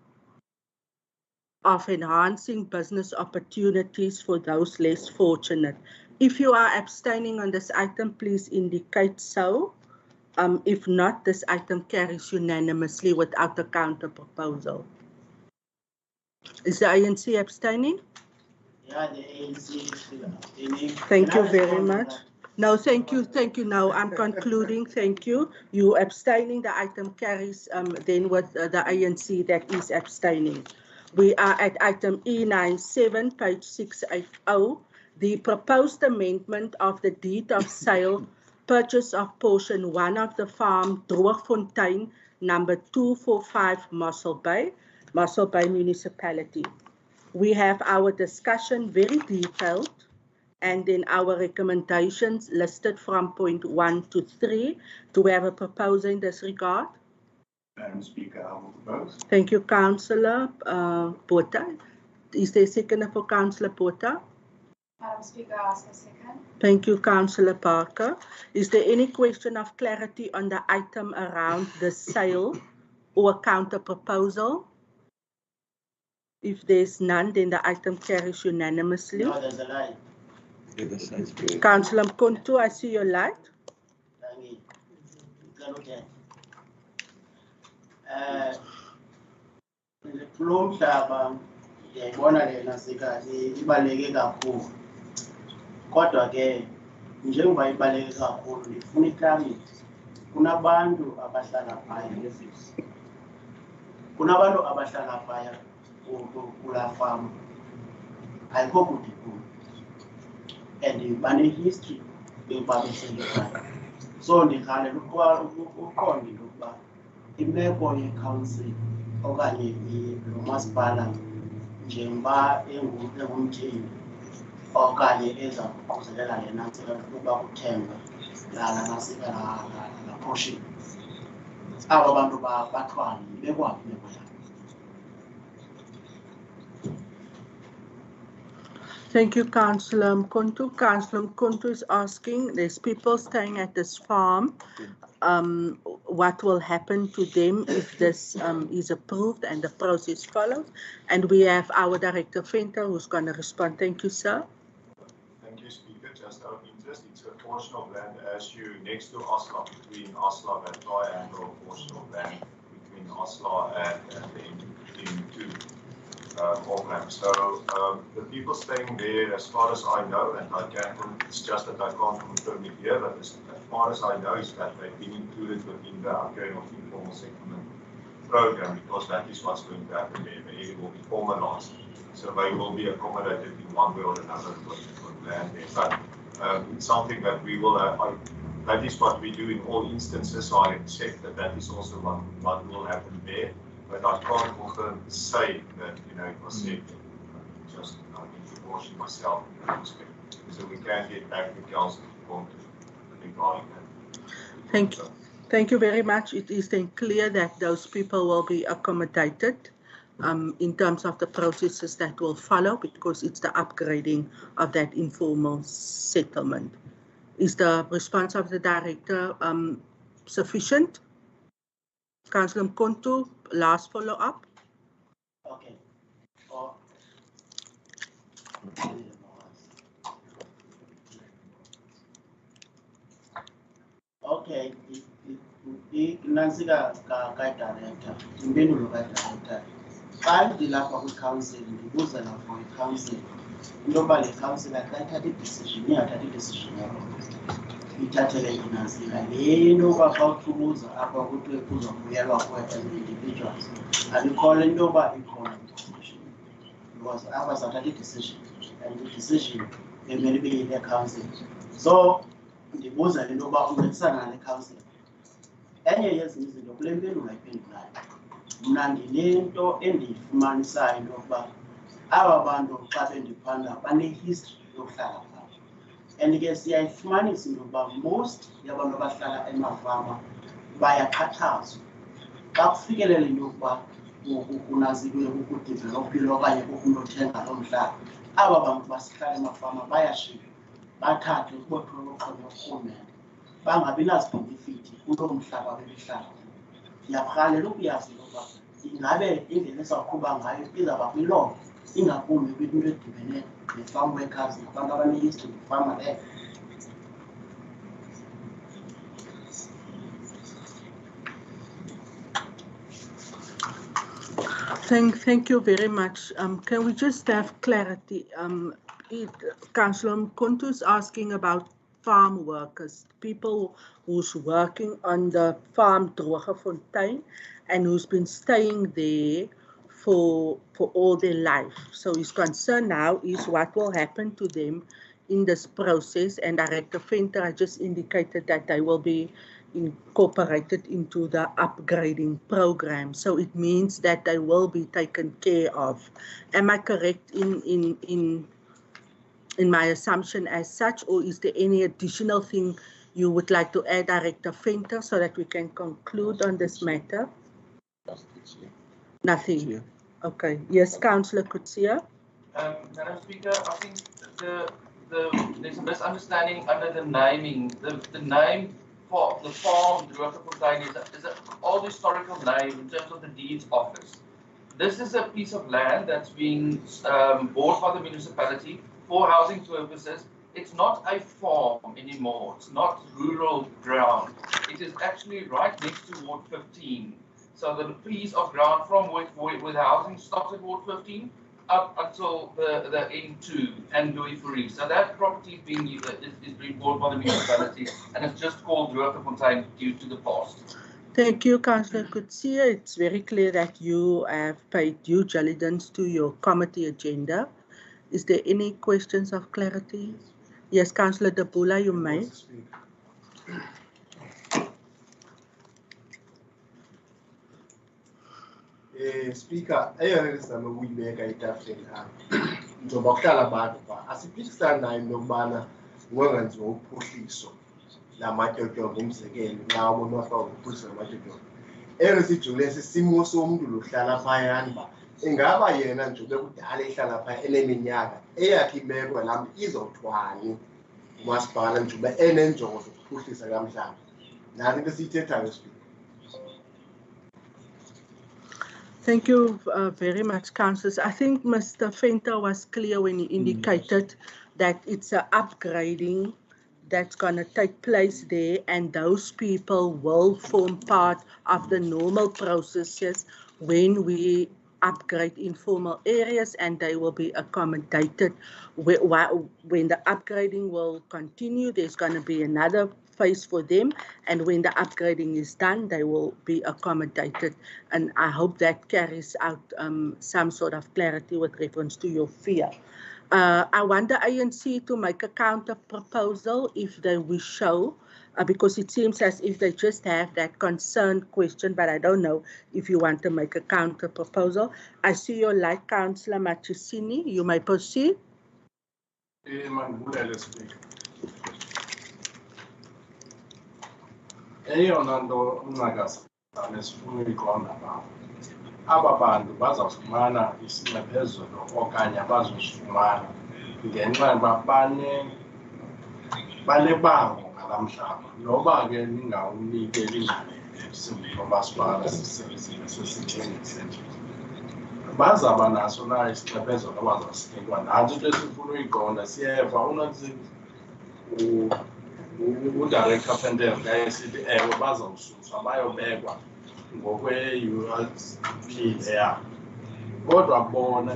of enhancing business opportunities for those less fortunate. If you are abstaining on this item, please indicate so. If not, this item carries unanimously without a counter proposal. Is the ANC abstaining? Yeah, the ANC is still abstaining. Thank you very much. No, thank you. No, I'm concluding. Thank you. You abstaining, the item carries then with the ANC that is abstaining. We are at item E97, page 680, the proposed amendment of the deed of sale, purchase of portion 1 of the farm, Droogfontein, number 245, Mossel Bay Municipality. We have our discussion very detailed, and then our recommendations listed from point 1 to 3. Do we have a proposer in this regard? Madam Speaker, I will propose. Thank you, Councillor Botha. Is there a seconder for Councillor Botha? Madam Speaker, I ask a second. Thank you, Councillor Parker. Is there any question of clarity on the item around the sale or a counter proposal? If there's none, then the item carries unanimously. No, there's a light. Councillor Mkontu, I see your light. Kulo mhlaba ngiyayibona lena sikazi ibaleke kakhulu. Kodwa ke njengoba ibaleke kakhulu ndifuna iklarithi. Kunabantu abahlala phaya ngesisi. Kunabantu abahlala phaya kula farm. Ayikho kude kulo. And bane history yokubabesengekhaya. So ndikhalela uqonde ukuba imeko ye-council okanye lo-masipala njengoba engumthengi okanye eza kuquzelela le nantsika ukuba kuthengwe lala nasika la portion. Aba bantu bathwali bekwaphi imeko yabo? Thank you, Councillor Mkontu. Councillor Mkontu is asking, there's people staying at this farm. What will happen to them if this is approved and the process follows? And we have our Director Venter who's going to respond. Thank you, sir. Thank you, Speaker. Just out of interest, it's a portion of land as you next to Oslo, between Oslo and triangle portion of land between Oslo and the M2. Auckland. So the people staying there, as far as I know, and I can't, it's just that I can't confirm it here, but as far as I know is that they've been included within the outgoing of informal settlement program, because that is what's going to happen there. The area will be formalized. So they will be accommodated in one way or another with land there. But it's something that we will that is what we do in all instances, so I accept that that is also what will happen there. But I can't confirm to say that, it was said, just in proportion myself in that respect. So we can get back to council regarding that. Thank you very much. It is then clear that those people will be accommodated in terms of the processes that will follow, because it's the upgrading of that informal settlement. Is the response of the Director sufficient? Councillor Mkontu, last follow-up. Okay. Okay. Nansi ka-director, impendulo ka-director. Xa ndilapha kwi-council ndibuzela for i-council into yoba le council xa ithatha i-decision ingathatha i-decision yakho ithathele inantsika le nto yoba xa uthuluza apha kuthiwe kuzobuyelwa kuwe as individuals andikholwa into yoba ikhona i-decision because apha sathatha i-decision and i-decision emele ibe yile council. So ndibuza le nto yoba uncedisana nale council. Enye yezinye izinto kule mpendulo ayiphendulayo mna ndinento endiyifumanisayo into yokuba aba bantu xa bendiphanda bane-history yokuhlala phana, and ke siyayifumanisa into yokuba most yabantu abahlala emafama bayaxhatshazwa xa kufikelela into yokuba kunazikile ukudivelopile okanye umntu othenga loo mhlaba. Aba bantu basihlala emafama bayashiya bathathwe kubothiwe loqobo urhulumente bangabi nazibenefithi kuloo mhlaba bebehlala. Ndiyakurhalela ukuyazi ukuba ingabe indlela esawuqhuba ngayo izawuba kwiloo ingakumbi kwinto edibene ne-farm workers nabantu abanehistory kwifama leyo. Thank you very much. Can we just have clarity? Councillor Mkonto is asking about farm workers, people who's working on the farm Drogefontein and who's been staying there for all their life. So his concern now is what will happen to them in this process, and Director Venter, I just indicated that they will be incorporated into the upgrading program. So it means that they will be taken care of. Am I correct in my assumption as such, or is there any additional thing you would like to add, Director Venter, so that we can conclude on this matter? Nothing. Okay. Yes, Councillor Kutsia. Madam Speaker, I think there's a misunderstanding under the naming. The name for the farm Drogefontein is an old historical name in terms of the deeds office. This is a piece of land that's being bought by the municipality for housing purposes. It's not a farm anymore. It's not rural ground. It is actually right next to Ward 15. So the piece of ground from where the housing stops at Ward 15 up until the N2 and Louis Fourie. So that property is being bought by the municipality, and it's just called Drogefontein due to the past. Thank you, Councillor Kutsia. It's very clear that you have paid due diligence to your committee agenda. Is there any questions of clarity? Yes, Councillor Dabula, you may. Speaker, eyona ndizama ukuyibeka itafeni apha njengoba kuhlala abantu phaa asiphikisani nayo into yokubana kungangenziwa uphuhliso lamatyotyombe, umzekelo xa ubona wafaka uphuhliso lamatyotyombe. Eyona sijongile sisimo somntu lohlala phayana uba ingaba yena njengoba kudala ehlala phaya eneminyaka eyakhe imeko lam izothwani umasipala njengoba eneenjongo zokuphuhlisa kamhlaba. Nantso into esiyithethayo, Speaker. Thank you very much, councillors. I think Mr. Venter was clear when he indicated that it's an upgrading that's going to take place there, and those people will form part of the normal processes when we upgrade informal areas, and they will be accommodated. When the upgrading will continue, there's going to be another phase for them, and when the upgrading is done, they will be accommodated. And I hope that carries out some sort of clarity with reference to your fear. I want the ANC to make a counter proposal if they wish so, because it seems as if they just have that concerned question, but I don't know if you want to make a counter proposal. I see your light, Councillor Machisini. You may proceed. Eyona nto uncakasana esifuna uyiqonda phaa, aba bantu bazawufumana isinxephezelo okanye abazosifumana ngenxa yoba banebango ngalaa mhlaba. Noba ke ningawunikeli imali nomasipala sesithengise nje, bazawuba naso na isinxephezelo abazawusinikwa. Nantso into esifuna uyiqonda. Siyeva unothi uDirector Venter esithi ewe bazawususwa bayobekwa ngokwe-ULP leya, kodwa bona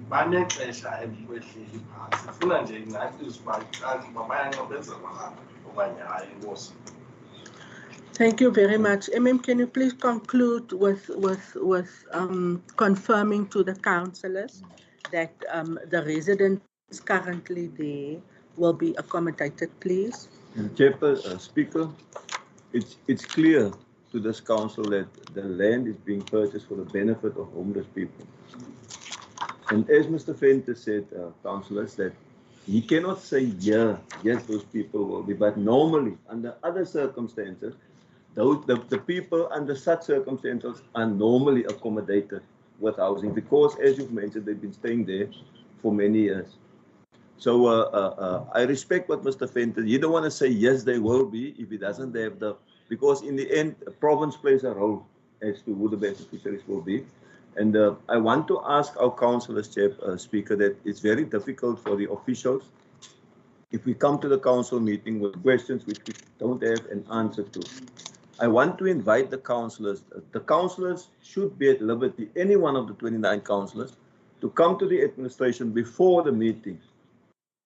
banexesha elikwehleli phantsi. Sifuna nje nathi sibacace uba bayanxebezelwa okanye hayi. Enkosi. Thank you very much. Can you please conclude with confirming to the councillors that the residents currently there will be accommodated, please? Speaker, it's clear to this council that the land is being purchased for the benefit of homeless people. And as Mr. Venter said, councillors, that he cannot say, yes, those people will be, but normally, under other circumstances, the people under such circumstances are normally accommodated with housing, because, as you've mentioned, they've been staying there for many years. So I respect what Mr. Venter, you don't want to say, yes, they will be, if he doesn't have because in the end, the province plays a role as to who the beneficiaries will be. And I want to ask our councillors, Speaker, that it's very difficult for the officials if we come to the council meeting with questions which we don't have an answer to. I want to invite the councillors. The councillors should be at liberty, any one of the 29 councillors, to come to the administration before the meeting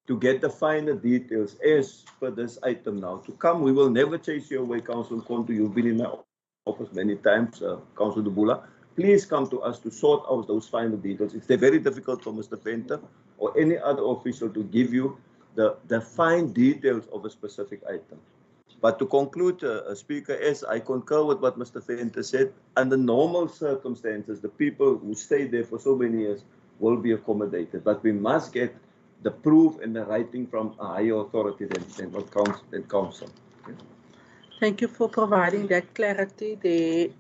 to get the finer details as per this item now. To come, we will never chase you away, Councillor Konto. You've been in my office many times, Councillor Dubula. Please come to us to sort out those final details. It's very difficult for Mr. Venter or any other official to give you the fine details of a specific item. But to conclude, Speaker, as I concur with what Mr. Venter said, under normal circumstances, the people who stay there for so many years will be accommodated. But we must get the proof and the writing from a higher authority than council. Okay. Thank you for providing that clarity. Do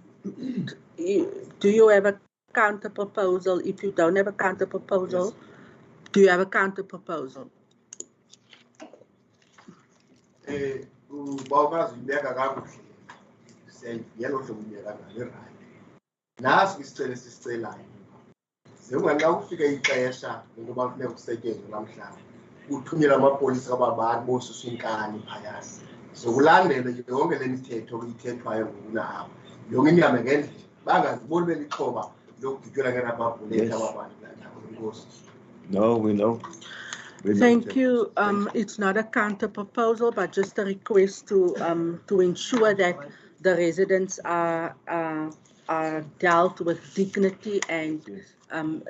you have a counter proposal? If you don't have a counter proposal, yes. Do you have a counter proposal? Njengoba ukufika ixesha ngoba kufuneka kusetyenzwe namhlanje uthunyelwa amapolisa abantu bosusa inkani phaya sokulandela yonke le mithetho ithethwayo ngokunahamba yonke inyama ngendlela bangaziboni belixhoba lokudutyula ngenababhuletha abantu kulaa. No, we know. Thank you. It's not a counter proposal, but just a request to ensure that the residents are dealt with dignity and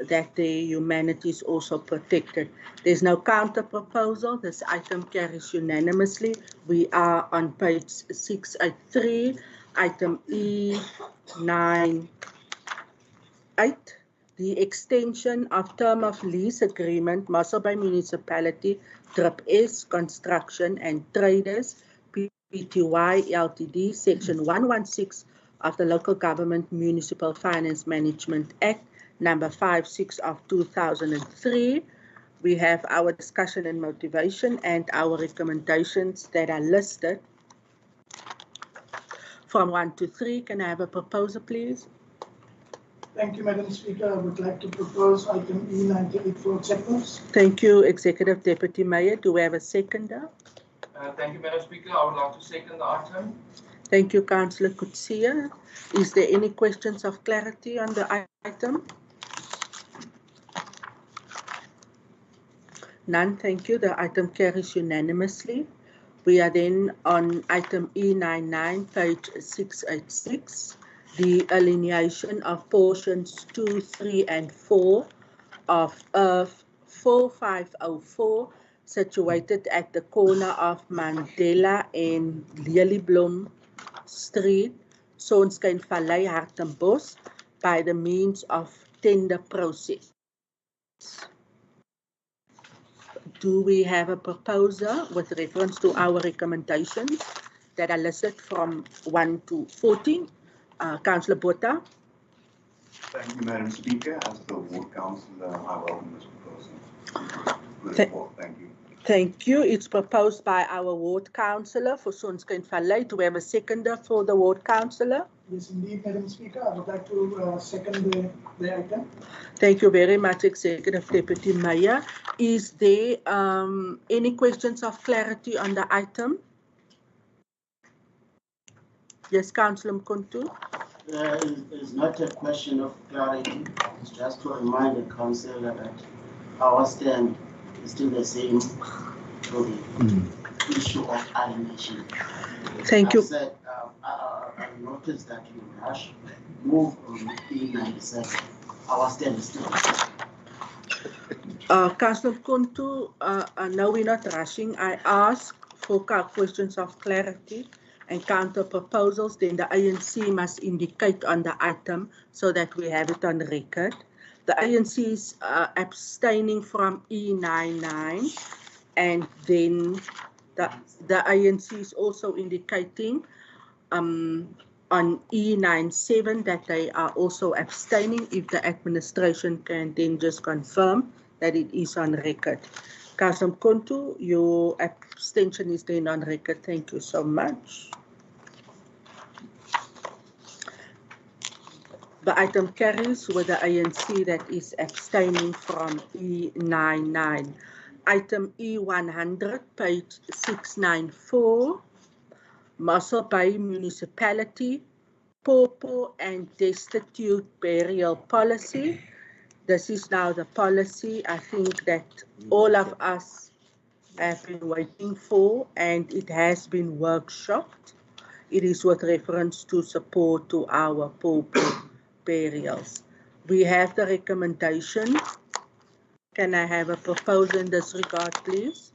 that their humanity is also protected. There's no counter proposal. This item carries unanimously. We are on page 683, item E98. The extension of term of lease agreement, Mossel by Municipality, Trip S Construction and Traders, Pty Ltd, Section 116 of the Local Government Municipal Finance Management Act, number 56 of 2003. We have our discussion and motivation and our recommendations that are listed from 1 to 3. Can I have a proposal, please? Thank you, Madam Speaker. I would like to propose item E98 for acceptance. Thank you, Executive Deputy Mayor. Do we have a seconder? Thank you, Madam Speaker. I would like to second the item. Thank you, Councillor Kutsia. Is there any questions of clarity on the item? None, thank you. The item carries unanimously. We are then on item E99, page 686. The alienation of portions 2, 3, and 4 of Earth 4504, situated at the corner of Mandela and Leliebloem Street, Sonskyn Vallei, Hartenbos, by the means of tender process. Do we have a proposer with reference to our recommendations that are listed from 1 to 14? Councillor Botha. Thank you, Madam Speaker. As the ward councillor, I welcome this proposal. Thank you. Thank you. It's proposed by our ward councillor for Sonskyn Vallei. Do we have a seconder for the ward councillor? Yes, indeed, Madam Speaker. I would like to second the item. Thank you very much, Executive Deputy Mayor. Is there any questions of clarity on the item? Yes, Councillor Mkontu. It's not a question of clarity. It's just to remind the councillor that our stand is still the same to the issue of alienation. Thank you. Said, I noticed that you rush move on E97. Our stand is still the same. Councillor Mkontu, no, we're not rushing. I ask for questions of clarity and counter proposals, then the ANC must indicate on the item so that we have it on record. The ANC is abstaining from E99, and then the ANC is also indicating on E97 that they are also abstaining. If the administration can then just confirm that it is on record. Councillor Mkontu, your abstention is then on record. Thank you so much. The item carries with the ANC that is abstaining from E99. Item E100, page 694. Mossel Bay Municipality, Pauper and Destitute Burial Policy. This is now the policy I think that all of us have been waiting for, and it has been workshopped. It is with reference to support to our pauper burials. We have the recommendation. Can I have a proposal in this regard, please?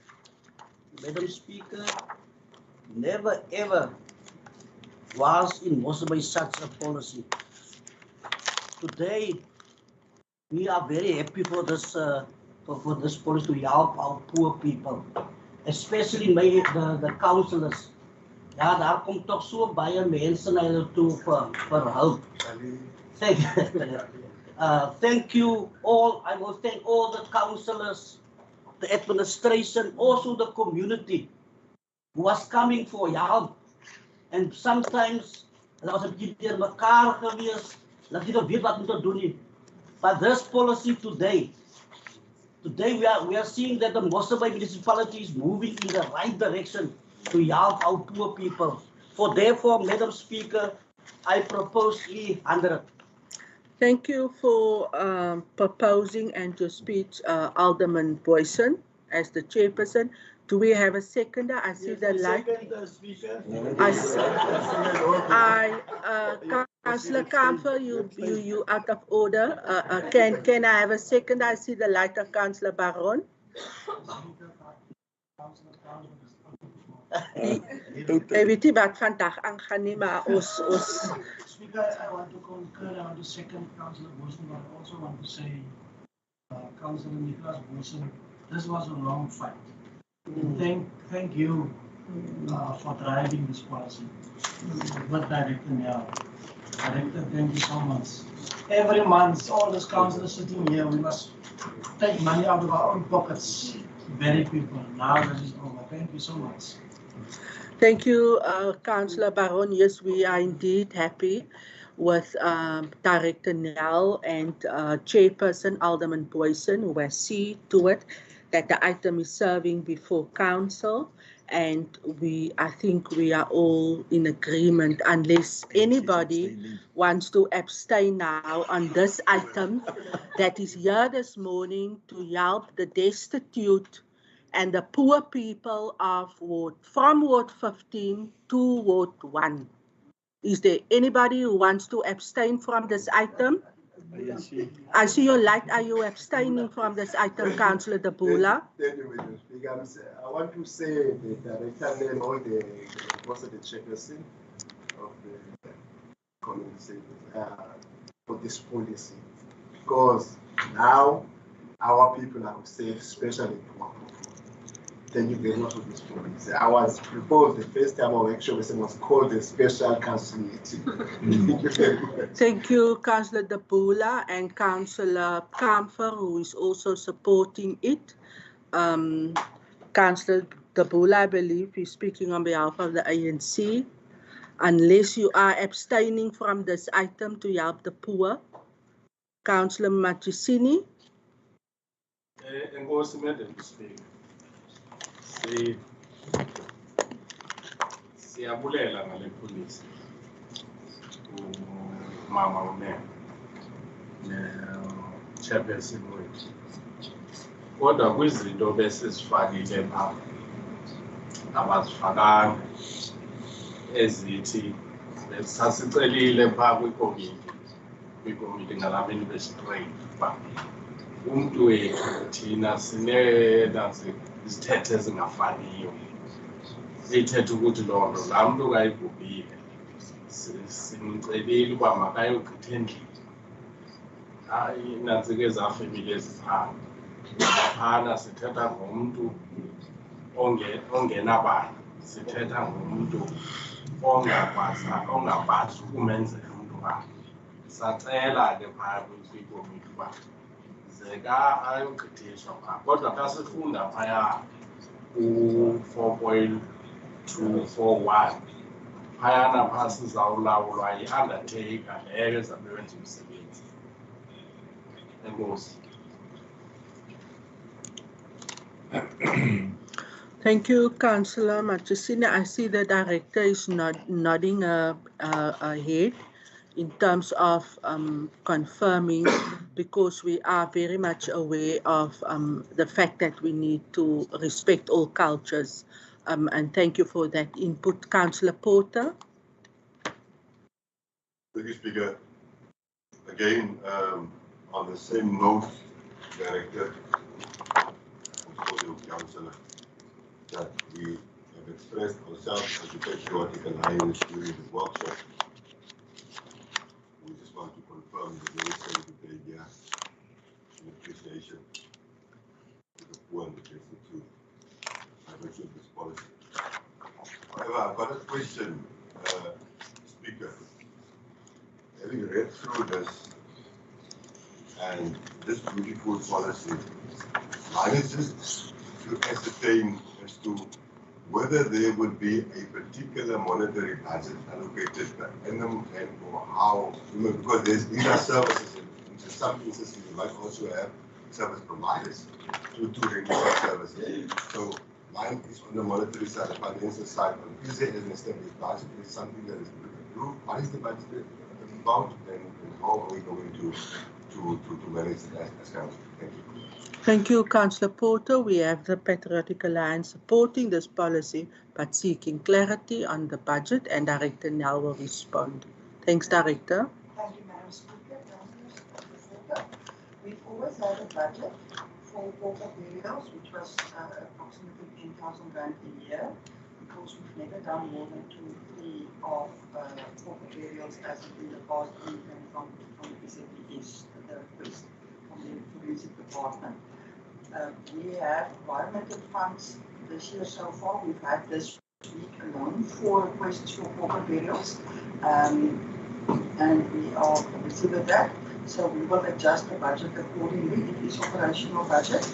Madam Speaker, never ever was in Mossel Bay such a policy. Today, we are very happy for this policy to help our poor people, especially the councillors. Ja, daar komt toch so baie mense na hulle toe vir hulp. Thank you all. I will thank all the councillors, the administration, also the community who was coming for help. And sometimes hulle was 'n bietjie deur mekaar gewees. Hulle het nie weet wat om te doen nie. But this policy today we are seeing that the Mossel Bay Municipality is moving in the right direction to help our poor people. For therefore, Madam Speaker, I propose E100. Thank you for proposing and your speech, Alderman Boyson, as the chairperson. Do we have a seconder? I see the light. Councillor Kamfer, you out of order. Can I have a seconder? I see the light of Councillor Baron. Weet jy wat vandag aangaan nie, maar ons Speaker, I want to concur. I want to second Councillor Boyson, but I also want to say, Councillor Nicholas Boyson, this was a long fight. Thank you for driving this policy. But Director Nyao, Director, thank you so much. Every month, all these councillors sitting here, we must take money out of our own pockets. Very people. Now that is over. Thank you so much. Thank you, Councillor Baron. Yes, we are indeed happy with Director Nell and Chairperson Alderman Boyson, who has seen to it that the item is serving before Council. And I think we are all in agreement, unless anybody wants to abstain now on this item that is here this morning to help the destitute and the poor people of from Ward 15 to Ward 1. Is there anybody who wants to abstain from this item? I see your light. Are you abstaining from this item, Councillor De Bula? I want to say that Director and all the chairperson of the community for this policy, because now our people are safe, especially poor people. Thank you very much for this policy. I was proposed the first time of action was called a special council meeting. Thank you very much. Thank you, Councillor De Bula and Councillor Kamfer, who is also supporting it. Councillor De Bula, I believe, is speaking on behalf of the ANC. Unless you are abstaining from this item to help the poor. Councillor Machisini. Siyabulela ngale polisi umama uNene chairperson wethu, kodwa kwizinto bese sifakile pha abazifakanga ezithi sasicelile pha kwikomiti ngalamini bestraight ba umuntu wethu thina sinenazi izithethe ezingafaniyo zithethe ukuthi loo nto laa muntu kayibhubhile simcelile uba makayogqitha endlini. Hayi nantsi ke zaa femile ezifana aphana sithetha ngomntu ongenabani, sithetha ngomntu ongakwazi ukumenzela umntu wakhe. Sacela ke phaa kwikomiti uba zeka ayogqithiswa phaa, kodwa xa sifunda phaya ku-4.241 phayana phaa sizawulawulwa yi-undertaker leyo ezabe wenza umsebenzi. Enkosi. Thank you, Councillor Machesina. I see the director is nodding her head in terms of confirming, because we are very much aware of the fact that we need to respect all cultures. And thank you for that input, Councillor Porter. Thank you, Speaker. Again, on the same note, Director, also the Councillor, that we have expressed ourselves as the Patriotic Alliance during the workshop. We just want to confirm the very same behavior and appreciation to the poor and the destitute by virtue of this policy. However, I've got a question, Speaker. Having read through this and this beautiful policy, mine is just to ascertain as to whether there would be a particular monetary budget allocated per annum and or how, because these are services, and in some instances you might also have service providers to render such services. So mine is on the monetary side, the financial side. Is there an established budget? Is something that is approved? What is the budget about, and how are we going to manage that as council? Thank you. Thank you, Councillor Porter. We have the Patriotic Alliance supporting this policy, but seeking clarity on the budget, and Director Nel will respond. Thanks, Director. Thank you, Madam Speaker. We've always had a budget for pauper burials, which was approximately 10,000 rand a year, because we've never done more than 2 or 3 of pauper burials as in the past, even from the SAPS, the request from the forensic department. We have environmental funds this year so far. We've had this week alone 4 requests for pauper burials, and we are busy with that. So we will adjust the budget accordingly. It is operational budget,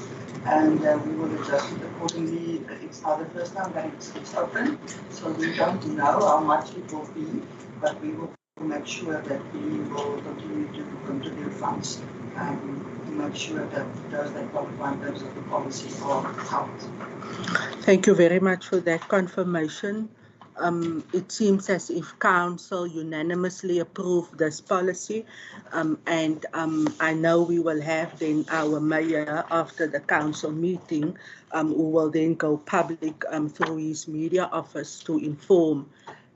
and we will adjust it accordingly. It's not the first time that it's open, so we don't know how much it will be, but we will make sure that we will continue to contribute funds to make sure that those that qualify in terms of the policy are helped. Thank you very much for that confirmation. It seems as if Council unanimously approved this policy, and I know we will have then our Mayor after the Council meeting, who will then go public through his media office to inform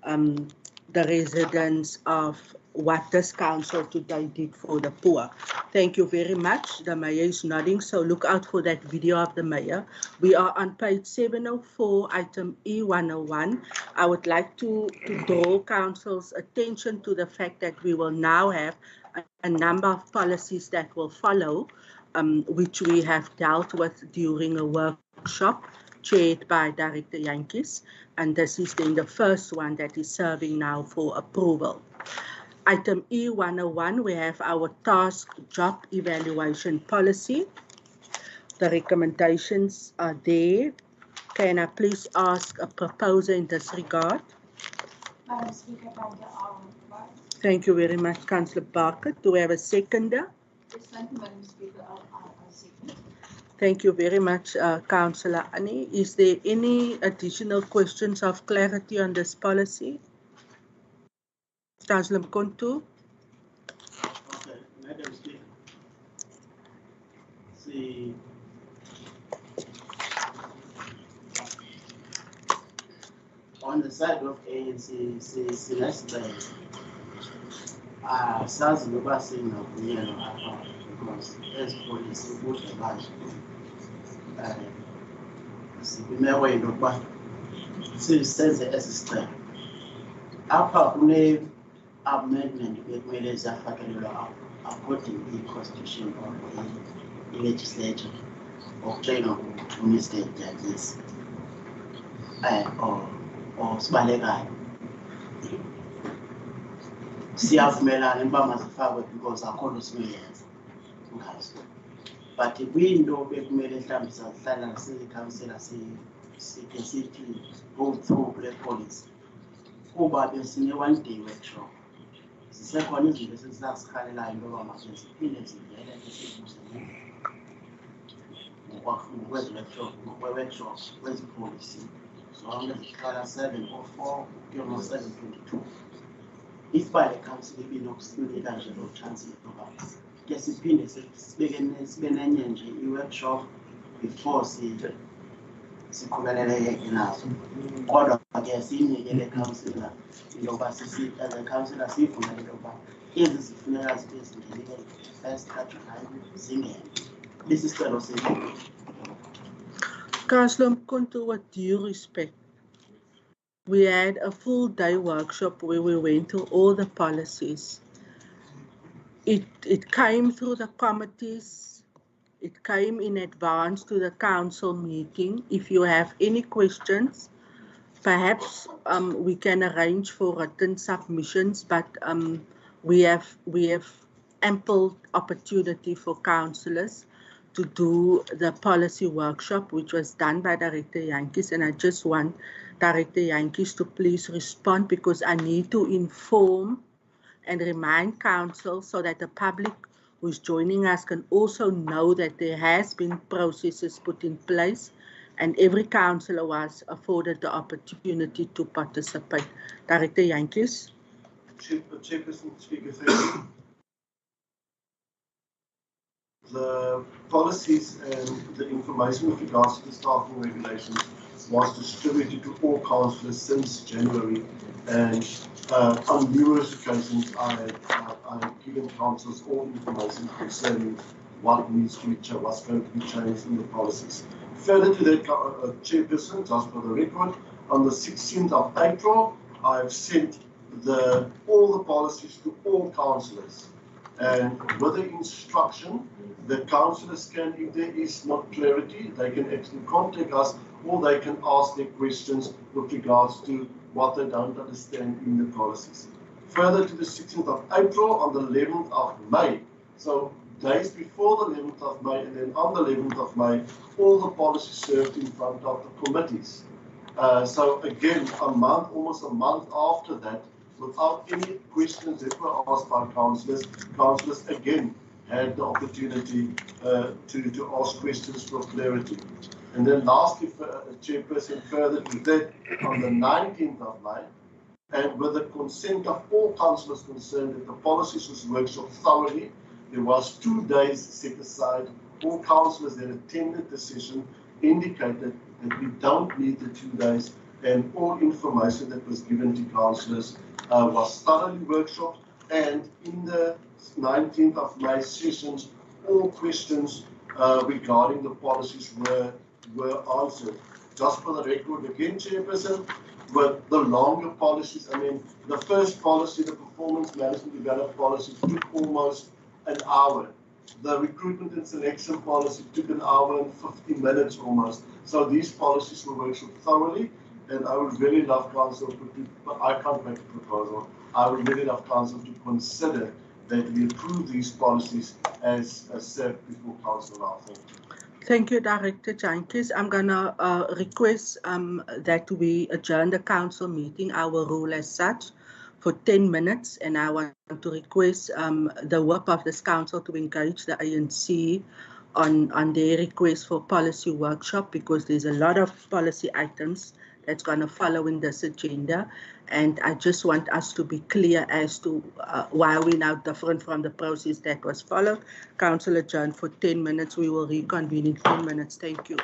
the residents of what this Council today did for the poor. Thank you very much. The Mayor is nodding, so look out for that video of the Mayor. We are on page 704, item E101. I would like to draw Council's attention to the fact that we will now have a number of policies that will follow, which we have dealt with during a workshop chaired by Director Jantjies, and this is then the first one that is serving now for approval. Item E101, we have our task job evaluation policy. The recommendations are there. Can I please ask a proposer in this regard? Madam Speaker, Thank you very much, Councillor Barker. Do we have a seconder? yes, thank you, Madam Speaker. I'll second. Thank you very much, Councillor Annie. Is there any additional questions of clarity on this policy? Councillor Mkontu. Okay, Madam Speaker. See, on the side of ANC, Celeste, sazi loba singavunyelwa apha because as police ukudla manje sikwimeko yinto yokuba sisenze esi sicelo. Apha kune-amendment bekumele ziyafakelelwa according to the constitution of the legislature okutshelwa nguMr. Jantjies or Sibalekayo. Siyavumelana uba mazifakwe because akho nto sinoyenza ngazo. But kwinto bekumele mhlawumbi sihlala siyikhansela sikhe sithi go through kule policy kuba besine-1 day workshop. Zisekhona izinto esizazirhalelayo into yoba maze ziphinde zivele ke sibuze workshops, policy. So I'm going to declare 704, 722. If by the council ibinokusinika nje lo chance yokuba ke siphinde sibene nje i-workshop before siqhubelele nazo. Kodwa ke siyinikele councillor intoba as a councillor siyivumele intoba ezi zifuneka zibe zingenile first kaJulayi zingene. This is the same. Councillor Mkonto, with due respect, we had a full day workshop where we went through all the policies. It came through the committees. It came in advance to the council meeting. If you have any questions, perhaps we can arrange for written submissions, but we have ample opportunity for councillors to do the policy workshop, which was done by Director Jantjies, and I just want Director Jantjies to please respond, because I need to inform and remind council so that the public who's joining us can also know that there has been processes put in place and every councillor was afforded the opportunity to participate. Director Jantjies. Chairperson, Speaker, thank you. The policies and the information with regards to the staffing regulations was distributed to all councillors since January, and on numerous occasions I have given councillors all information concerning what needs to be changed, what's going to be changed in the policies. Further to that, Chairperson, just for the record, on the 16th of April, I've sent all the policies to all councillors, and with the instruction, the councillors can, if there is not clarity, they can actually contact us, or they can ask their questions with regards to what they don't understand in the policies. Further to the 16th of April, on the 11th of May, so days before the 11th of May, and then on the 11th of May, all the policies served in front of the committees. So again, almost a month after that, without any questions that were asked by councillors again had the opportunity to ask questions for clarity. And then lastly, Chairperson, further to that, on the 19th of May, and with the consent of all councillors concerned that the policies was workshop thoroughly, there was 2 days set aside. All councillors that attended the session indicated that we don't need the 2 days, and all information that was given to councillors was thoroughly workshopped, and in the 19th of May sessions, all questions regarding the policies were answered. Just for the record again, Chairperson, with the longer policies, I mean, the first policy, the performance management development policy, took almost an hour. The recruitment and selection policy took an hour and 50 minutes almost. So these policies were workshopped thoroughly, and I would really love council I can't make a proposal. I would really love council to consider that we approve these policies as said before council now. Thank you. Thank you, Director Jantjies. I'm gonna request that we adjourn the council meeting, our rule as such, for 10 minutes, and I want to request the work of this council to engage the ANC on their request for policy workshop, because there's a lot of policy items that's going to follow in this agenda, and I just want us to be clear as to why we're now different from the process that was followed. Council adjourned for 10 minutes. We will reconvene in 10 minutes. Thank you.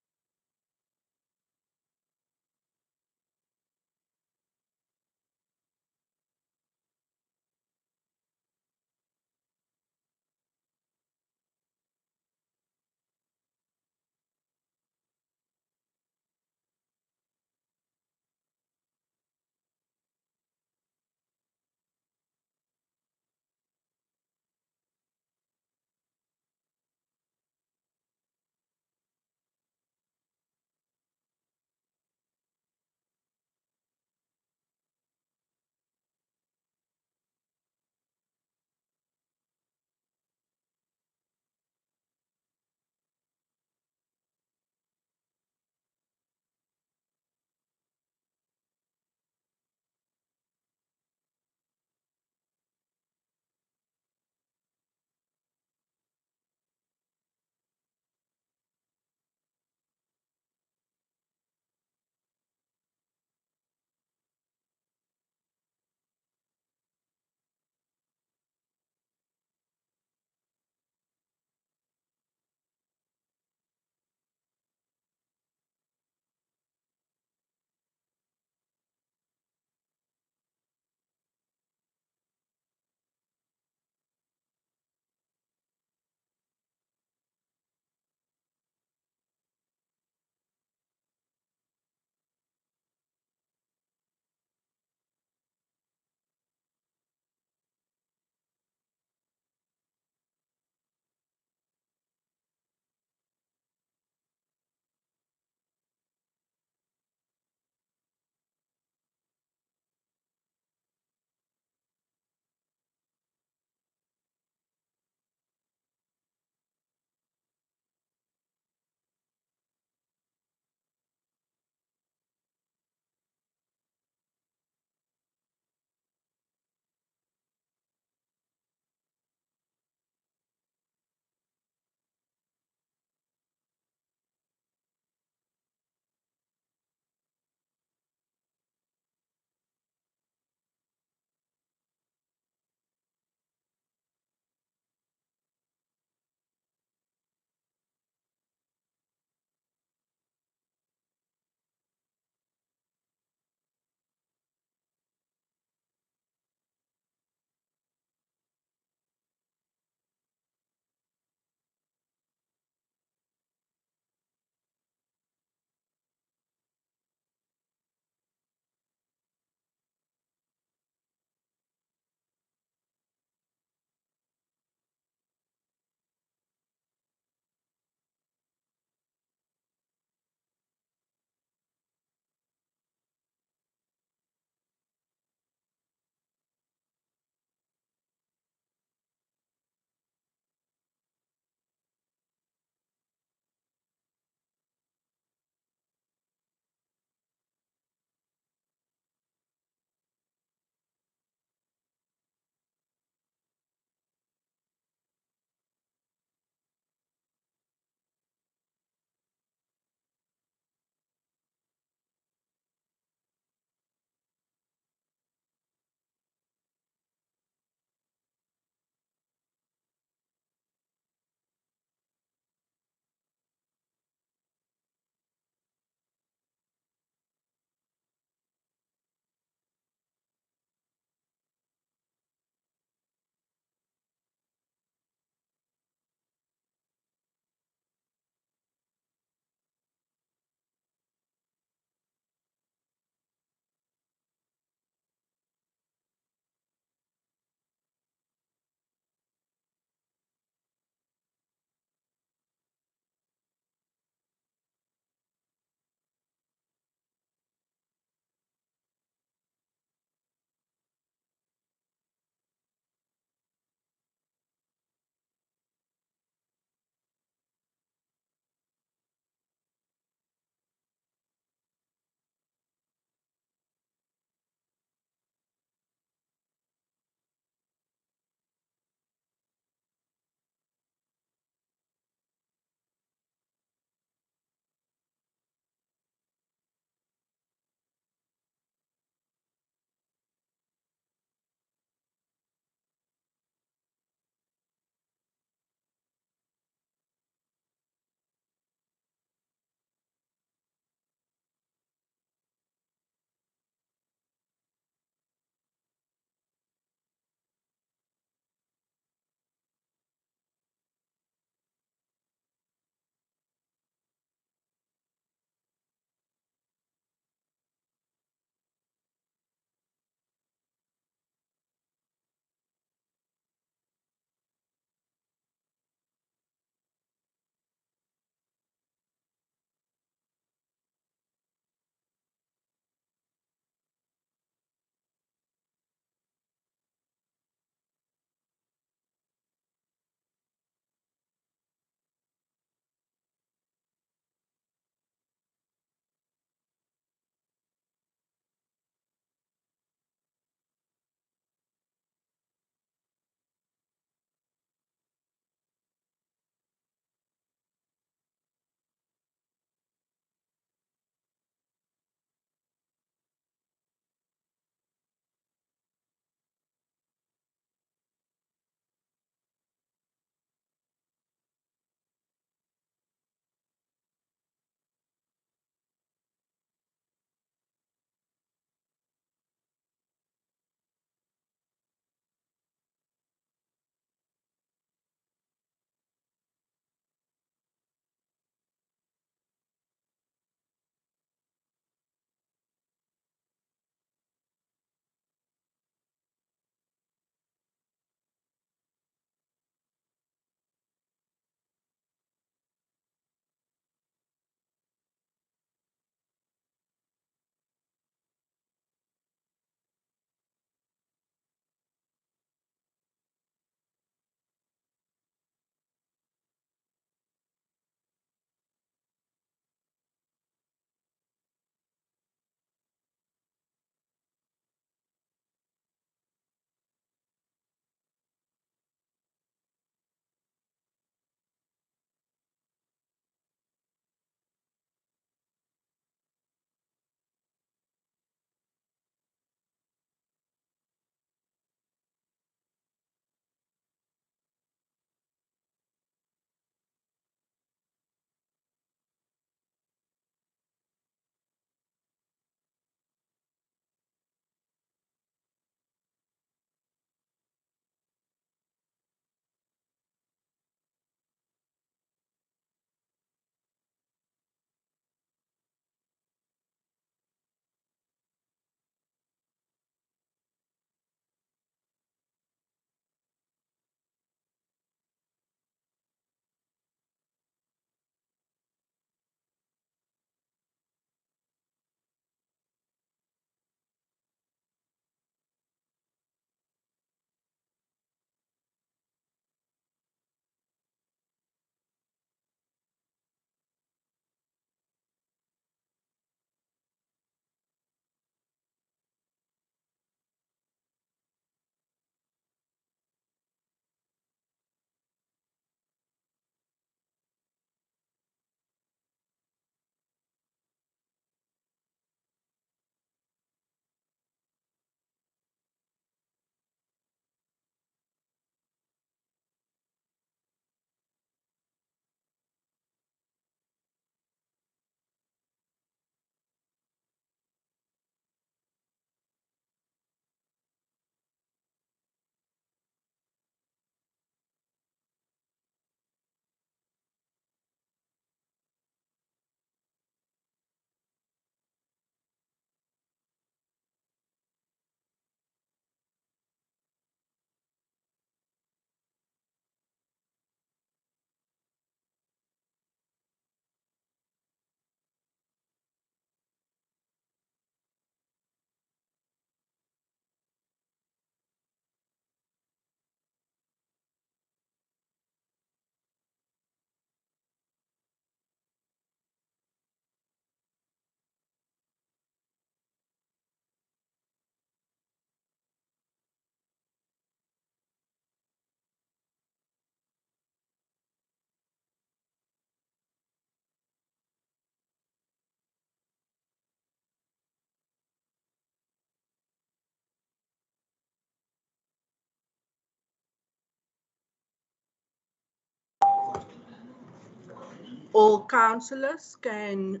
all councillors, can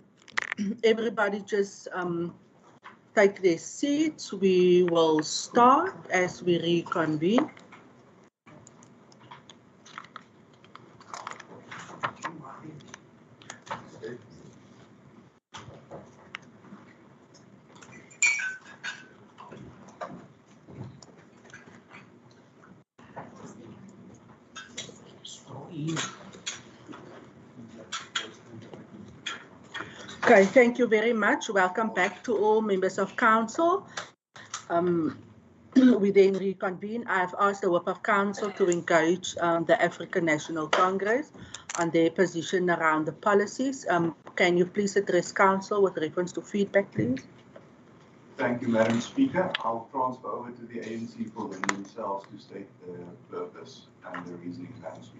everybody just take their seats? We will start as we reconvene. Okay, thank you very much. Welcome back to all members of council. We then reconvene. I've asked the Whip of Council to engage the African National Congress on their position around the policies. Can you please address council with reference to feedback, please? Thank you, Madam Speaker. I'll transfer over to the ANC for them themselves to state the purpose and the reasoning, Madam Speaker.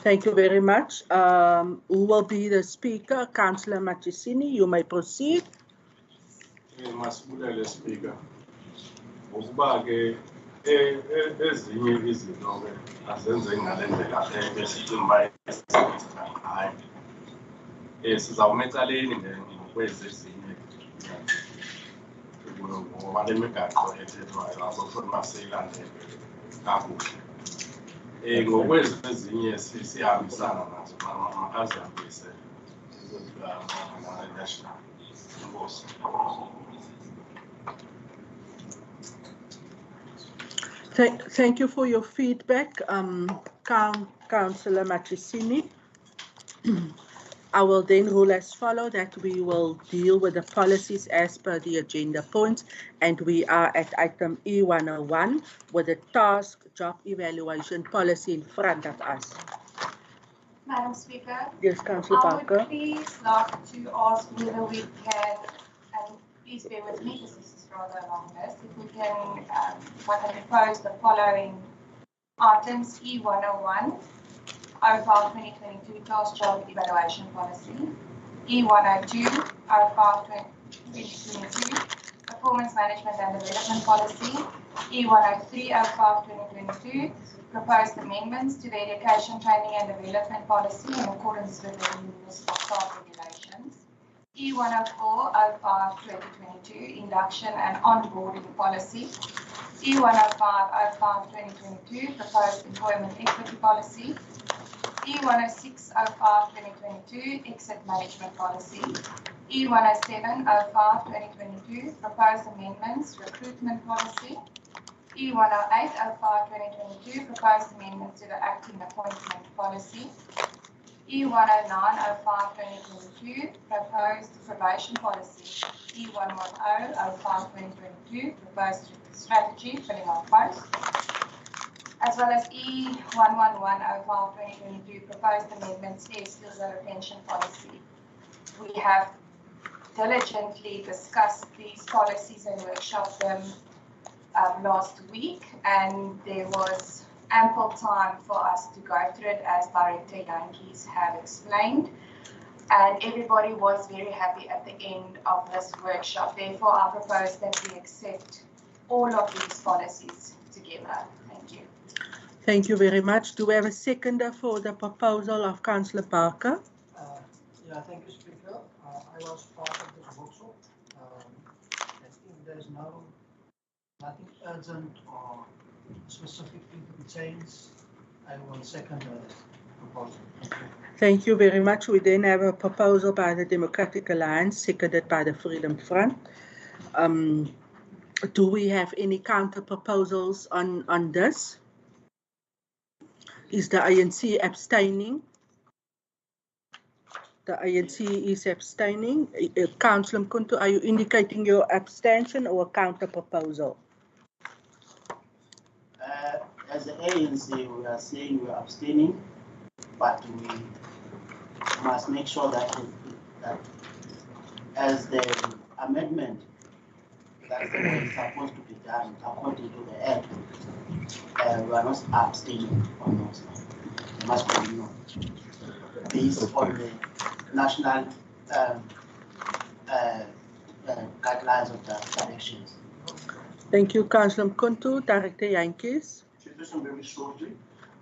Thank you very much. Who will be the speaker? Councillor Machisini, you may proceed. Masibulele Speaker. Ukuba ke ezinye izinto ke azenze ngale ndlela esithi hayi sizawuma ecaleni ngokwezi ezinye ngoba le migaqo ethethwayo abafuni maseyilandele kakuhle. Ngokwezi ezinye sihambisana nazo makazihambise national. Enkosi. Thank you for your feedback, Councillor Machisini. I will then rule as follows that we will deal with the policies as per the agenda points, and we are at item E101 with the task job evaluation policy in front of us. Madam Speaker. Yes, Councillor Parker. I would please like to ask whether we can, and please bear with me because this is rather a long list, if we can propose the following items: E101, 05-2022 task job evaluation policy, E102, 05-2022 performance management and development policy, E103, 05-2022 proposed amendments to the education training and development policy in accordance with the municipal staff regulations, E104, 05-2022 induction and onboarding policy, E105, 05-2022 proposed employment equity policy, E106, 05-2022 exit management policy, E107, 05-2022 proposed amendments recruitment policy, E108, 05-2022 proposed amendments to the acting appointment policy, E109, 05-2022 proposed probation policy, E110, 05-2022 proposed strategy filling of posts, as well as E111, 05-2022 proposed amendments to skills and retention policy. We have diligently discussed these policies and workshopped them last week, and there was ample time for us to go through it, as Director Yankees have explained, and everybody was very happy at the end of this workshop. Therefore, I propose that we accept all of these policies together. Thank you. Thank you very much. Do we have a seconder for the proposal of Councillor Parker? Yeah, thank you, Speaker. I was part of this workshop. I think there's nothing urgent or specific thing to be changed. I will second the proposal. Thank you very much. We then have a proposal by the Democratic Alliance, seconded by the Freedom Front. Do we have any counter proposals on this? Is the ANC abstaining? The ANC is abstaining. Councillor Mkuntu, are you indicating your abstention or a counter proposal? As the ANC, we are saying we are abstaining, but we must make sure that as the amendment that's the way it's supposed to be done according to the Act, we are not abstaining on those. It must be based on the national guidelines of the directions. Thank you, Councillor Mkuntu. Director Yankees. Chairperson, very shortly.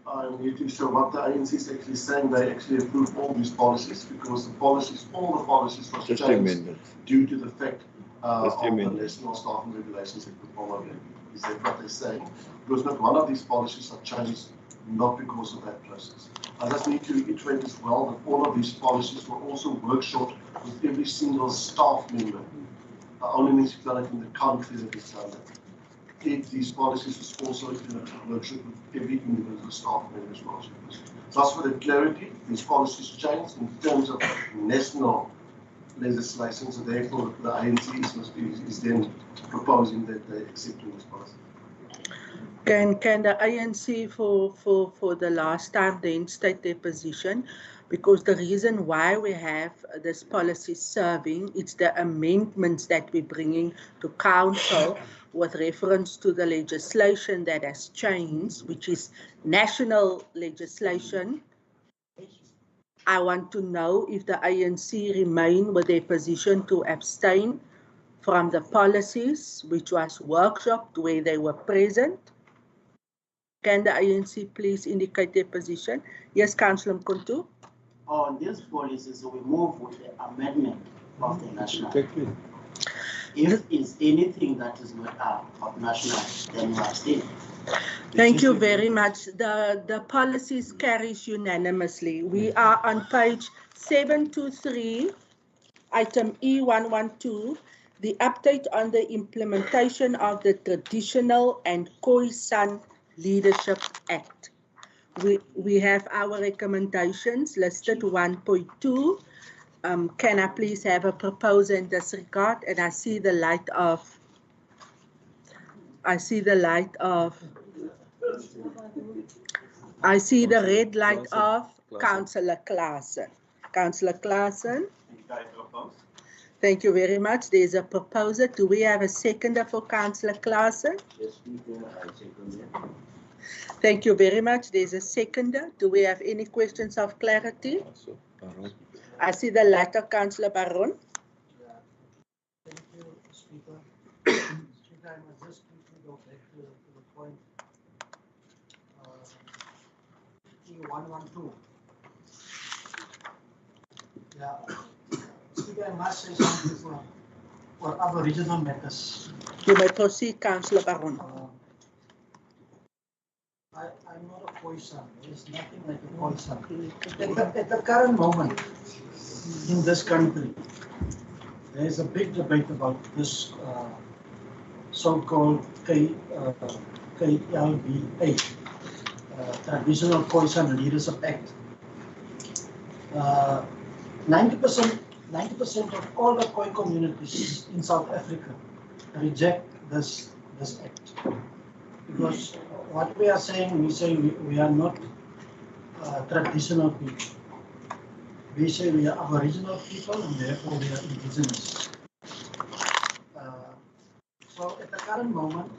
I need to show what the ANC is actually saying. They actually approve all these policies because the policies, all the policies were changed due to the fact of the national staffing regulations that were followed. Is that what they're saying? Because not one of these policies are changed not because of that process. I just need to reiterate as well that all of these policies were also workshopped with every single staff member. The only municipality in the country that has done that. These policies was also in a workshop with every individual staff member as well. Just for the clarity, these policies changed in terms of national legislation, so therefore the ANC is then proposing that they accept this policy. Can the ANC for the last time then state their position? Because the reason why we have this policy serving, it's the amendments that we're bringing to council with reference to the legislation that has changed, which is national legislation. I want to know if the ANC remain with their position to abstain from the policies which was workshopped where they were present. Can the ANC please indicate their position? Yes, Councillor Mkontu. On these policies, we move with the amendment of the national. If it's anything that is not of national, then we abstain. Thank you very much. The policies carries unanimously. We are on page 723, item E112, the update on the implementation of the Traditional and Khoisan Leadership Act. We have our recommendations listed 1.2. Can I please have a proposal in this regard? And I see the light of I see the red light of Councillor Claassen. Councillor Claassen. Thank you very much. There's a proposer. Do we have a seconder for Councillor Claassen? Yes, Speaker, I second it. Thank you very much. There's a seconder. Do we have any questions of clarity? I see the light of Councillor Baron. Thank you, Speaker. Speaker, I must just quickly go back to the point E112. Yeah, Speaker, I must say something for Aboriginal matters. You may proceed, Councillor Baron. I'm not a Khoisan. There's nothing like a Khoisan. At the current moment in this country, there is a big debate about this so-called KLBA, Traditional Khoisan Leadership Act. 90% of all the Khoi communities in South Africa reject this act, because what we are saying, we say we are not traditional people. We say we are Aboriginal people and therefore we are indigenous. So at the current moment,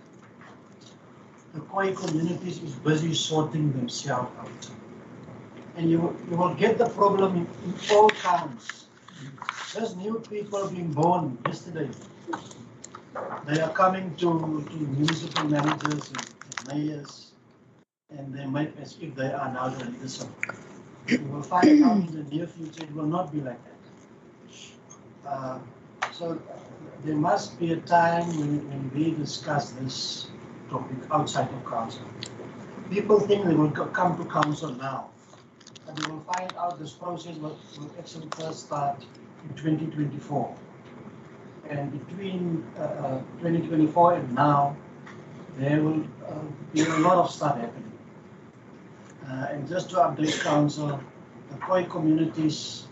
the Khoi communities is busy sorting themselves out. And you will get the problem in all towns. There's new people being born yesterday. They are coming to municipal managers and mayors, and they make as if they are now the leadership. You will find out in the near future it will not be like that. So there must be a time when we discuss this topic outside of council. People think they will come to council now, but they will find out this process will actually first start in 2024. And between 2024 and now, there will be a lot of stuff happening. And just to update council, the Khoi communities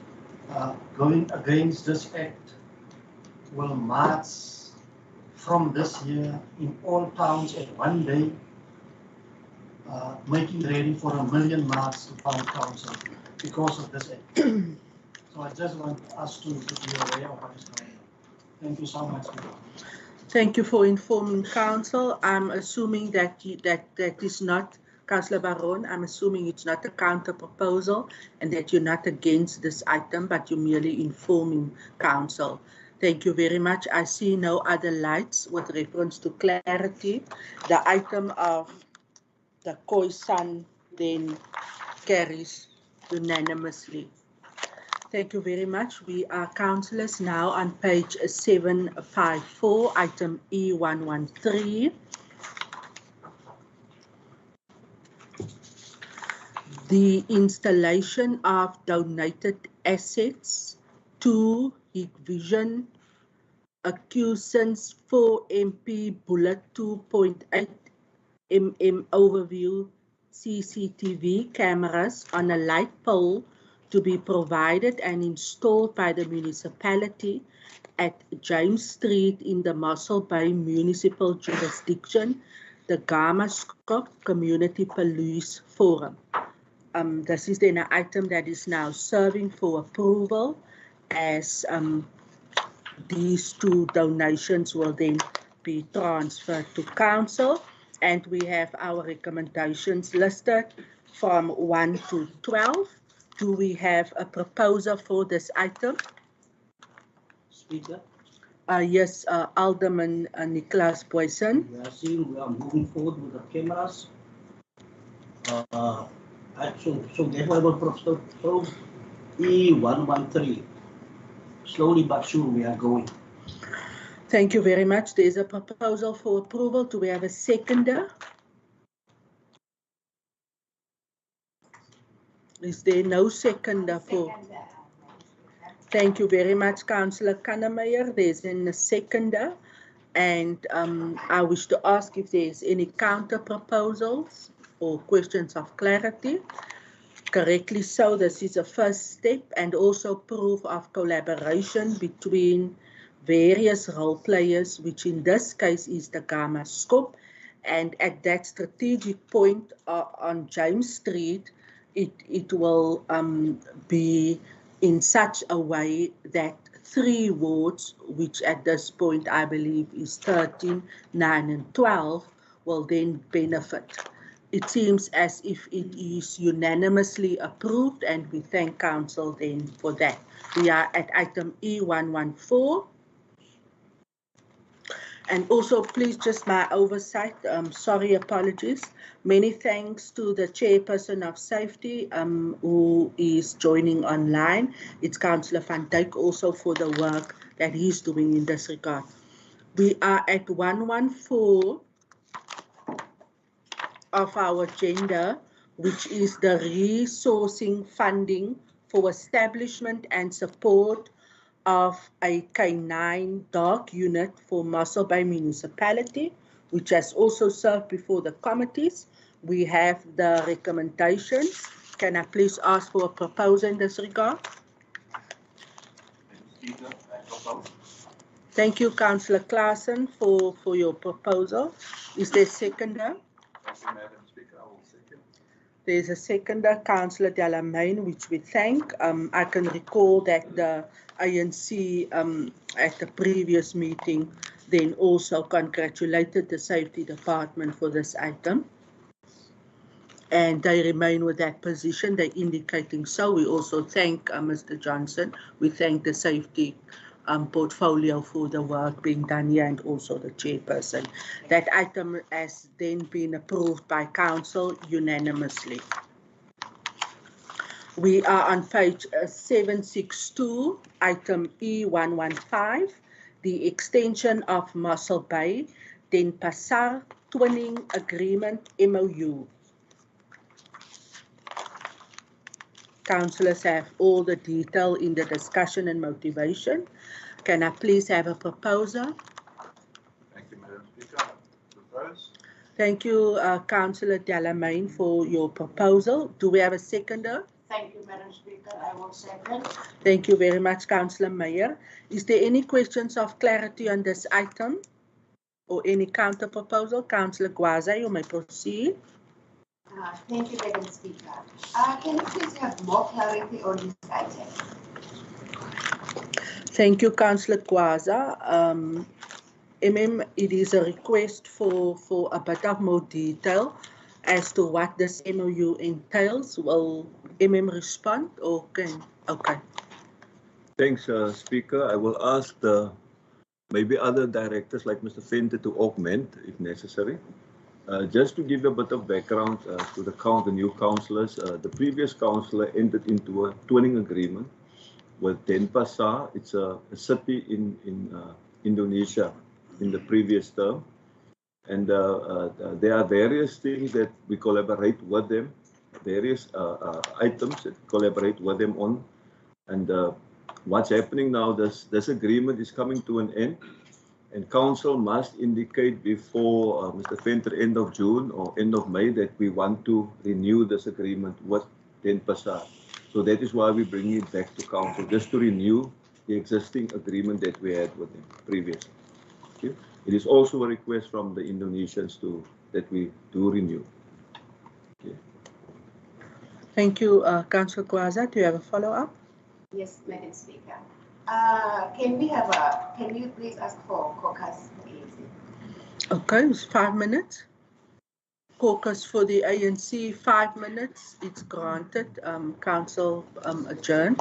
going against this act will march from this year in all towns at one day, making ready for a million march to town council because of this act. So I just want us to be aware of what is going on. Thank you so much. Thank you for informing council. I'm assuming that that is not, Councillor Baron, I'm assuming it's not a counter proposal and that you're not against this item, but you're merely informing council. Thank you very much. I see no other lights with reference to clarity. The item of the Khoisan then carries unanimously. Thank you very much. We are councillors now on page 754, item E113. The installation of donated assets to Hikvision Accusance 4MP Bullet 2.8 mm overview CCTV cameras on a light pole to be provided and installed by the municipality at James Street in the Mossel Bay Municipal Jurisdiction, the Gamascope Community Police Forum. This is then an item that is now serving for approval, as these two donations will then be transferred to council, and we have our recommendations listed from 1 to 12. Do we have a proposer for this item? Speaker? Yes, Alderman Nicholas Boyson. We are seeing we are moving forward with the cameras. So therefore I will propose E113. Slowly but sure we are going. Thank you very much. There is a proposal for approval. Do we have a seconder? Is there no seconder for? Thank you very much, Councillor Kannemeyer. There's a seconder, and I wish to ask if there's any counter proposals or questions of clarity. Correctly so, this is a first step and also proof of collaboration between various role players, which in this case is the Gamascope, and at that strategic point on James Street, it will be in such a way that 3 wards, which at this point I believe is 13, 9 and 12, will then benefit. It seems as if it is unanimously approved, and we thank council then for that. We are at item E114. And also, please, just my oversight, sorry, apologies. Many thanks to the chairperson of safety who is joining online. It's Councillor Van Dijk also for the work that he's doing in this regard. We are at 114 of our agenda, which is the resourcing funding for establishment and support of a K9 dog unit for Mossel Bay Municipality, which has also served before the committees. We have the recommendations. Can I please ask for a proposal in this regard? Thank you, Councillor Claassen, for your proposal. Is there a seconder? Madam Speaker, I will second. There's a seconder, Councillor Delamain, which we thank. I can recall that the ANC at the previous meeting then also congratulated the Safety Department for this item. And they remain with that position. They're indicating so. We also thank Mr. Johnson. We thank the Safety portfolio for the work being done here, and also the chairperson. That item has then been approved by council unanimously. We are on page 762, item E115, the extension of Mossel Bay, Denpasar Twinning Agreement MOU. Councillors have all the detail in the discussion and motivation. Can I please have a proposer? Thank you, Madam Speaker. Propose. Thank you, Councillor Delamain, for your proposal. Do we have a seconder? Thank you, Madam Speaker. I will second. Thank you very much, Councillor Meyer. Is there any questions of clarity on this item or any counter proposal? Councillor Gwaza, you may proceed. Thank you, Madam Speaker. Can you please have more clarity on this item? Thank you, Councillor Gwaza. It is a request for a bit of more detail as to what this MOU entails. Will respond? Okay. Thanks, Speaker. I will ask the maybe other directors like Mr. Venter to augment if necessary. Just to give a bit of background to the new councillors, the previous councillor entered into a twinning agreement with Denpasar. It's a city in Indonesia in the previous term. And there are various things that we collaborate with them, various items that we collaborate with them on. And what's happening now, this agreement is coming to an end. And council must indicate before Mr. Venter, end of June or end of May, that we want to renew this agreement with Denpasar. So that is why we bring it back to council, just to renew the existing agreement that we had with them previously. Okay. It is also a request from the Indonesians that we do renew. Okay. Thank you, Councillor Kwaza. Do you have a follow-up? Yes, Madam Speaker. Can you please ask for caucus, please? Okay, it's 5 minutes. Caucus for the ANC, 5 minutes. It's granted. Council adjourned.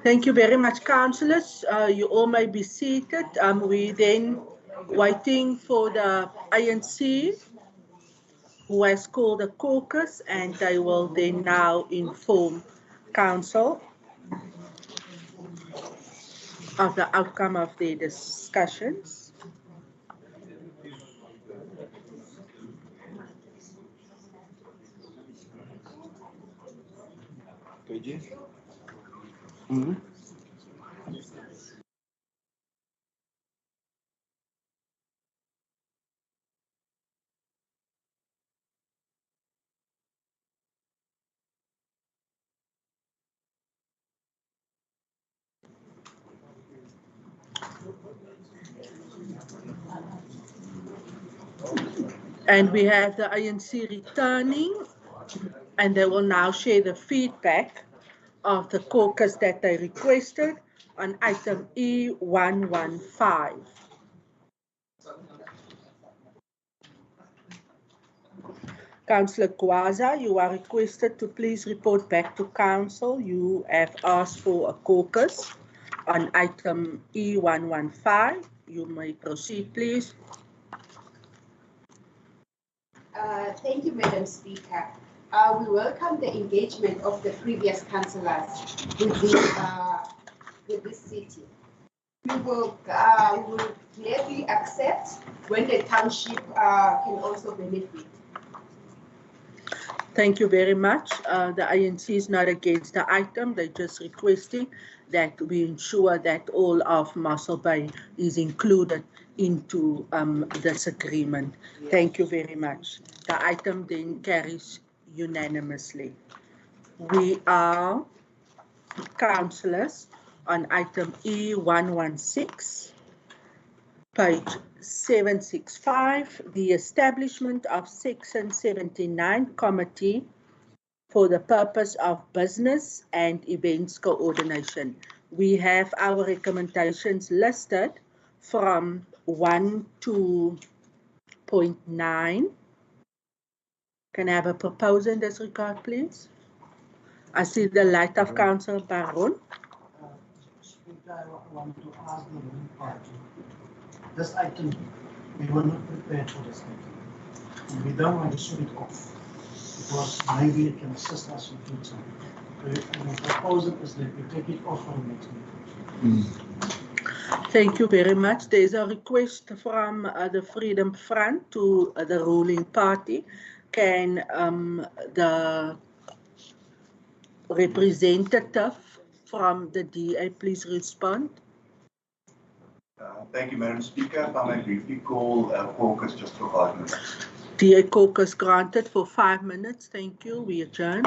Thank you very much, councillors. You all may be seated. We then waiting for the ANC who has called a caucus, and they will then now inform council of the outcome of their discussions. Mm-hmm. And we have the ANC returning, and they will now share the feedback of the caucus that they requested on item E115. Councillor Gwaza, you are requested to please report back to council. You have asked for a caucus on item E115. You may proceed, please. Thank you, Madam Speaker. We welcome the engagement of the previous councillors with this city. We will gladly accept when the township can also benefit. Thank you very much. The ANC is not against the item. They're just requesting that we ensure that all of Mossel Bay is included into this agreement. Yes. Thank you very much. The item then carries unanimously. We are councillors on item E116, page 765, the establishment of Section 79 Committee for the purpose of business and events coordination. We have our recommendations listed from 1 to 0.9. Can I have a proposal in this regard, please? I see the light of Councillor Baron. Speaker, I want to ask the ruling party. This item, we were not prepared for this item. And we don't want to shoot it off because maybe it can assist us in future. The proposal is that we take it off for the next meeting. Thank you very much. There is a request from the Freedom Front to the ruling party. Can the representative from the DA please respond? Thank you, Madam Speaker. If I may briefly call caucus just for 5 minutes. DA caucus granted for 5 minutes. Thank you. We adjourn.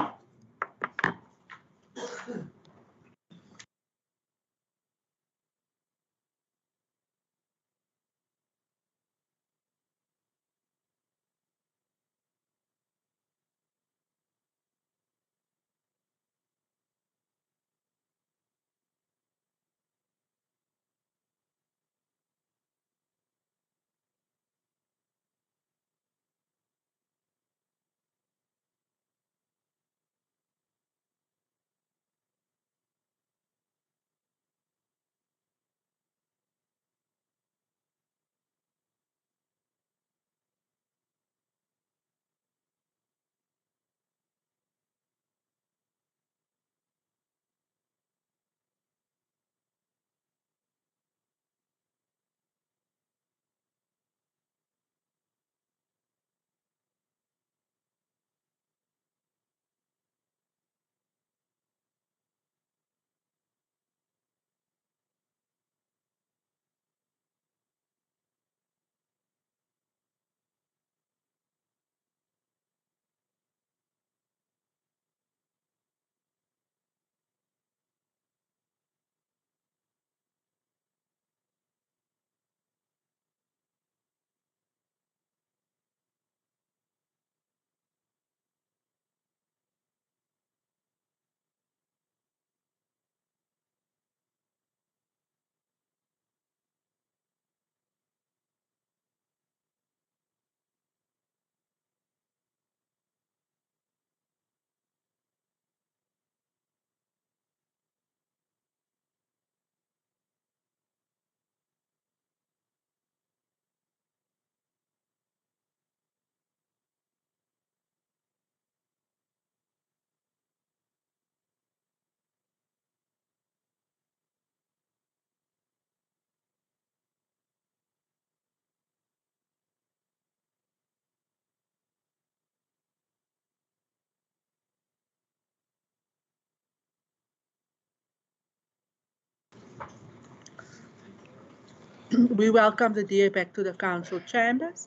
We welcome the DA back to the council chambers,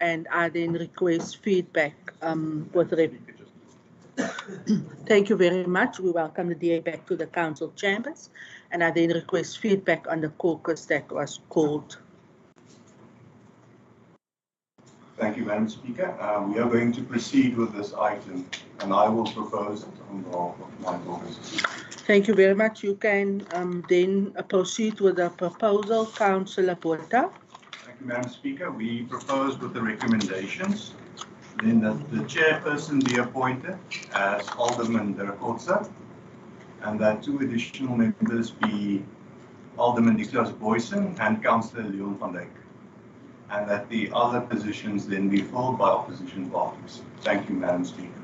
and I then request feedback with Thank you very much. We welcome the DA back to the council chambers, and I then request feedback on the caucus that was called. Thank you, Madam Speaker. We are going to proceed with this item, and I will propose it on behalf of my daughters. Thank you very much. You can then proceed with the proposal, Councillor Botha. Thank you, Madam Speaker. We propose with the recommendations, then that the chairperson be appointed as Alderman Irrecoverable, and that 2 additional members be Alderman Nicholas Boyson and Councillor Leon van Dijk, and that the other positions then be filled by opposition parties. Thank you, Madam Speaker.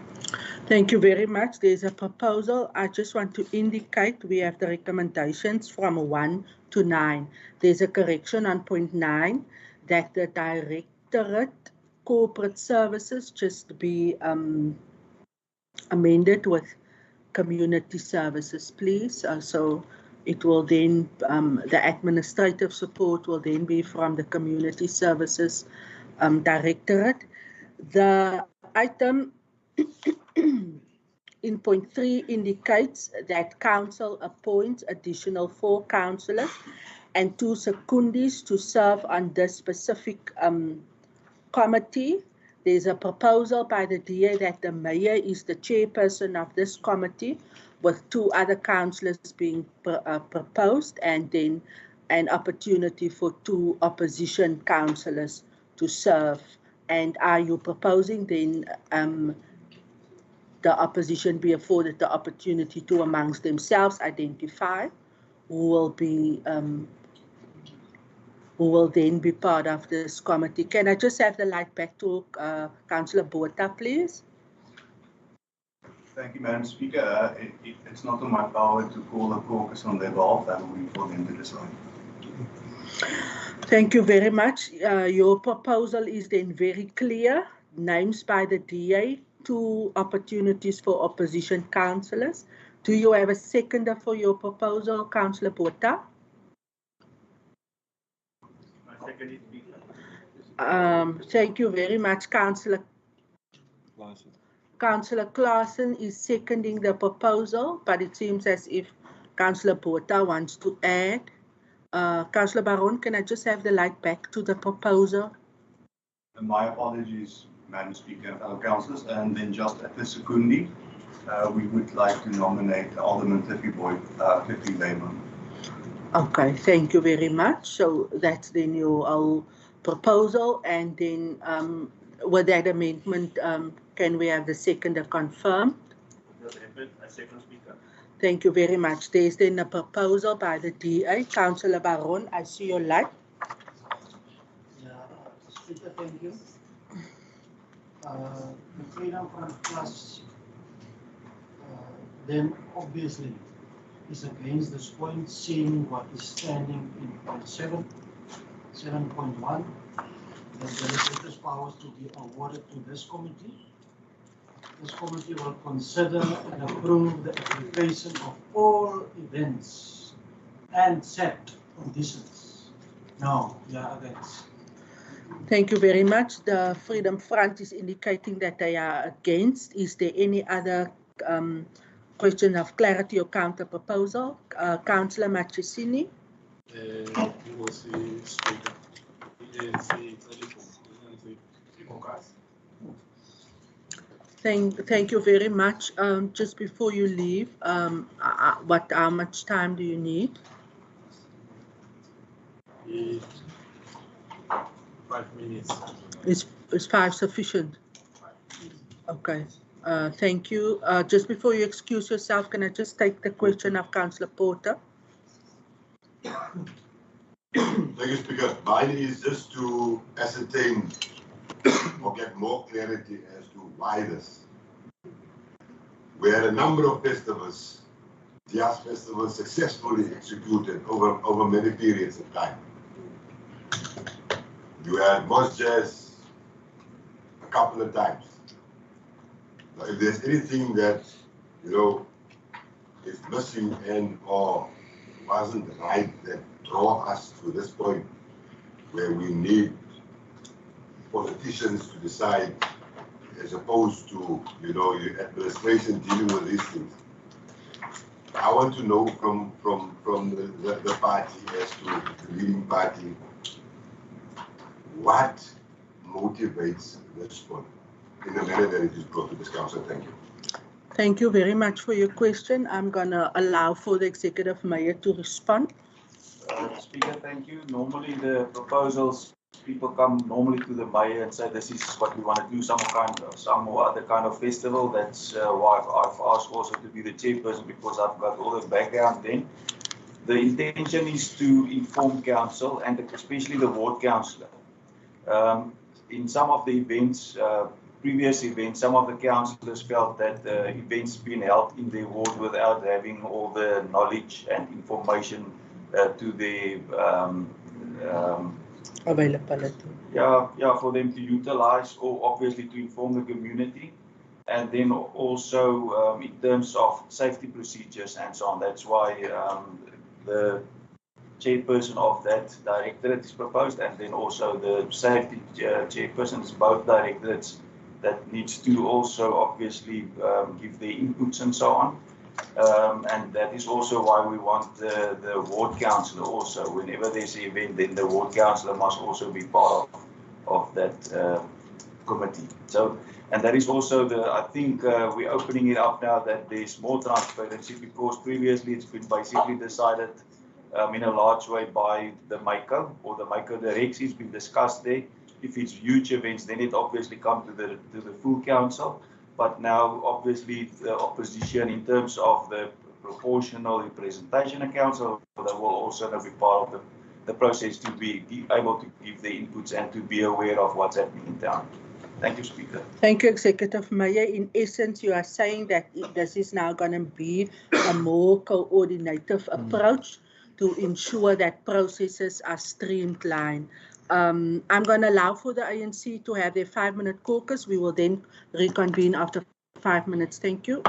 Thank you very much. There's a proposal. I just want to indicate we have the recommendations from 1 to 9. There's a correction on point 9 that the Directorate Corporate Services just be amended with Community Services, please. So it will then, the administrative support will then be from the Community Services Directorate. The item in point 3 indicates that council appoints additional 4 councillors and 2 secundaries to serve on this specific committee. There's a proposal by the DA that the mayor is the chairperson of this committee, with 2 other councillors being proposed, and then an opportunity for 2 opposition councillors to serve. And are you proposing then the opposition be afforded the opportunity to amongst themselves identify who will then be part of this committee? Can I just have the light back to Councillor Botha, please? Thank you, Madam Speaker. It's not in my power to call a caucus on their behalf. That will be for them to decide. Thank you very much. Your proposal is then very clear. Names by the DA, 2 opportunities for opposition councillors. Do you have a seconder for your proposal, Councillor Botha? Thank you very much, Councillor. Councillor Claassen is seconding the proposal, but it seems as if Councillor Botha wants to add. Councillor Baron, can I just have the light back to the proposal? My apologies, Madam Speaker and fellow councillors. And then just at the secondary, we would like to nominate Alderman Cliffy Lehman. Okay, thank you very much. So that's then your proposal, and then with that amendment, can we have the seconder confirmed? Second, Speaker. Thank you very much. There's then a proposal by the DA. Councillor Baron, I see your light. Yeah, Speaker, thank you. The Freedom Front Plus then obviousobviously is against this point, seeing what is standing in point 7.1, the delegated powers to be awarded to this committee. This committee will consider and approve the application of all events and set conditions. No, yeah, against. Thank you very much. The Freedom Front is indicating that they are against. Is there any other question of clarity or counter proposal? Councillor Machisini. Thank you very much. Just before you leave, how much time do you need? 5 minutes. Is 5 sufficient? Okay. Thank you. Just before you excuse yourself, can I just take the question of Councillor Porter? Thank you, Speaker. Mine is just to ascertain or get more clarity as to why this. We had a number of festivals, jazz festivals, successfully executed over many periods of time. You had Moss Jazz a couple of times. Now, if there's anything that, is missing and or wasn't right that draw us to this point, where we need politicians to decide as opposed to, you know, your administration dealing with these things. I want to know from the party as to the leading party, what motivates this one in the manner that it is brought to this council. Thank you. Thank you very much for your question. I'm going to allow for the Executive Mayor to respond. Speaker, thank you. Normally the proposals, people come normally to the mayor and say this is what we want to do, some other kind of festival. That's why I've asked also to be the chairperson, because I've got all the background then. The intention is to inform council and especially the ward councillor. In some of the events, previous events, some of the councillors felt that events being held in their ward without having all the knowledge and information to the availability. Yeah, for them to utilize or obviously to inform the community, and then also in terms of safety procedures and so on. That's why the chairperson of that directorate is proposed, and then also the safety chairperson is both directorates that needs to also obviously give their inputs and so on. And that is also why we want the ward councillor also. Whenever there's an event, then the ward councillor must also be part of that committee. So, and that is also I think we're opening it up now that there's more transparency, because previously it's been basically decided in a large way by the MICO, or the MICO directs. It's been discussed there. If it's huge events, then it obviously comes to the full council. But now, obviously, the opposition, in terms of the proportional representation of council, that will also be part of the process to be able to give the inputs and to be aware of what's happening in town. Thank you, Speaker. Thank you, Executive Mayor. In essence, you are saying that this is now going to be a more coordinative approach to ensure that processes are streamlined. I'm going to allow for the ANC to have their 5-minute caucus. We will then reconvene after 5 minutes. Thank you.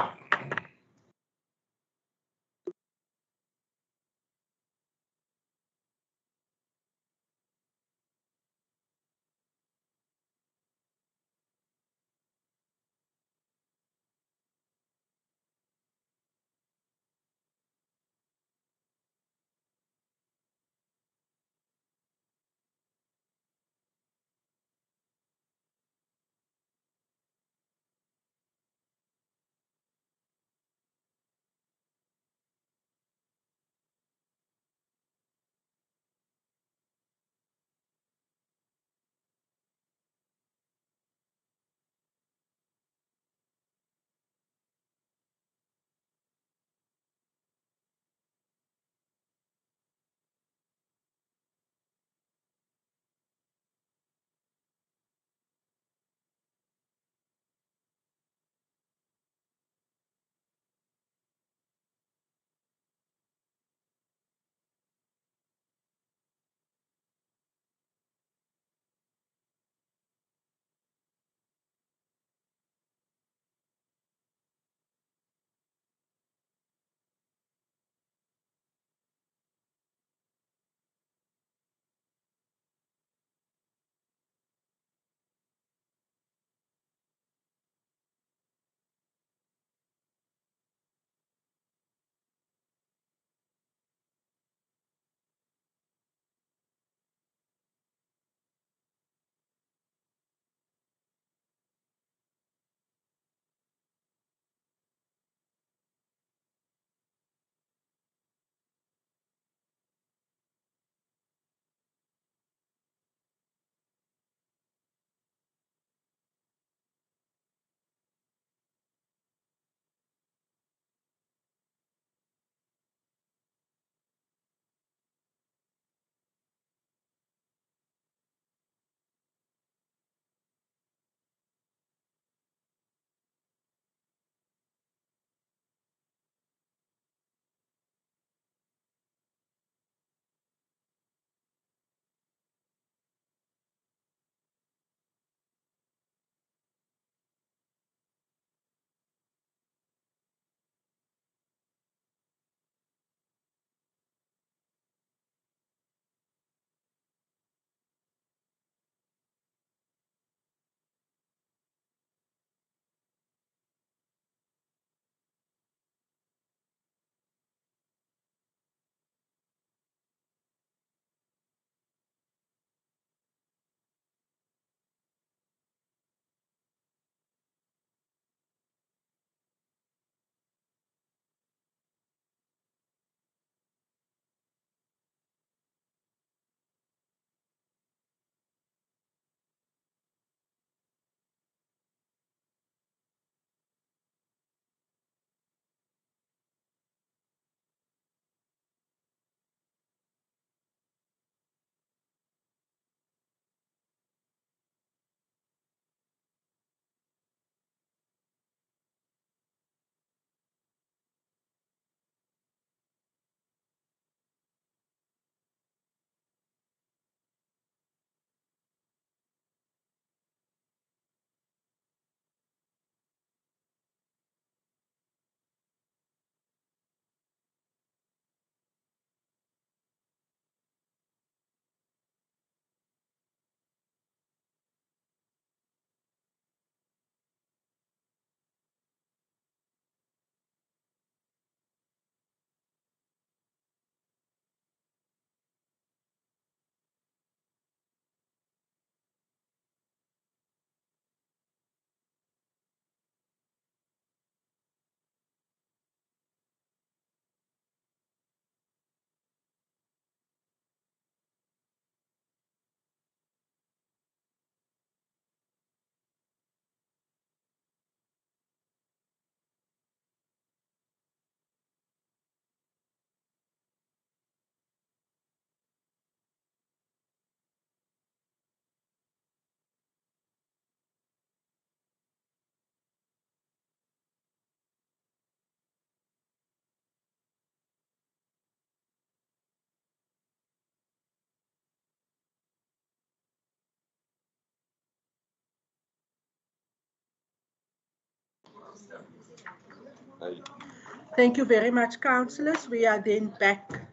Thank you very much, councillors. We are then back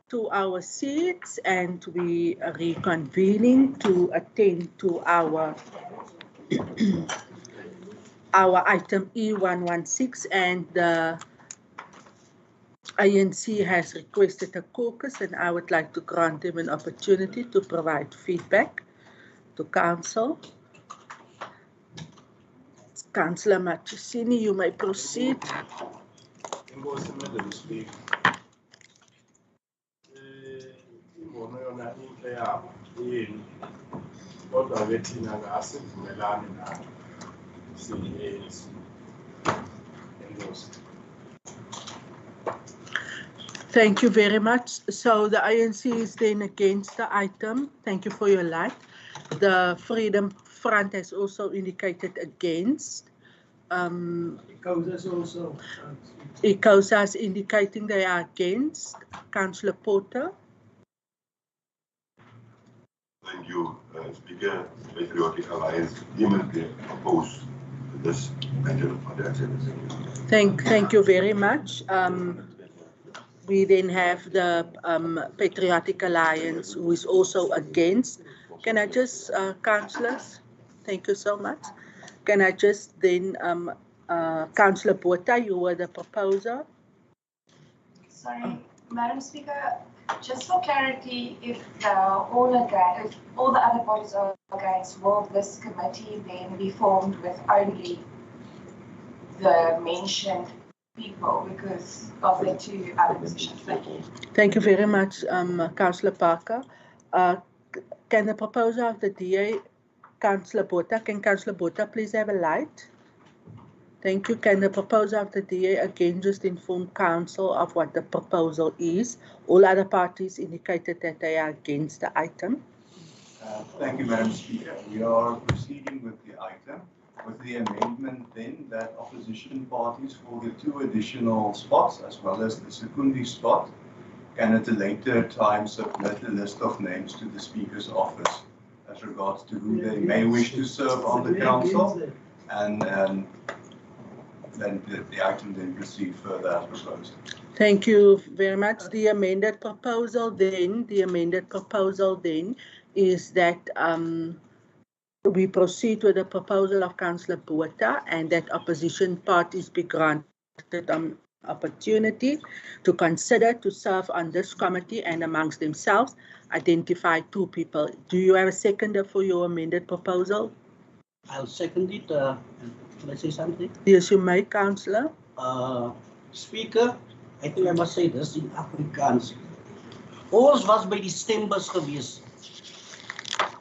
to our seats and we are reconvening to attend to our our item E116, and the ANC has requested a caucus, and I would like to grant them an opportunity to provide feedback to council. Councillor Matusini, you may proceed. Inkosi Madam Speaker. Imbono yona inhle yabo yini kodwa ke thina asivumelani nayo siyi-ANC. Inkosi. Thank you very much. So the ANC is then against the item. Thank you for your light. The Freedom Front has also indicated against. ICOSA is indicating they are against. Councillor Porter. Thank you, Speaker. Patriotic Alliance vehemently oppose this measure of the actions. Thank you very much. We then have the Patriotic Alliance, who is also against. Can I just, councillors, thank you so much. Can I just then, Councillor Botha, you were the proposer. Sorry, Madam Speaker, just for clarity, if all the other bodies are against, will this committee then be formed with only the mentioned people because of the two other positions? Thank you. Thank you very much, Councillor Parker. Can the proposer of the DA, Councillor Botha, can Councillor Botha please have a light? Thank you. Can the proposer of the DA again just inform council of what the proposal is? All other parties indicated that they are against the item. Thank you, Madam Speaker. We are proceeding with the item with the amendment then that opposition parties for the two additional spots as well as the secondary spot can at a later time submit a list of names to the Speaker's office as regards to who they may wish to serve on the council, and then the item then proceed further as proposed. Thank you very much. The amended proposal then is that we proceed with the proposal of Councillor Botha and that opposition parties be granted an opportunity to consider to serve on this committee and amongst themselves identify two people. Do you have a seconder for your amended proposal? I'll second it. Can I say something? Yes, you may, Councillor. Speaker, I think I must say this in Afrikaans. Ons was by die stembus gewees.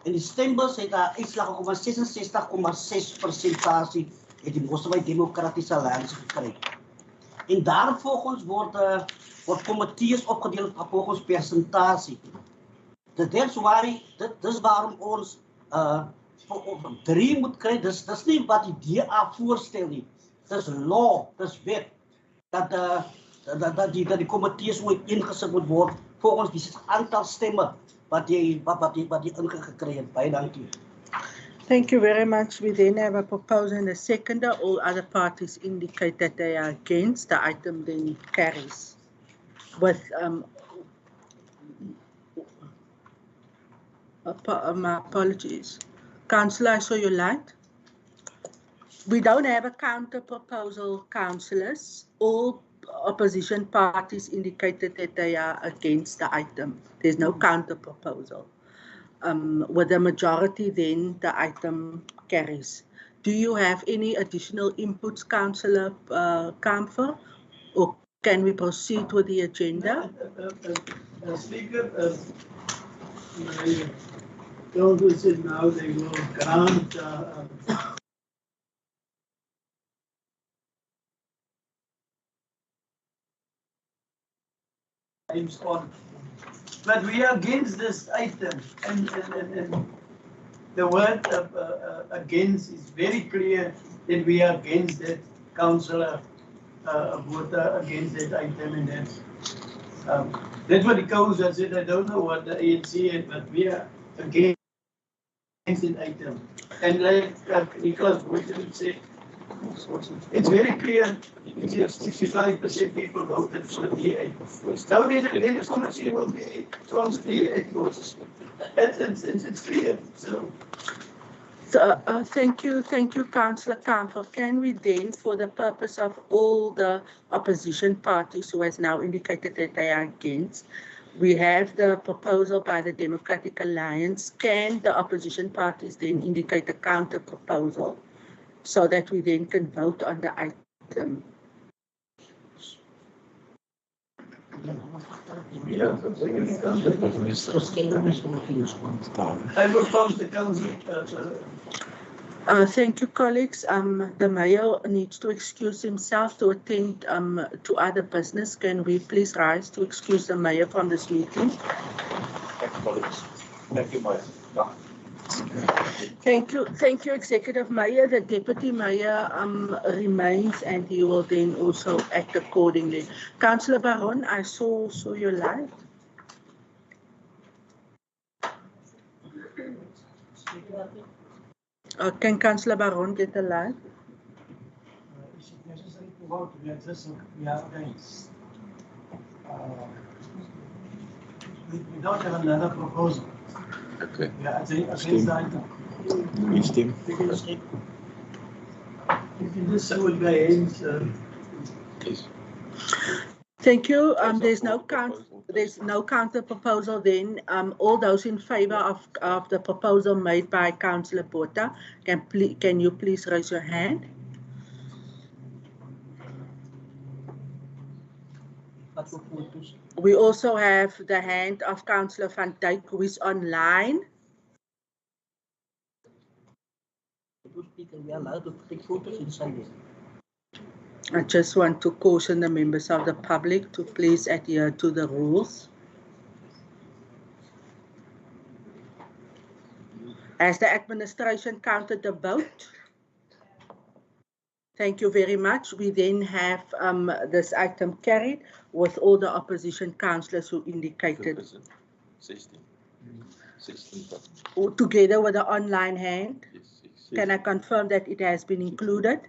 En die stembus het 'n uitslag van 66,6% het die Mossel Demokratiese Alliansie gekry. En daar volgens word komitees opgedeel volgens persentasie. That's why, dis waarom ons 3 moet kry. Dis nie wat die DA voorstel nie. Dis law, dis wet dat die komitees moet ingesit moet word volgens die aantal stemme wat jy ingekry het. Baie dankie. Thank you very much. We then have a proposal and a seconder. All other parties indicate that they are against. The item then carries. With my apologies. Councillor, I saw your light. We don't have a counter proposal, councillors. All opposition parties indicated that they are against the item. There's no counter proposal. With the majority, then the item carries. Do you have any additional inputs, Councillor Kamfer, or can we proceed with the agenda? Speaker, council said now they will grant on. But we are against this item, and the word against is very clear that we are against that. Councillor Botha against that item, and that's what the council said. I don't know what the ANC had, but we are against that item. And like Nicholas Boyce would say, It's very clear. It's just 65% people voted for the DA. Now then it's going to see will be towards the DA votes. It's clear. So. Thank you, Councillor Kamfer. Can we then, for the purpose of all the opposition parties who has now indicated that they are against, we have the proposal by the Democratic Alliance. Can the opposition parties then indicate a counter proposal so that we then can vote on the item? I will close the council. Thank you, colleagues. The mayor needs to excuse himself to attend to other business. Can we please rise to excuse the mayor from this meeting? Thank you, Mayor. Thank you, Executive Mayor. The Deputy Mayor remains, and he will then also act accordingly. Councillor Baron, I saw your light. Can Councillor Baron get the light? Is it necessary to vote? We are against. We don't have another proposal. Okay. We are against the item. Missed him. If you just say with my hands. Please. Thank you. There's no counter proposal then. All those in favor of the proposal made by Councillor Botha, can you please raise your hand? We also have the hand of Councillor Van Dijk, who is online. I just want to caution the members of the public to please adhere to the rules. Has the administration counted the vote? Thank you very much. We then have this item carried with all the opposition councillors who indicated. 16. Together with the online hand. Yes. Can I confirm that it has been included?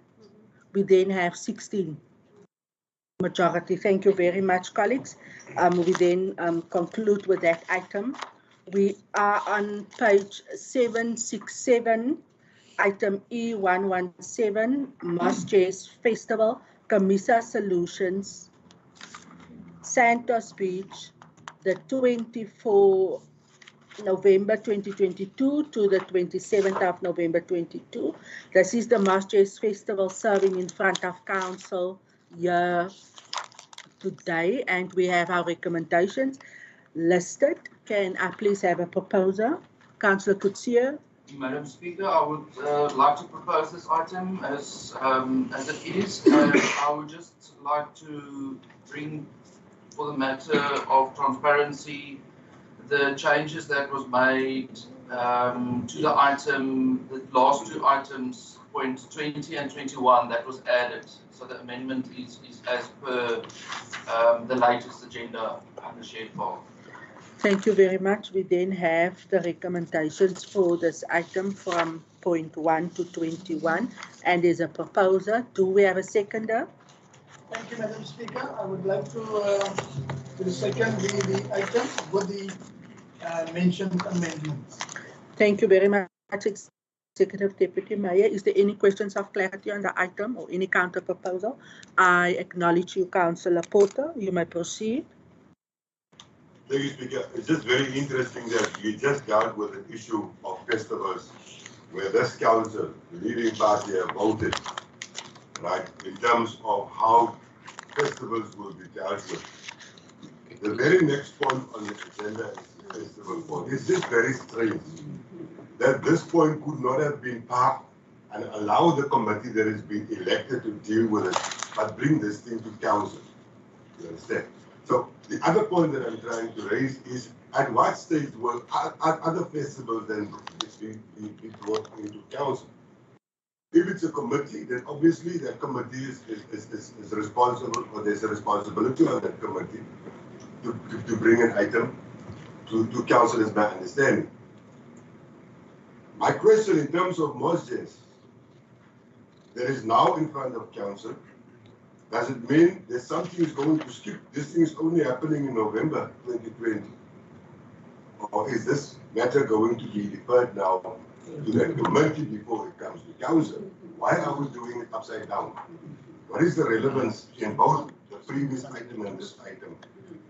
We then have 16 majority. Thank you very much, colleagues. We then conclude with that item. We are on page 767, item E117, Mossel Festival, Camisa Solutions, Santos Beach, the 24 November 2022 to the 27th of November 22. This is the Mossel Festival serving in front of council here today, and we have our recommendations listed. Can I please have a proposer? Councillor Coetzee. Madam Speaker, I would like to propose this item as it is, and I would just like to bring, for the matter of transparency, the changes that was made to the item, the last two items, point 20 and 21, that was added. So the amendment is as per the latest agenda on the shared file. Thank you very much. We then have the recommendations for this item from point 1 to 21, and there's a proposer. Do we have a seconder? Thank you, Madam Speaker. I would like to second the item with the mentioned amendments. Thank you very much, Executive Deputy Mayor. Is there any questions of clarity on the item or any counter proposal? I acknowledge you, Councillor Porter. You may proceed. Thank you, Speaker. It's just very interesting that we just dealt with the issue of festivals where this council, the leading party, have voted, right, in terms of how festivals will be dealt with. The very next point on the agenda is the festival point. It's just very strange that this point could not have been parked and allow the committee that has been elected to deal with it, but bring this thing to council. You understand? So the other point that I'm trying to raise is at what stage will other festivals then be brought into council? If it's a committee, then obviously that committee is responsible, or there's a responsibility on that committee to bring an item to council, is my understanding. My question in terms of Mossel, that is now in front of council, does it mean that something is going to skip? This thing is only happening in November 2020. Or is this matter going to be deferred now to the committee before it comes to council? Why are we doing it upside down? What is the relevance in both the previous item and this item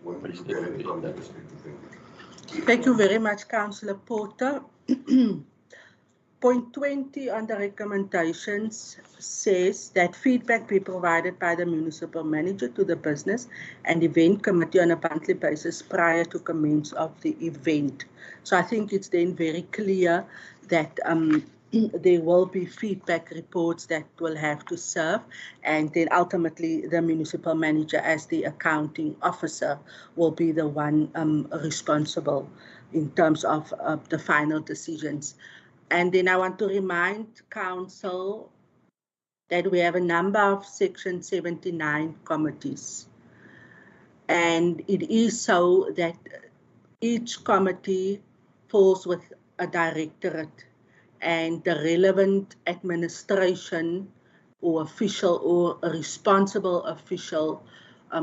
when we look at it from that perspective? Thank you very much, Councillor Porter. Point 20 on the recommendations says that feedback be provided by the municipal manager to the business and event committee on a monthly basis prior to commence of the event. So I think it's then very clear that there will be feedback reports that will have to serve, and then ultimately the municipal manager as the accounting officer will be the one responsible in terms of the final decisions. And then I want to remind council that we have a number of Section 79 committees. And it is so that each committee falls with a directorate, and the relevant administration or official or a responsible official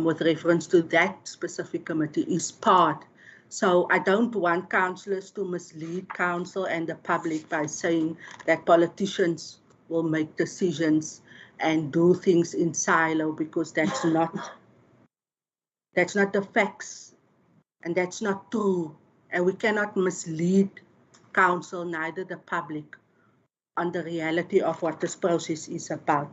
with reference to that specific committee is part. So I don't want councillors to mislead council and the public by saying that politicians will make decisions and do things in silo, because that's not the facts, and that's not true. And we cannot mislead council, neither the public, on the reality of what this process is about.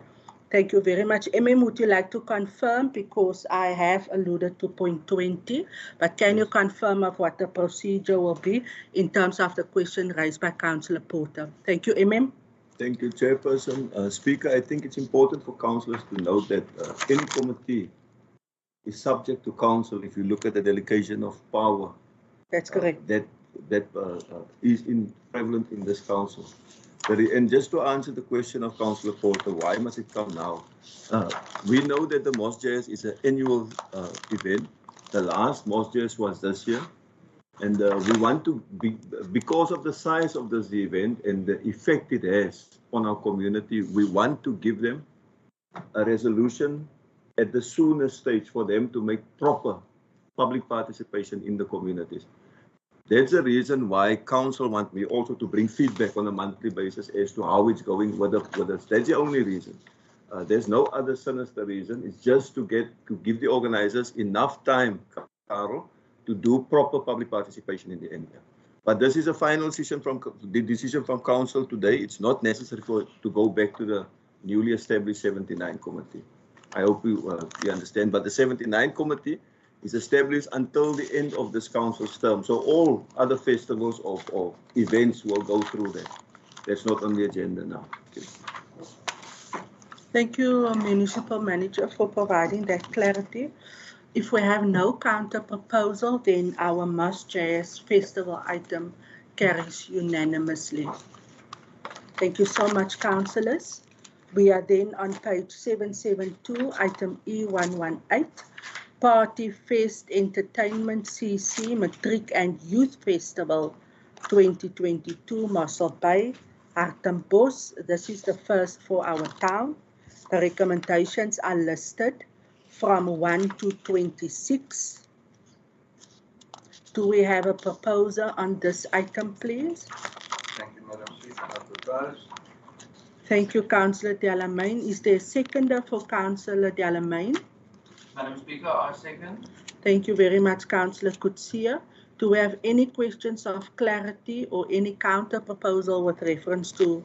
Thank you very much. MM, would you like to confirm, because I have alluded to point 20, but can you confirm of what the procedure will be in terms of the question raised by Councillor Porter? Thank you, MM. Thank you, Chairperson. Speaker, I think it's important for councillors to note that any committee is subject to council if you look at the delegation of power. That's correct. That is prevalent in this council. And just to answer the question of Councillor Porter, why must it come now? We know that the MOSJS is an annual event. The last MOSJS was this year. And we want to, because of the size of this event and the effect it has on our community, we want to give them a resolution at the soonest stage for them to make proper public participation in the communities. That's the reason why council want me also to bring feedback on a monthly basis as to how it's going with us. That's the only reason. There's no other sinister reason. It's just to give the organizers enough time, Carol, to do proper public participation in the area. But this is a final decision from the decision from council today. It's not necessary to go back to the newly established 79 committee. I hope you understand. But the 79 committee is established until the end of this council's term. So all other festivals or events will go through that. That's not on the agenda now. Okay. Thank you, Municipal Manager, for providing that clarity. If we have no counter proposal, then our MOSJS festival item carries unanimously. Thank you so much, councillors. We are then on page 772, item E118. Party Fest Entertainment CC Matric and Youth Festival 2022 Mossel Bay, Hartenbos. This is the first for our town. The recommendations are listed from 1 to 26. Do we have a proposer on this item, please? Thank you, Madam Speaker. I propose. Thank you, Councillor Delamain. Is there a seconder for Councillor Delamain? Madam Speaker, I second. Thank you very much, Councillor Kutsia. Do we have any questions of clarity or any counter proposal with reference to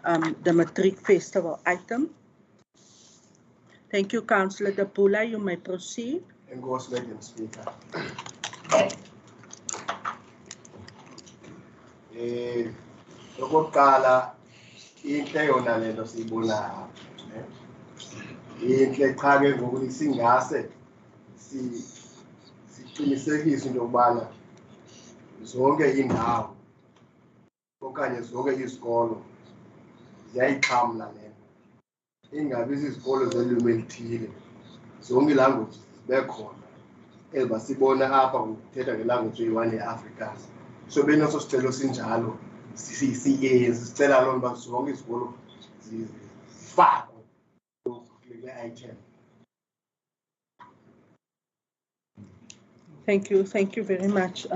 the Matric Festival item? Thank you, Councillor Dapula. You may proceed. Madam Speaker. Okokuqala inhle yona lento siyibonayo. Inhle cha ke ngokuthi singase siqinisekise into yokubana zonke indawo okanye zonke izikolo ziyayixhamla lento. Ingabi izikolo zelwimi elithile. Zonke ilanguage zibe khona. Eba sibona apha ukuthetha ngelanguage eyi-1 ye-Afrikaans. So benoso sicelo sinjalo sicela loo nto zonke izikolo fako kule item. Thank you very much,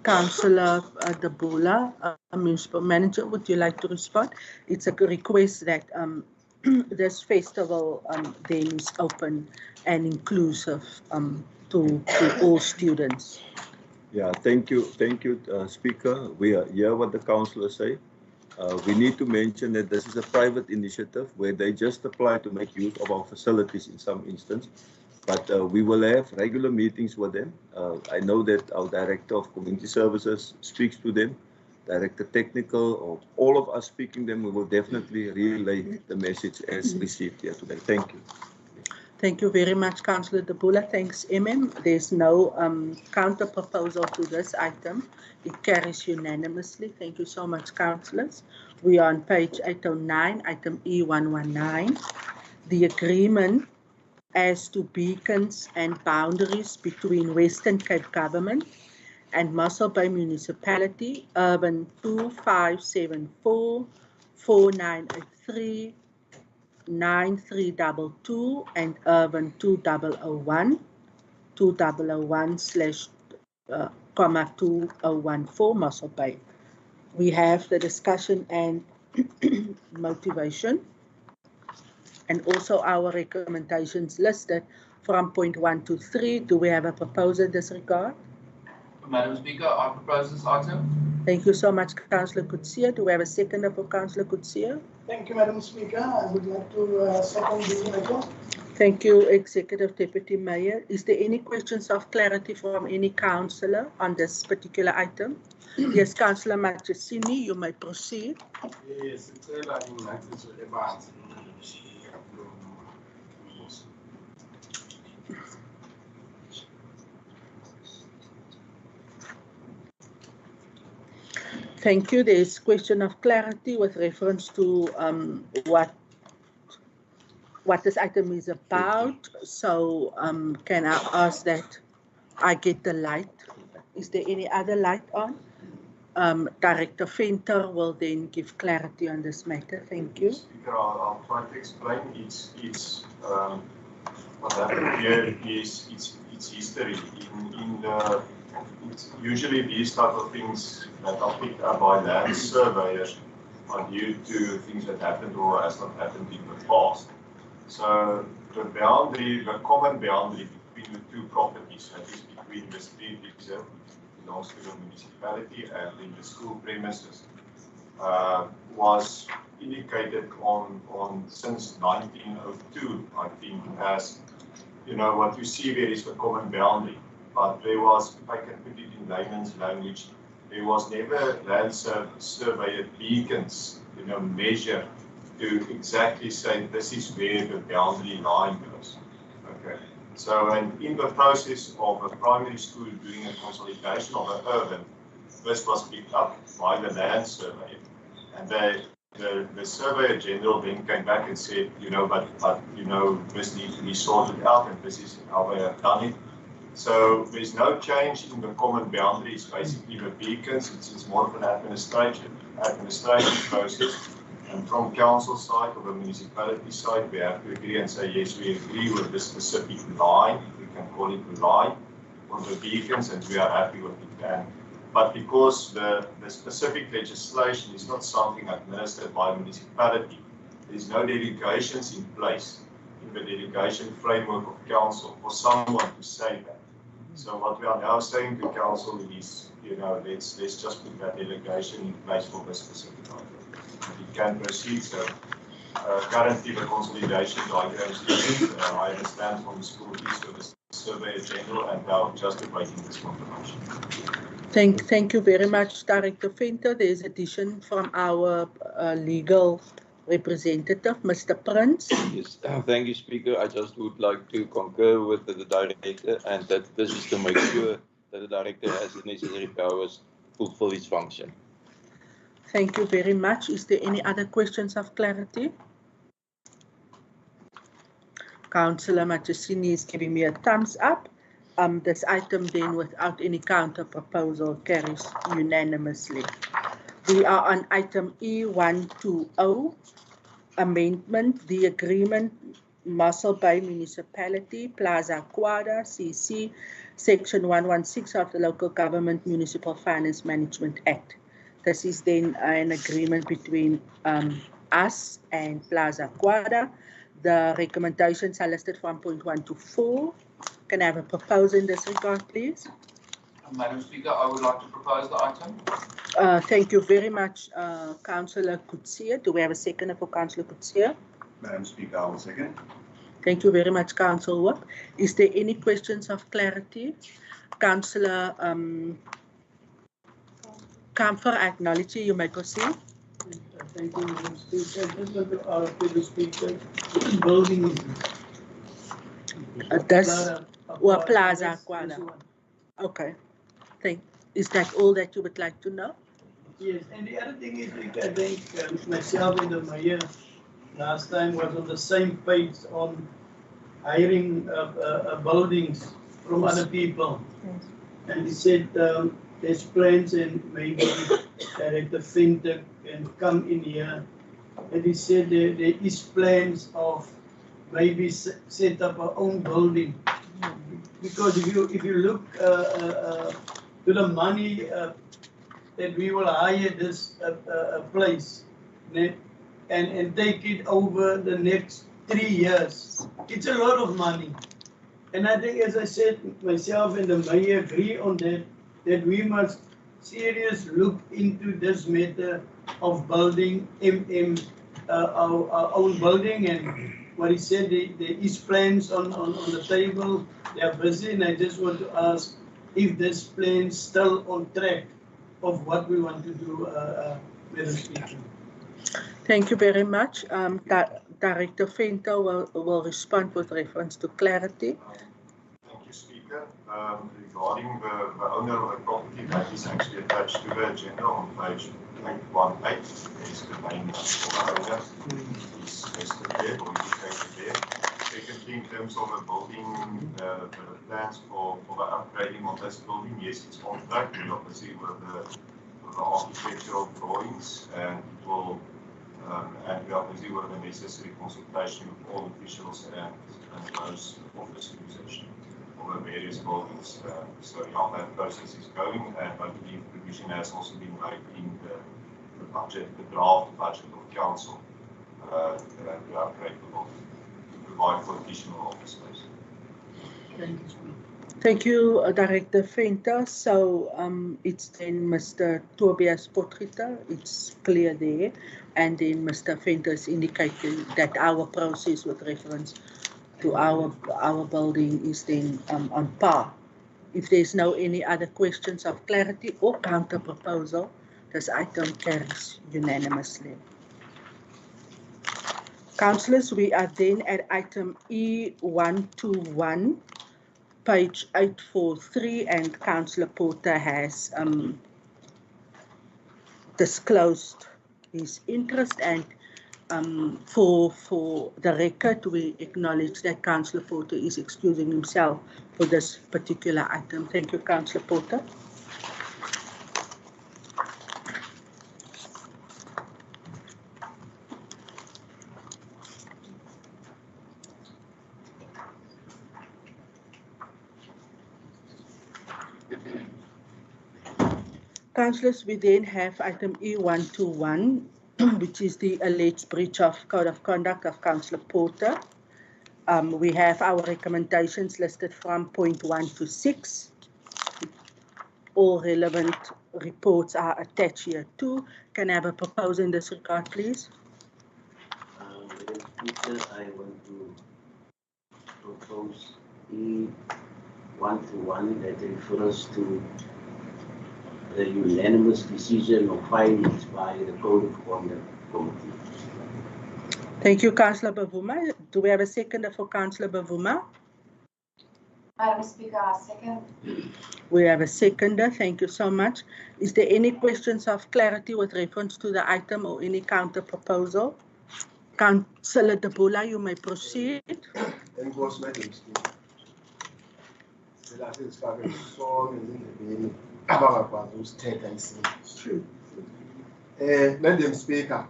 Councillor Debula, Municipal Manager. Would you like to respond? It's a request that this festival then is open and inclusive to all students. Yeah, thank you, Speaker. We hear what the councillors say. We need to mention that this is a private initiative where they just apply to make use of our facilities in some instance. But we will have regular meetings with them. I know that our Director of Community Services speaks to them, Director Technical, or all of us speaking them. We will definitely relay the message as received here today. Thank you. Thank you very much, Councillor Debula. Thanks, There's no counter proposal to this item. It carries unanimously. Thank you so much, councillors. We are on page 809, item E119. The agreement as to beacons and boundaries between Western Cape Government and Mossel Bay Municipality, Urban 2574, 4983, 9322, and Urban 2001, 2001/2014 Mossel Bay. We have the discussion and motivation, and also our recommendations listed from point 1 to 3. Do we have a proposal in this regard? Madam Speaker, I propose this item. Thank you so much, Councillor Kutsia. Do we have a seconder for Councillor Kutsia? Thank you, Madam Speaker. I would like to second the item. Thank you, Executive Deputy Mayor. Is there any questions of clarity from any councillor on this particular item? Yes, Councillor Machesini, you may proceed. Yes, it's a Thank you. There is question of clarity with reference to what this item is about. So can I ask that I get the light? Is there any other light on? Director Venter will then give clarity on this matter. Thank you. Speaker, I'll try to explain. It's what happened here is it's history. It's usually these type of things that are picked up by land surveyors are due to things that happened or has not happened in the past. So the boundary, the common boundary between the two properties, that is between the street reserve, belongs to the municipality, and in the school premises, was indicated on since 1902, I think, as what you see there is the common boundary. But there was, if I can put it in layman's language, there was never land surveyor beacons, measure to exactly say this is where the boundary line goes. Okay. So, and in the process of a primary school doing a consolidation of an urban, this was picked up by the land surveyor, and the surveyor general then came back and said, but this needs to be sorted out, and this is how they have done it. So there's no change in the common boundaries. Basically, the beacons, it's more of an administration process. And from council side or the municipality side, we have to agree and say, yes, we agree with this specific line, if we can call it the line, for the beacons, and we are happy with it. But because the specific legislation is not something administered by a municipality, there's no delegations in place in the delegation framework of council for someone to say that. So what we are now saying to council is, let's just put that delegation in place for this specific item. It can proceed. So currently the consolidation diagrams I understand from the school is with the surveyor general, and now just awaiting this confirmation. Thank you very much, Director Venter. There is addition from our legal representative, Mr. Prince. Yes, thank you, Speaker. I just would like to concur with the Director, and that this is to make sure that the Director has the necessary powers to fulfill his function. Thank you very much. Is there any other questions of clarity? Councillor Machesini is giving me a thumbs up. This item then, without any counter proposal, carries unanimously. We are on item E120, amendment, the agreement, Mossel Bay Municipality, Plaza Quadra, CC, Section 116 of the Local Government Municipal Finance Management Act. This is then an agreement between us and Plaza Quadra. The recommendations are listed from point 1 to 4. Can I have a proposal in this regard, please? Madam Speaker, I would like to propose the item. Thank you very much, Councillor Kutsia. Do we have a seconder for Councillor Kutsia? Madam Speaker, I will second. Thank you very much, Councillor Wap. Is there any questions of clarity? Councillor Kamfer, I acknowledge you. You may proceed. Thank you, Madam Speaker. I just want to ask the Speaker, building is Plaza Quadra. Okay. Is that all that you would like to know? Yes, and the other thing is, I think myself and the mayor last time was on the same page on hiring buildings from other people. Yes. And he said there's plans and maybe Director Finter can come in here. And he said there is plans of maybe set up our own building. Because if you look to the money that we will hire this place and take it over the next 3 years, it's a lot of money. And I think, as I said, myself and the mayor agree on that we must seriously look into this matter of building our own building. And what he said, there is plans on the table. They are busy, and I just want to ask if this plan is still on track of what we want to do, Madam Speaker. Thank you very much. Director Finter will respond with reference to clarity. Thank you, Speaker. Regarding the owner of the property, that is actually attached to the agenda on page 818. Is the name of the owner. Is listed there or indicated there. Secondly, in terms of the building, the plans for the upgrading of this building, yes, it's on track. We are busy with the architectural drawings, and it will. And we are busy with the necessary consultation with all officials and those office users of the various buildings. So yeah, that process is going, and I believe provision has also been made in the budget, the draft budget of council, to upgrade the building, to provide for additional office space. Thank you. Thank you, Director Finter. So it's then Mr. Tobias Potgieter, it's clear there, and then Mr. Finter is indicating that our process with reference to our building is then on par. If there's no any other questions of clarity or counter proposal, this item carries unanimously. Councillors, we are then at item E121. Page 843, and Councillor Porter has disclosed his interest, and for the record, we acknowledge that Councillor Porter is excusing himself for this particular item. Thank you, Councillor Porter. Councillors, we then have item E121, which is the alleged breach of Code of Conduct of Councillor Porter. We have our recommendations listed from point 1 to 6. All relevant reports are attached here too. Can I have a proposal in this regard, please? Madam Speaker, I want to propose E121 that refers to the unanimous decision of findings by the Code of Conduct Committee. Thank you, Councillor Bavuma. Do we have a seconder for Councillor Bavuma? Madam Speaker, I second. We have a seconder. Thank you so much. Is there any questions of clarity with reference to the item or any counter proposal? Councillor Debula, you may proceed. Madam Speaker,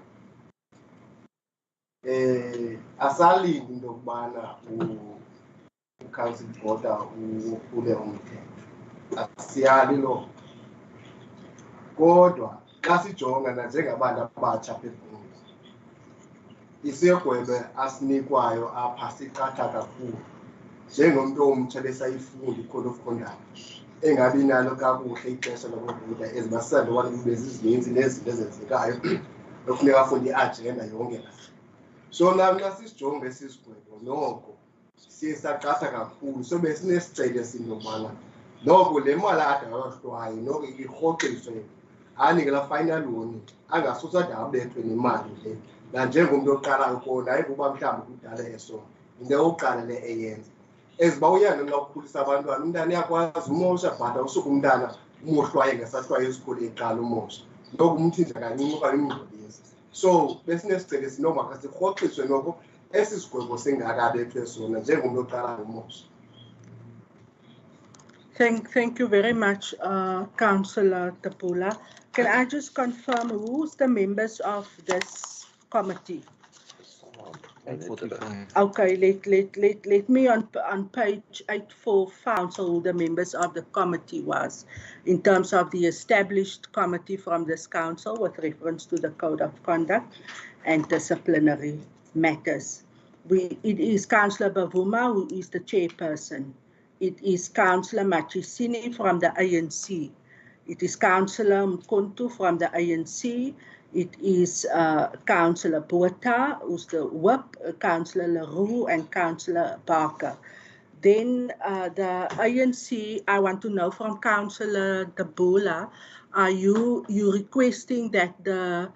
asalindi into yokubana u-council border uphule umthetho. Asiyali lo. Kodwa xa sijonga nanjengabantu abatsha beBhunga, isigwebo asinikwayo apha siqatha kakhulu. Njengomntu omtsha besayifunda i-code of conduct, engabi nalo kakuhle ixesha lokuvuda ezibasandokwana kube zizininzi nezinto ezenzekayo ekufuneka afunde i-agenda yonke la. So nam xa sisijonga esi sigwebo noko siye saqatha kakhulu, so besinesicelo esinto yokubana noko le mali adayohlwayo noko irhoxiswe anike la final warning, angasuswa de abethwe nemali le. Nanjengomntu oqalayo kona ayikuba mhlawumbi kudala eso into yokuqala le eyenza. Eziba uyana xa ukhulisa abantwana, umntana uyakwazi umosha, but awusuke umntana umohlwaye ngesahlwayo esikoleni eqala umosha. Noko umthinja kancinci okanye umngcolisi. So besinesicelo esinoma kasirhoxiswe noko esi sigwebo singaka abethwe sona njengomntu oqalayo umosha. Thank you very much, Councillor Tapula. Can I just confirm who's the members of this committee? Okay, let me on page 845 council who the members of the committee was in terms of the established committee from this council with reference to the code of conduct and disciplinary matters. It is Councillor Bavuma who is the chairperson. It is Councillor Machisini from the ANC. It is Councillor Mkontu from the ANC. It is Councillor Botha, who's the whip, Councillor Leroux, and Councillor Barker. Then the ANC, I want to know from Councillor Dabula, are you requesting that the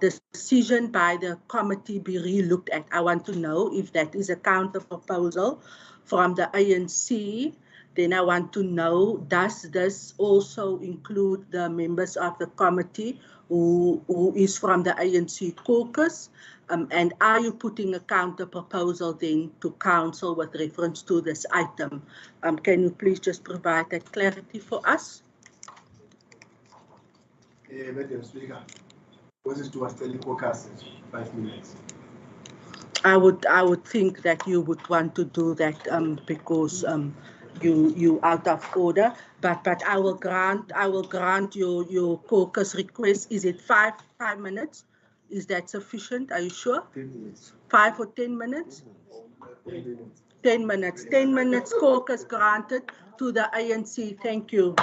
decision by the committee be re-looked at? I want to know if that is a counter proposal from the ANC. Then I want to know, does this also include the members of the committee who is from the ANC caucus? And are you putting a counter proposal then to council with reference to this item? Can you please just provide that clarity for us? Madam Speaker, what is to us caucus 5 minutes? I would think that you would want to do that because you out of order. But I will grant your caucus request. Is it 5 minutes? Is that sufficient? Are you sure? 10 minutes. 5 or 10 minutes? 10 minutes. 10 minutes caucus granted to the ANC. Thank you.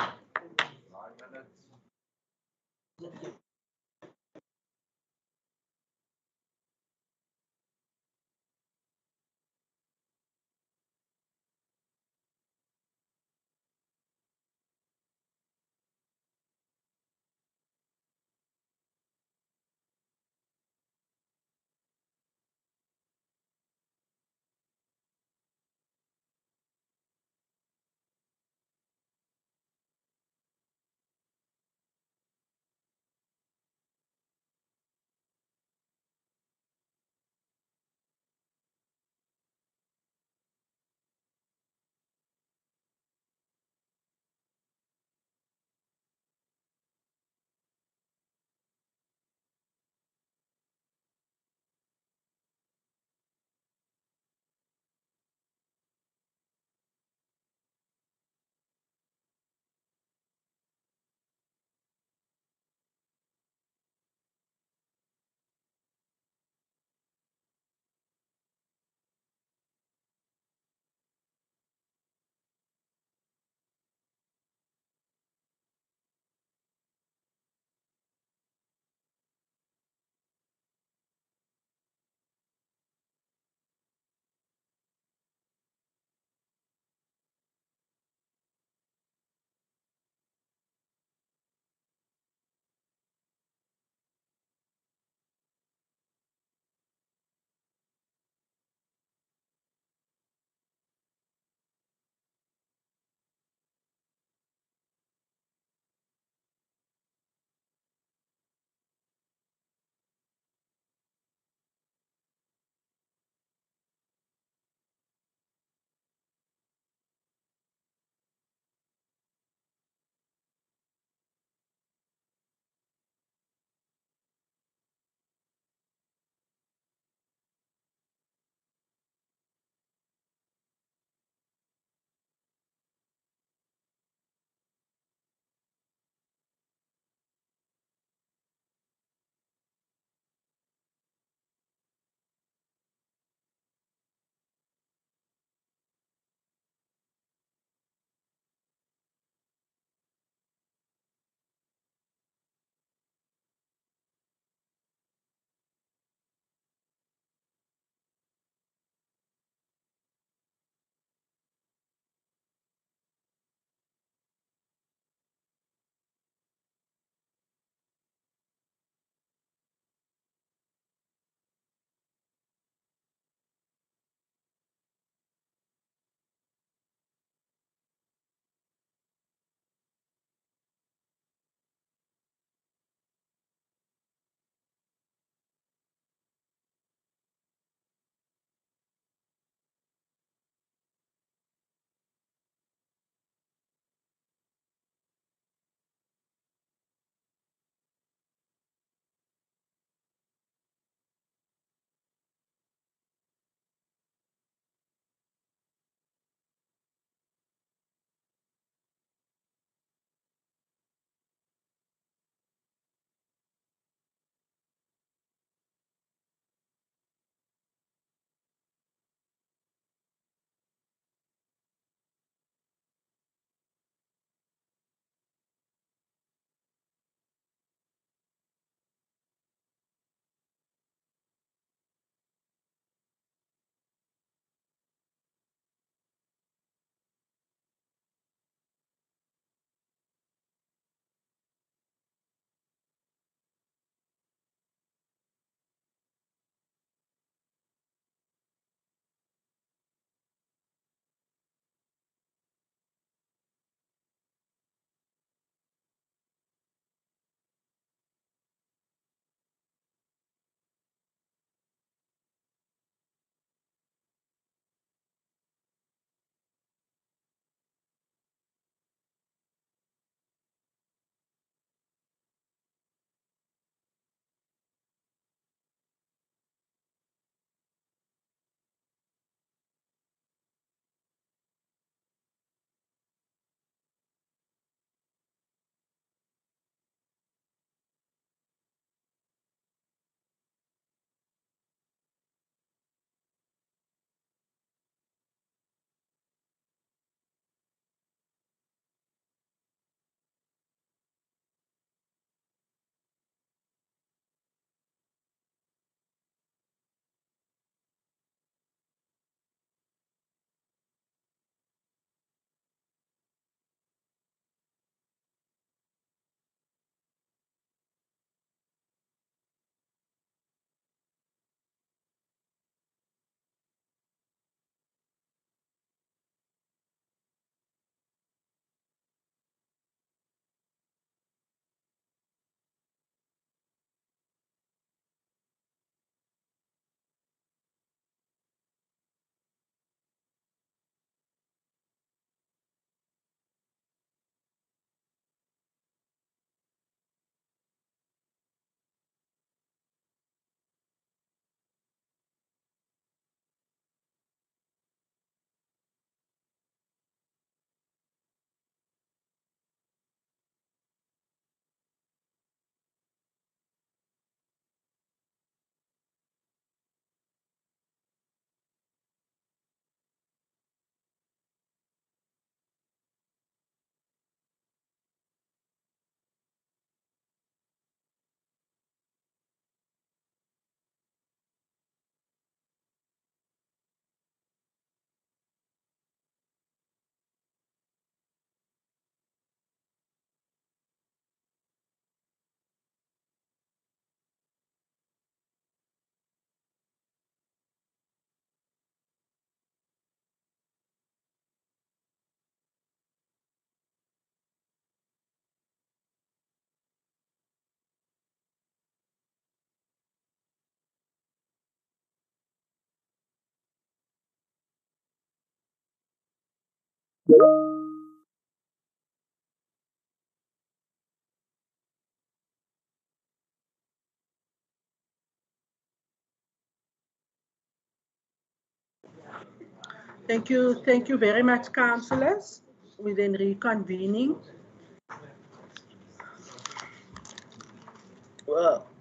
Thank you very much, councillors. We then reconvening.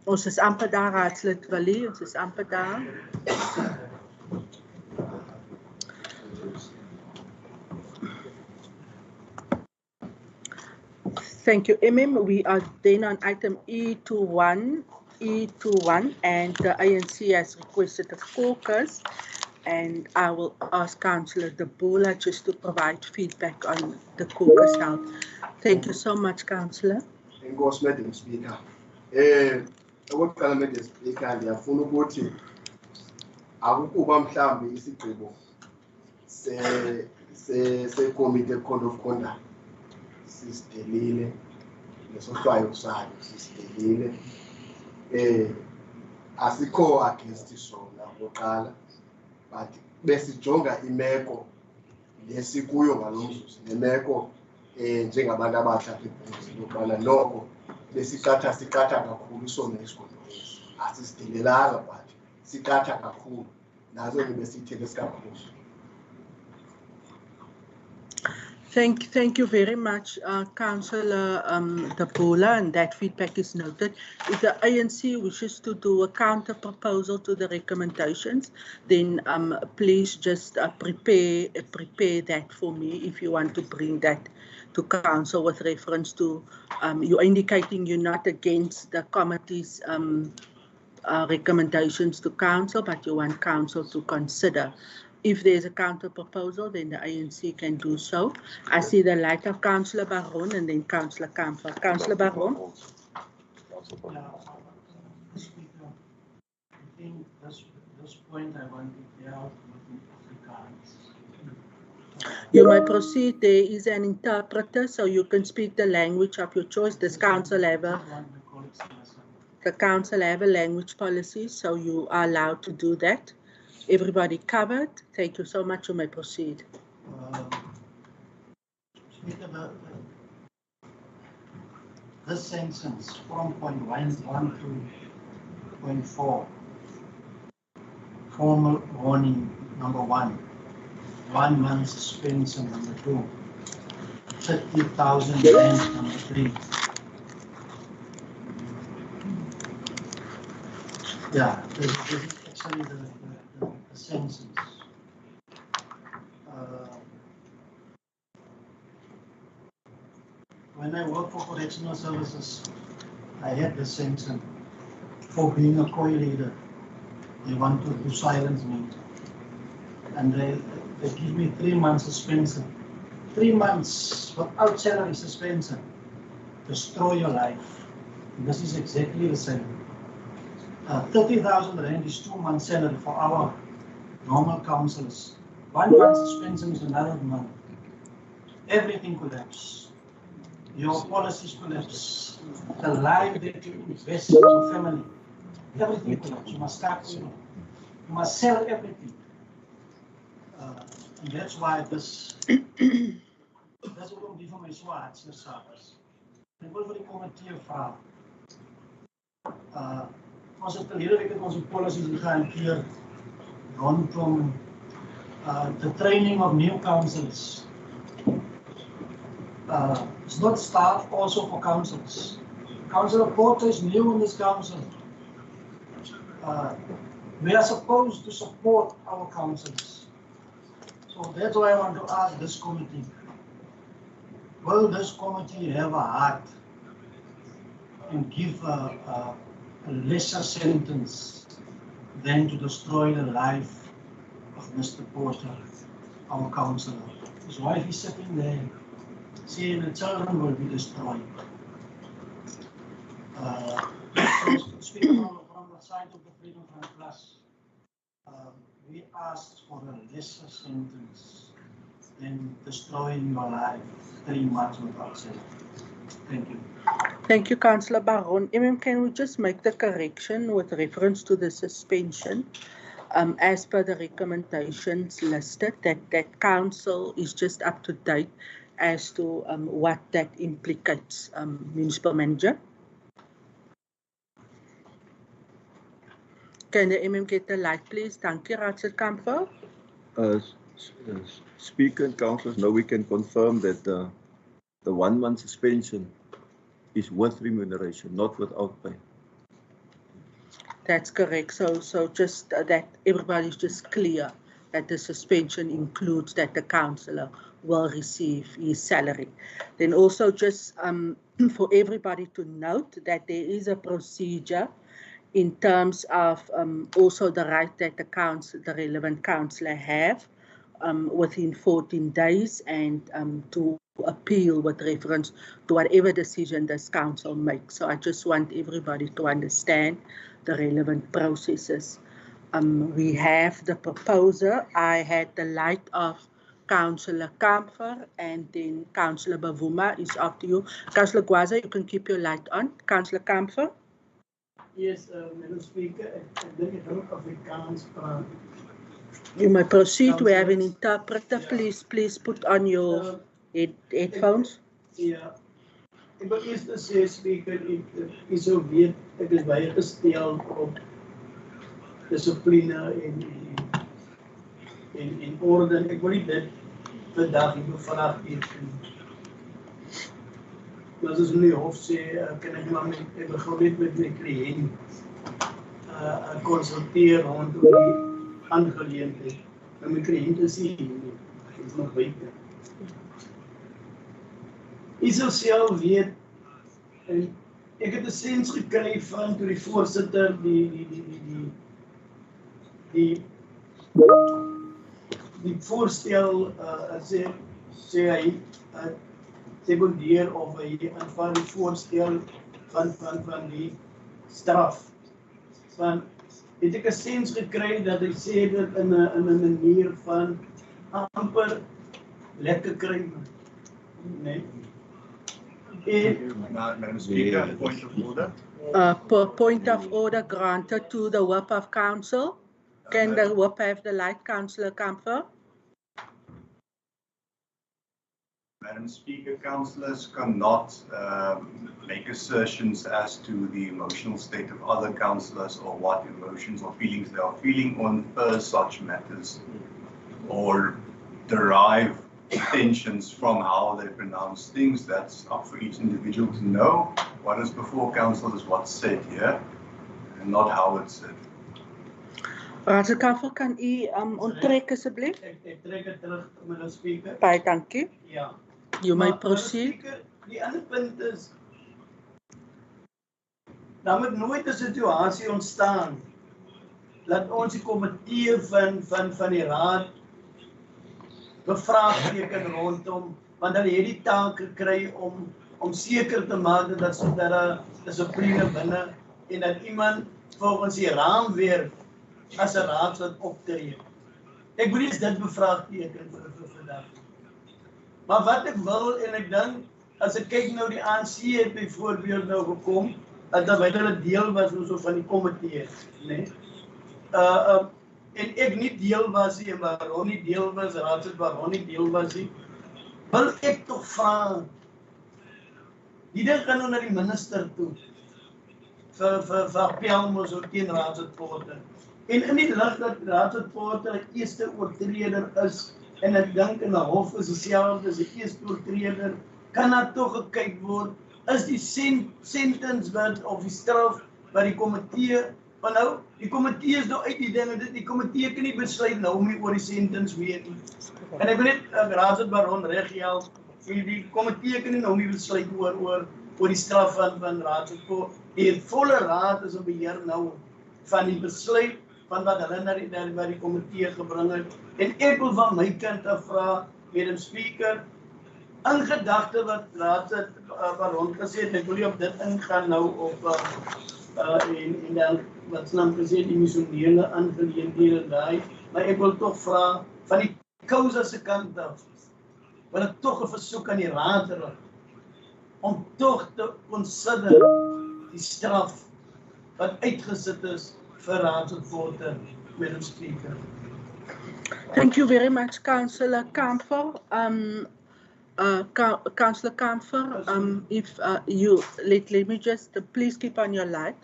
Ons is amper daar, raadslid Willie, ons is amper daar. Thank you, Emim. We are then on item E21, and the ANC has requested a caucus, and I will ask Councillor De Bola just to provide feedback on the caucus held. Thank you so much, Councillor. Enkosi, Madam Speaker. Okokuqala, Madam Speaker, ndiyafuna ukuthi akukuba mhlambi isigqibo se-Committee Code of Conduct sisidelile, nesohlwayo sayo sisidelile. Asikho against sona okokuqala, but besijonga imeko lesikuyo ngalo mzuzu, nemeko njengabantu abatsha okokuqala, noko besiqatha kakhulu sona isigodlo esi. Asisidelelanga, but siqatha kakhulu, nazo ke besithele sikakhulu. Thank you very much, Councillor De Bola, and that feedback is noted. If the ANC wishes to do a counter proposal to the recommendations, then please just prepare that for me if you want to bring that to council with reference to you're indicating you're not against the committee's recommendations to council, but you want council to consider. If there's a counter proposal, then the ANC can do so. I see the light of Councillor Baron and then Councillor Kamfer. Councillor Baron. I think this point I want to deal with Afrikaans. You may proceed. There is an interpreter, so you can speak the language of your choice. Does council have the council have a language policy, so you are allowed to do that. Everybody covered? Thank you so much. You may proceed. Speaker, this sentence from point 1 to point 4, formal warning number 1, 1 month suspension number 2, 30,000 rand number 3. Yeah, this is actually the sentence. When I worked for correctional services, I had the sentence for being a COI leader. They want to silence me. And they give me 3 months suspension. 3 months without salary suspension. Destroy your life. And this is exactly the same. 30,000 rand is 2 months salary for our normal councillors. 1 month suspension is another month. Everything collapses. Your policies collapse. The life that you invest in your family, everything collapses. You must start, you must sell everything. And that's why this is ook die van my swaarste saaks. Ek wil vir die komitee vra. Ons het hele week met onze policies gehanteerd rondom the training of new councillors. It's not staff, also for councils. Councillor Porter is new in this council. We are supposed to support our councils. So that's why I want to ask this committee. Will this committee have a heart and give a lesser sentence than to destroy the life of Mr. Porter, our councillor? His wife is sitting there, saying the children will be destroyed. Speaking from the side of the Freedom Front Plus, we asked for a lesser sentence than destroying your life 3 months without salary. Thank you. Thank you, Councillor Baron. Can we just make the correction with reference to the suspension? as per the recommendations listed, that council is just up to date as to what that implicates, municipal manager. Can the MM get the light, please? Thank you, Raadslid Kamfer. Speaker and councillors, now we can confirm that the 1 month suspension is with remuneration, not without pay. That's correct. So just that everybody's just clear that the suspension includes that the councillor will receive his salary. Then also just for everybody to note that there is a procedure in terms of also the right that the relevant councillor have within 14 days and to appeal with reference to whatever decision this council makes. So I just want everybody to understand the relevant processes. We have the proposer. I had the light of Councillor Kamfer, and then Councillor Bavuma is after you. Councillor Gwaza, you can keep your light on. Councillor Kamfer. Yes, Madam Speaker, ek dink ek ook Afrikaans praat. You may proceed. We have an interpreter. Please put on your headphones. Ja, ek wil eers sê, Speaker, ek is so weet, ek is baie gestel op dissipline en orde. Ek wil nie dit vandag hier vanaf teken. Maar as in die hof sê, kan ek maar ek begin net met my kliënt konsulteer rondom die aangeleentheid. En my kliënt is hier nie, ek is nog buite. Jy sal self weet, en ek het 'n sens gekry van toe die voorsitter die voorstel sê hy secondeer of hy aanvaar die voorstel van die straf. Van het ek 'n sens gekry dat hy sê dit in 'n manier van amper lekker kry. Nee. Madam Speaker, point of order. Point of order granted to the whip of council. Can the whip have the light, Councillor Kamfer? Madam Speaker, councillors cannot make assertions as to the emotional state of other councillors or what emotions or feelings they are feeling on per such matters, or derive intentions from how they pronounce things. That's up for each individual to know. What is before council is what's said here, and not how it's said. Raadslid Kamfer, kan u onttrek asseblief? Ek trek dit terug, Madam Speaker. Baie dankie. Ja. You may proceed. Speaker, die ander punt is, daar moet nooit 'n situasie ontstaan dat ons die komitee van die raad bevraagteken rondom, want hulle het die taak gekry om seker te maak dat daar dissipline binne en dat iemand volgens die raamwerk as 'n raadslid optree. Ek wil nie dit bevraagteken vir vandag. Maar wat ek wil, en ek dink, as ek kyk nou die ANC het byvoorbeeld nou gekom, dat hulle deel was so van die komitee, nee. En ek nie deel was nie, en waarom nie deel was, raadslid waarom nie deel was nie, wil ek toch vra, die ding gaan nou na die minister toe, vir appel moes ook teen raadslid Porter. En in die lig dat raadslid Porter 'n eerste oortreder is, en ek dink in 'n hof is dieselfde as 'n eerste oortreder, kan daar tog gekyk word, is die sentence wat of die straf wat die komitee, want nou, die komitee is nou uit die dinge, die komitee kan nie besluit nou nie oor die sentence weet nie. En ek wil net raadslid Baron reghelp, die komitee kan nie nou nie besluit oor die straf van raadslid. Die volle raad is 'n beheer nou van die besluit van wat hulle na die komitee gebring het. En ek wil van my kant af vra, Madam Speaker, in gedagte wat raadslid Baron gesê het, ek wil nie op dit ingaan nou op en dan wat se naam gesê die missionele aangeleenthede daai, maar ek wil tog vra van die causa se kant af, wil ek tog 'n versoek aan die raad rig om tog te consider die straf wat uitgesit is vir raadslid Porter. Madam Speaker. Thank you very much, Councillor Kamfer. Councillor Kamfer, if you let me just please keep on your light.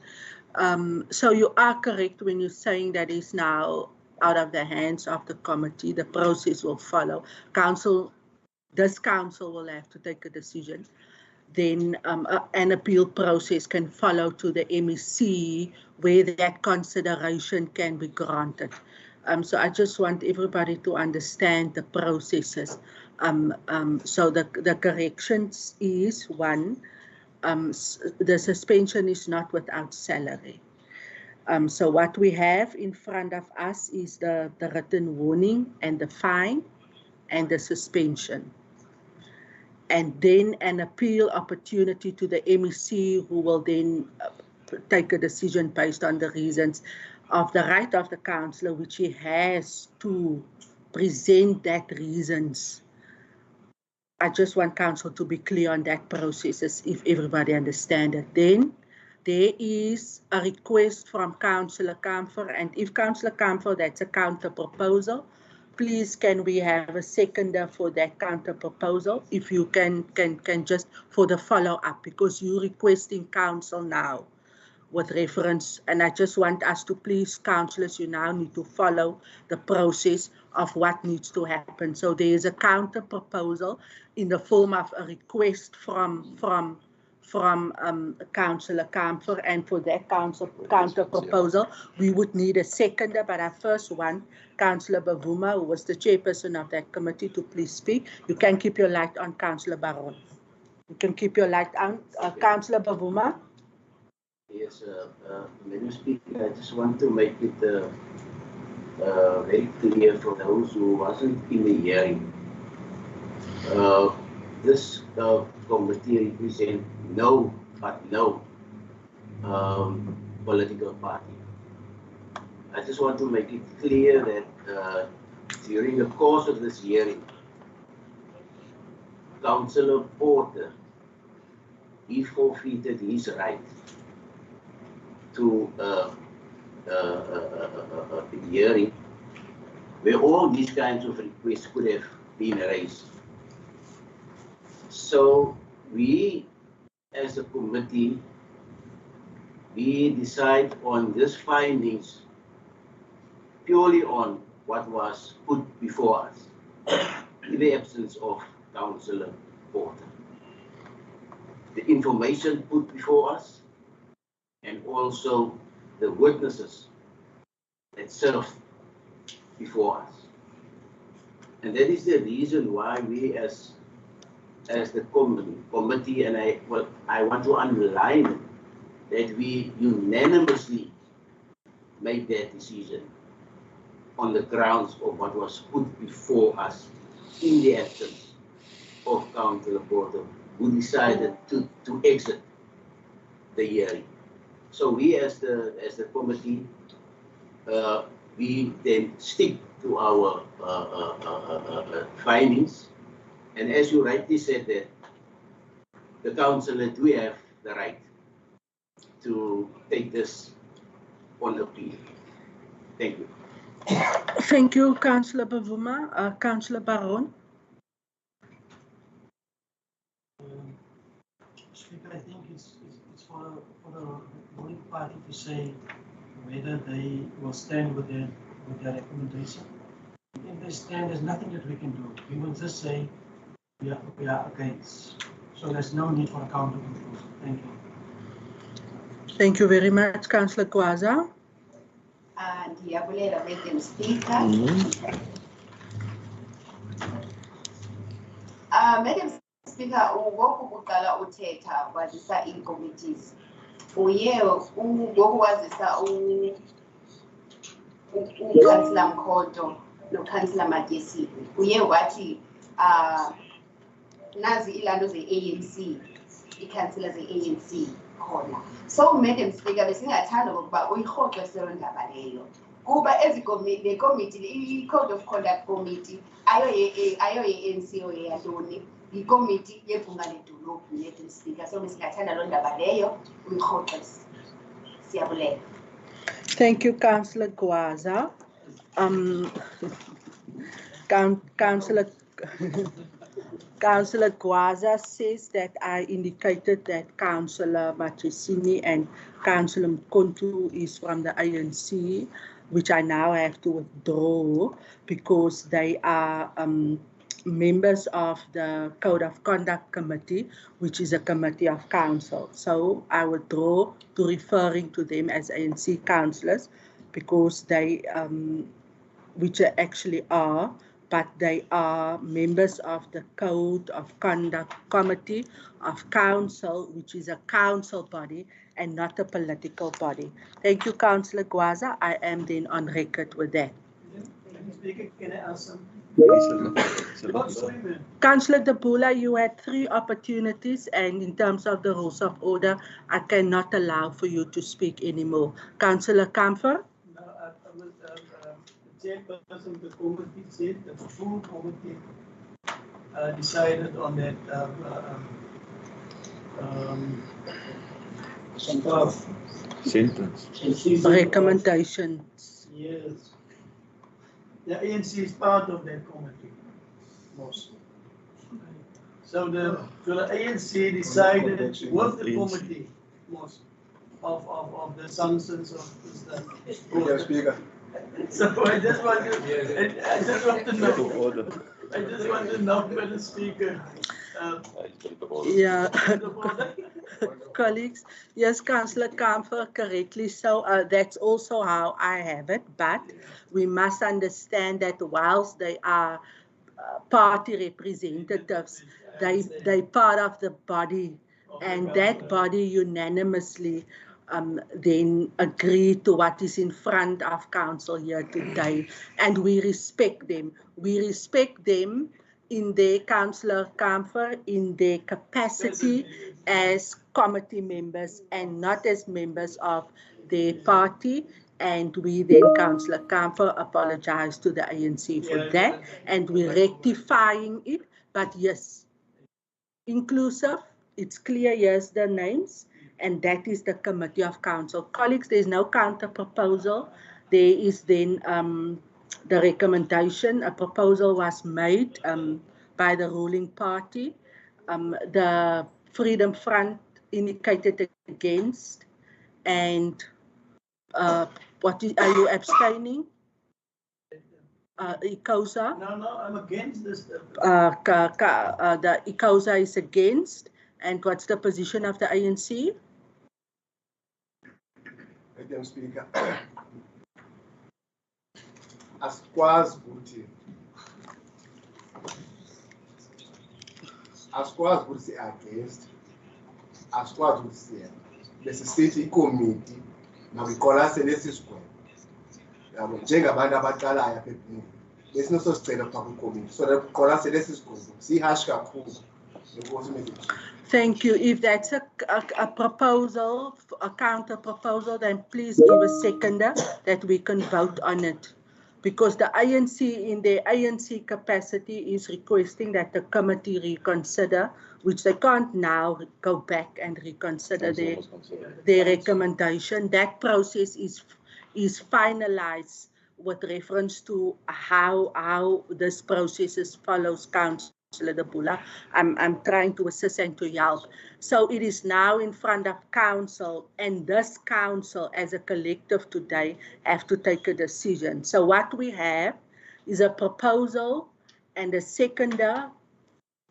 So you are correct when you're saying that is now out of the hands of the committee. The process will follow. This council will have to take a decision. Then an appeal process can follow to the MEC where that consideration can be granted. So I just want everybody to understand the processes. So the corrections is one, the suspension is not without salary. So what we have in front of us is the written warning and the fine and the suspension. And then an appeal opportunity to the MEC, who will then take a decision based on the reasons of the right of the councillor, which he has to present that reasons. I just want council to be clear on that process, if everybody understands it. Then there is a request from Councillor Kamfer, and if Councillor Kamfer, that's a counter proposal. Please, can we have a seconder for that counter proposal? If you can just for the follow-up, because you're requesting council now with reference, and I just want us to please, councillors, you now need to follow the process of what needs to happen. So there is a counter proposal in the form of a request from Councillor Kamfer, and for that counter proposal, we would need a seconder, but I first want Councillor Bavuma, who was the chairperson of that committee, to please speak. You can keep your light on, Councillor Baron. You can keep your light on. Councillor Bavuma. Yes, Madam Speaker, I just want to make it very clear for those who wasn't in the hearing. This committee represents no political party. I just want to make it clear that during the course of this hearing, Councillor Porter, he forfeited his right to a hearing where all these kinds of requests could have been raised. So we, as a committee, we decide on these findings purely on what was put before us in the absence of Councillor Porter. The information put before us, and also the witnesses that served before us. And that is the reason why we as the committee, and I want to underline it, that we unanimously made that decision on the grounds of what was put before us in the absence of Councillor Porter, who decided to exit the hearing. So we as the committee, we then stick to our findings. And as you rightly said, that the councillor do have the right to take this on appeal. Thank you. Thank you, Councillor Bavuma. Councillor Baron. Speaker, I think it's for the ruling party to say whether they will stand with their recommendation. If they stand, there's nothing that we can do. We will just say we are against. So there's no need for a counter proposal. Thank you. Thank you very much, Councillor Kwaza. Ndiyabulela Madam Speaker. Madam Speaker, ngoku kuqala uthetha wazisa ii-committees. Uye ngoku wazisa uCouncillor Mkhoto noCouncillor Matyesile. Uye wathi nazi ilando ze-ANC, ii-councillors ze-ANC khona. So Madam Speaker, besingathanda ukuba uyirhoxise loo ndaba leyo. Kuba le committee, i-Code of Conduct Committee, ayo ye-ANC yeyantoni, yi-committee yebhunga ledolophu, Madam Speaker. So besingathanda loo ndaba leyo uyirhoxise. Siyabulela. Thank you, Councillor Gwaza. Councillor Councillor Gwaza says that I indicated that Councillor Machesini and Councillor Mkontu is from the ANC, which I now have to withdraw because they are members of the Code of Conduct Committee, which is a committee of council. So I withdraw to referring to them as ANC councillors because they, which they actually are, but they are members of the Code of Conduct Committee of Council, which is a council body and not a political body. Thank you, Councillor Gwaza. I am then on record with that. Speaker, can I ask something? Councillor De Bula, you had 3 opportunities, and in terms of the rules of order, I cannot allow for you to speak anymore. Councillor Kamfer? No, I was the chairperson of the committee said the full committee decided on that sentence. Recommendations. Yes. The ANC is part of that committee, Mossel. So the ANC decided with the committee, Mossel, of the sanctions of the Speaker. So I just want to know, Madam Speaker. Yeah, colleagues. Yes, Councillor Kamfer, correctly so. That's also how I have it. But we must understand that whilst they are party representatives, they part of the body, and that body unanimously then agree to what is in front of council here today, and we respect them. We respect them in their, Councillor Kamfer, in their capacity as committee members and not as members of their party. And we then, Councillor Kamfer, apologize to the ANC for that, and we're rectifying it. But yes, inclusive, it's clear, yes, the names, and that is the Committee of Council. Colleagues, there's no counter proposal. There is then the recommendation. A proposal was made by the ruling party. The Freedom Front indicated against, and are you abstaining? ICOSA? No, I'm against this. The ICOSA is against. And what's the position of the ANC? Madam Speaker, asikwazi ukuthi si-against, asikwazi ukuthi siyena bese sithi ikomiti makuyiqolase lesi sigwebo yabo njengabantu abaqalayo apha ebhini besinososicela phambi kwekomiti so kuqolase lesi sigwebo sihashi kakhulu. Thank you. If that's a proposal, a counter proposal, then please give a seconder that we can vote on it. Because the ANC, in their ANC capacity, is requesting that the committee reconsider, which they can't now go back and reconsider their recommendation. That process is finalized with reference to how this process follows council. De Bula. I'm trying to assist and to help. So it is now in front of council, and this council as a collective today have to take a decision. So what we have is a proposal and a seconder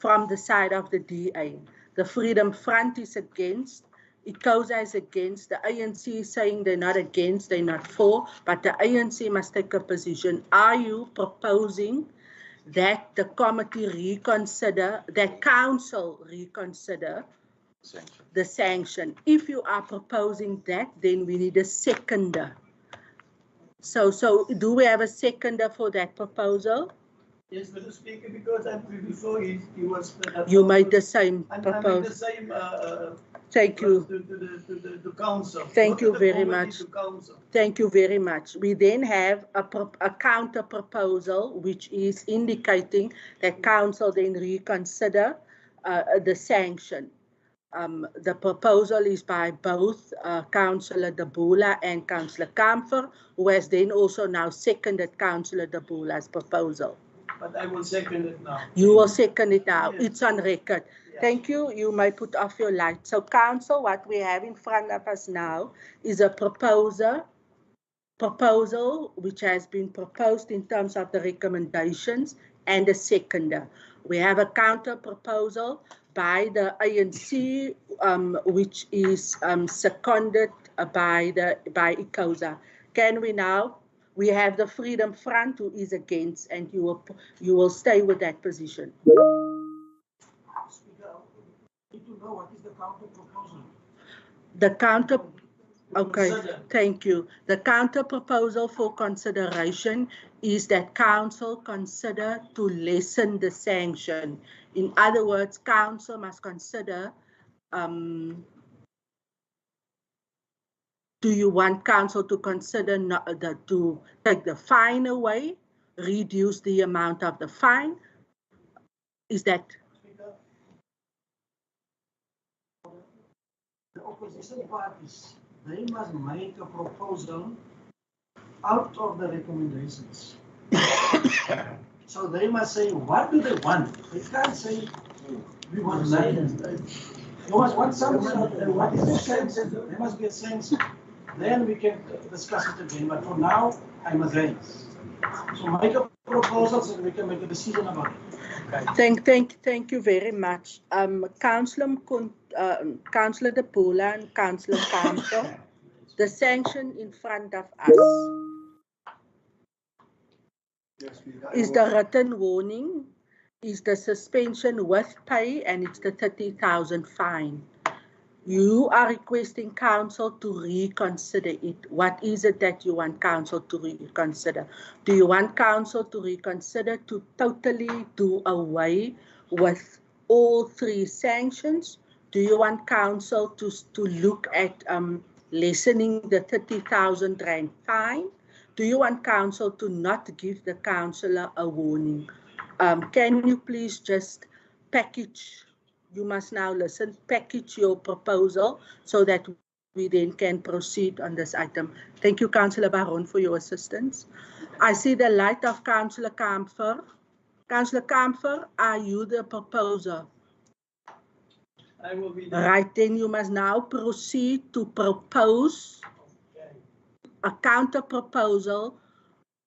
from the side of the DA. The Freedom Front is against, ICOSA is against, the ANC is saying they're not against, they're not for, but the ANC must take a position. Are you proposing that the committee reconsider, that council reconsider the sanction? If you are proposing that, then we need a seconder. So do we have a seconder for that proposal? Yes, Mr. Speaker, because before he was... you made the same proposal. I made the same... Thank you. To council. Thank you very much. Thank you very much. We then have a counter proposal, which is indicating that council then reconsider the sanction. The proposal is by both Councillor De Bula and Councillor Kamfer, who has then also now seconded Councillor De Bula's proposal. But I will second it now. You will second it now. Yes. It's on record. Yeah. Thank you. You may put off your light. So, Council, what we have in front of us now is a proposal which has been proposed in terms of the recommendations and a seconder. We have a counter proposal by the ANC, which is seconded by ICOSA. Can we now? We have the Freedom Front who is against, and you will stay with that position. Speaker, need to know what is the counter proposal. The counter. Okay, Consider. thank you. The counter proposal for consideration is that council consider to lessen the sanction. In other words, council must consider, do you want council to consider to take the fine away, reduce the amount of the fine? Is that? The opposition parties, they must make a proposal out of the recommendations. So they must say, what do they want? They can't say, we want silence. They must want something. What is the sense? There must be a sense. Then we can discuss it again. But for now, I'm against. So make a proposal so we can make a decision about it. Thank you very much. Councillor De Bula and Councillor Kamfer, the sanction in front of us is the written warning, is the suspension with pay, and it's the 30,000 fine. You are requesting council to reconsider it. What is it that you want council to reconsider? Do you want council to reconsider to totally do away with all three sanctions? Do you want council to look at lessening the 30,000 rand fine? Do you want council to not give the councillor a warning? Can you please just package? You must now listen, package your proposal so that we then can proceed on this item. Thank you, Councillor Baron, for your assistance. I see the light of Councillor Kamfer. Councillor Kamfer, are you the proposer? I will be there. Right, then you must now proceed to propose a counter proposal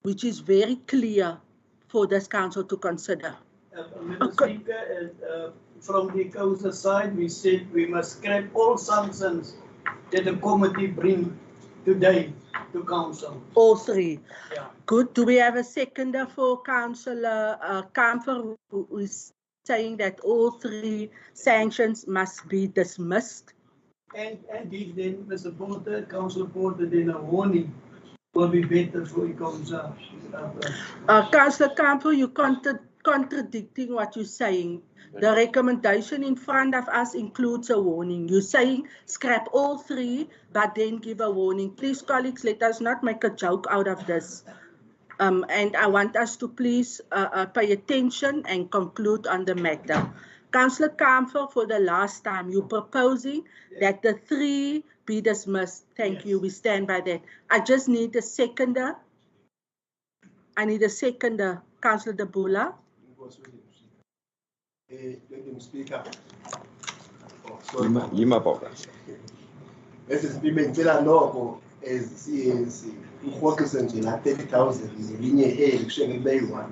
which is very clear for this council to consider. Mr. Speaker, from the ICOSA side, we said we must scrap all sanctions that the committee bring today to council. All three. Yeah. Good. Do we have a seconder for Councillor Kamfer, who is saying that all three sanctions must be dismissed? And if then, Mr. Porter, Councillor Porter, then a warning will be better for ICOSA. Councillor Kamfer, you contradicting what you're saying. The recommendation in front of us includes a warning. You're saying scrap all three, but then give a warning. Please, colleagues, let us not make a joke out of this. And I want us to please pay attention and conclude on the matter. Councillor Kamfer, for the last time, you're proposing that the three be dismissed. Thank you. We stand by that. I just need a seconder. I need a seconder. Councillor De Bula. Speaker. Yima Papa. This is Pimentela Logo as CNC. What in 30,000 in the linear A, sharing day one.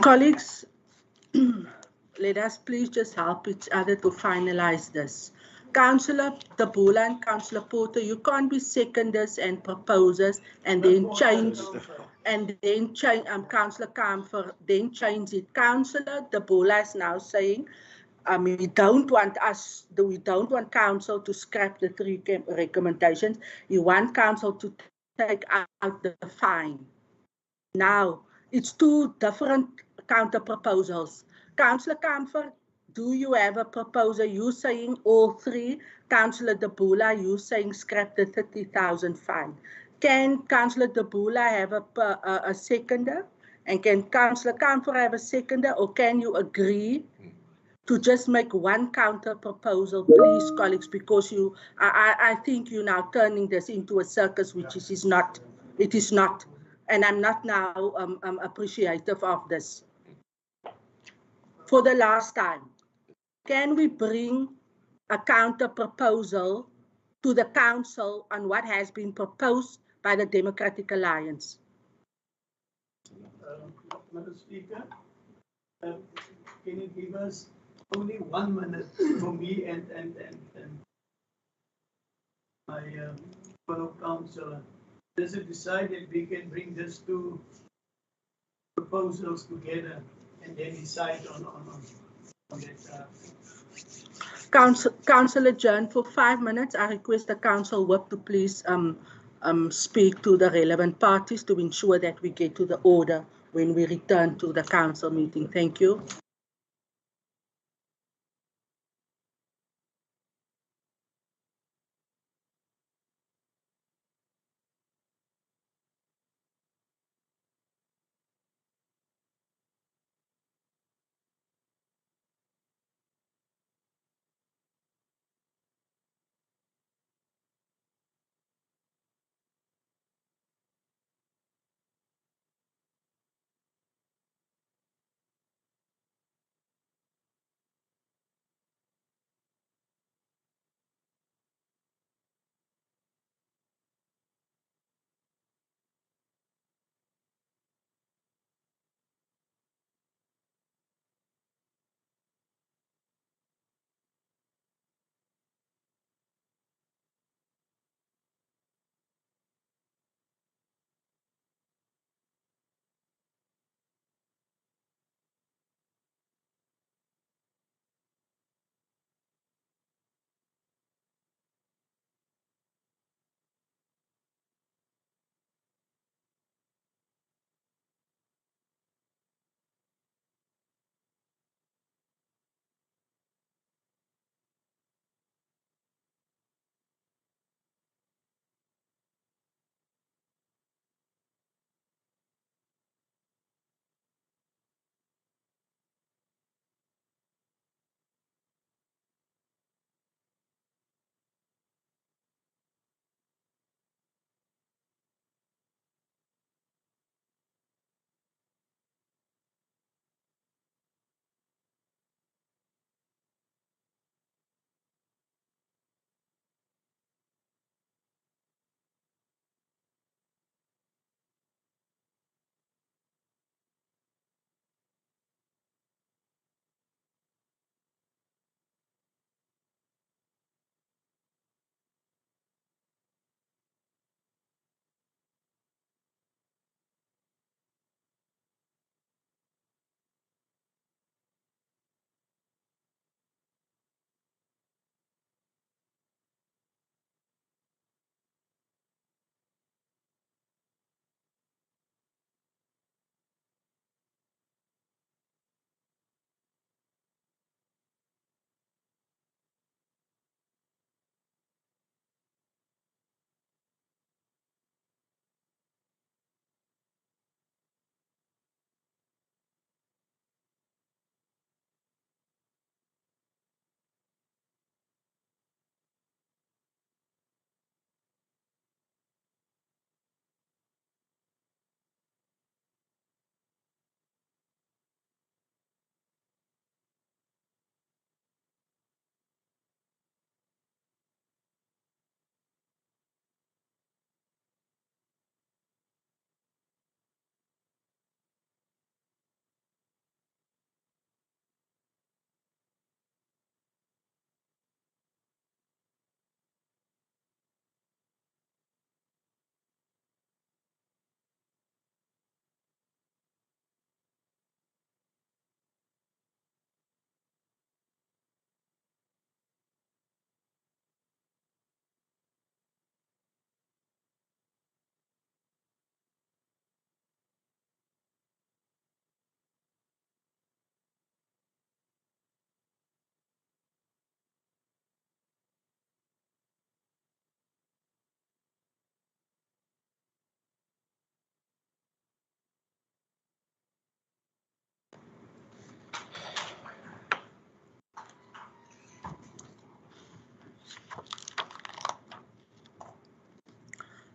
Colleagues, let us please just help each other to finalize this. Councillor De Bula and Councillor Porter, you can't be seconders and proposers and then change, Councillor Kamfer, then change it. Councillor De Bula is now saying, we don't want council to scrap the three recommendations. You want council to take out the fine. Now, it's two different counter proposals. Councillor Kamfer, do you have a proposal? You saying all three. Councillor De Bula, you saying scrap the 30,000 fine. Can Councillor De Bula have a seconder? And can Councillor Kamfer have a seconder, or can you agree to just make one counter proposal, please, colleagues, because I think you're now turning this into a circus, which is not. It is not, and I'm not now appreciative of this. For the last time, can we bring a counter proposal to the council on what has been proposed by the Democratic Alliance? Madam Speaker, can you give us only 1 minute for me and my fellow councillor? Does it decide that we can bring these two proposals together and then decide on that? Councillor adjourned for 5 minutes. I request the council whip to please speak to the relevant parties to ensure that we get to the order when we return to the council meeting. Thank you.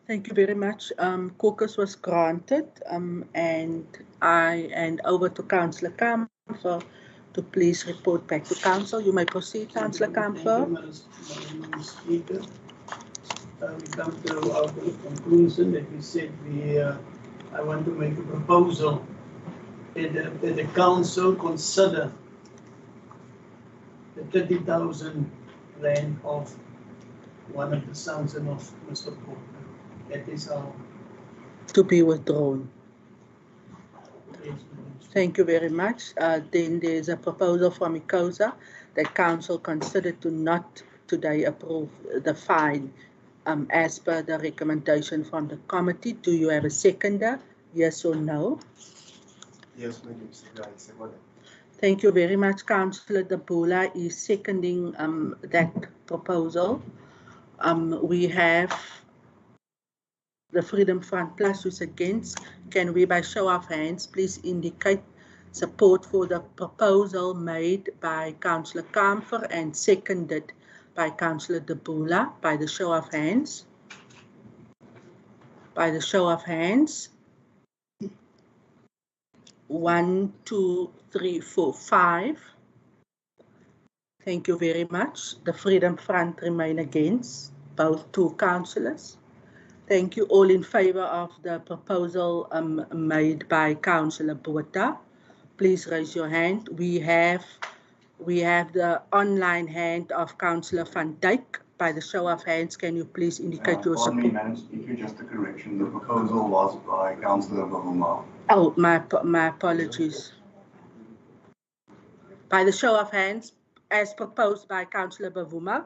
Thank you very much. Caucus was granted, and I hand over to Councillor Kamfer to please report back to Council. You may proceed, Councillor Kamfer. Madam Speaker. We come to our conclusion that we said I want to make a proposal that the council consider the 30,000 rand of one of the sons of Mr. Porter. That is our. To be withdrawn. Thank you very much. Then there's a proposal from ICOSA that council considered to not today approve the fine as per the recommendation from the committee. Do you have a seconder? Yes or no? Yes, Madam Speaker, I second it. Thank you very much. Councillor Dabula is seconding that proposal. We have the Freedom Front Plus who's against. Can we, by show of hands, please indicate support for the proposal made by Councillor Kamfer and seconded by Councillor Dabula? By the show of hands. By the show of hands. 1, 2, 3, 4, 5. Thank you very much. The Freedom Front remain against, both two councillors. Thank you. All in favour of the proposal made by Councillor Botha. Please raise your hand. We have the online hand of Councillor Van Dijk. By the show of hands, can you please indicate your support? Pardon me, Madam Speaker, just a correction. The proposal was by Councillor Bahuma. Oh, my apologies. By the show of hands, as proposed by Councillor Bavuma.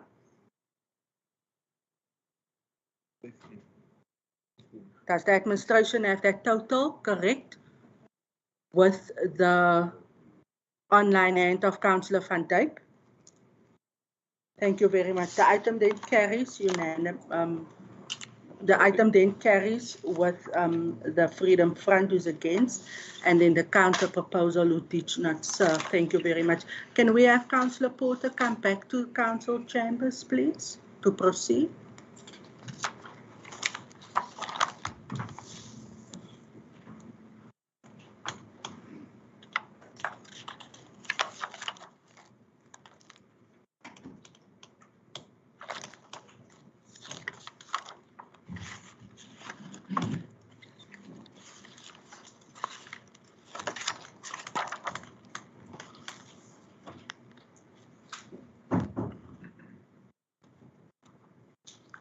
Does the administration have that total correct with the online hand of Councillor Van Dijk? Thank you very much. The item then carries unanimous. The item then carries with the Freedom Front who's against, and then the counter proposal who did not serve. Thank you very much. Can we have Councillor Porter come back to council chambers, please, to proceed?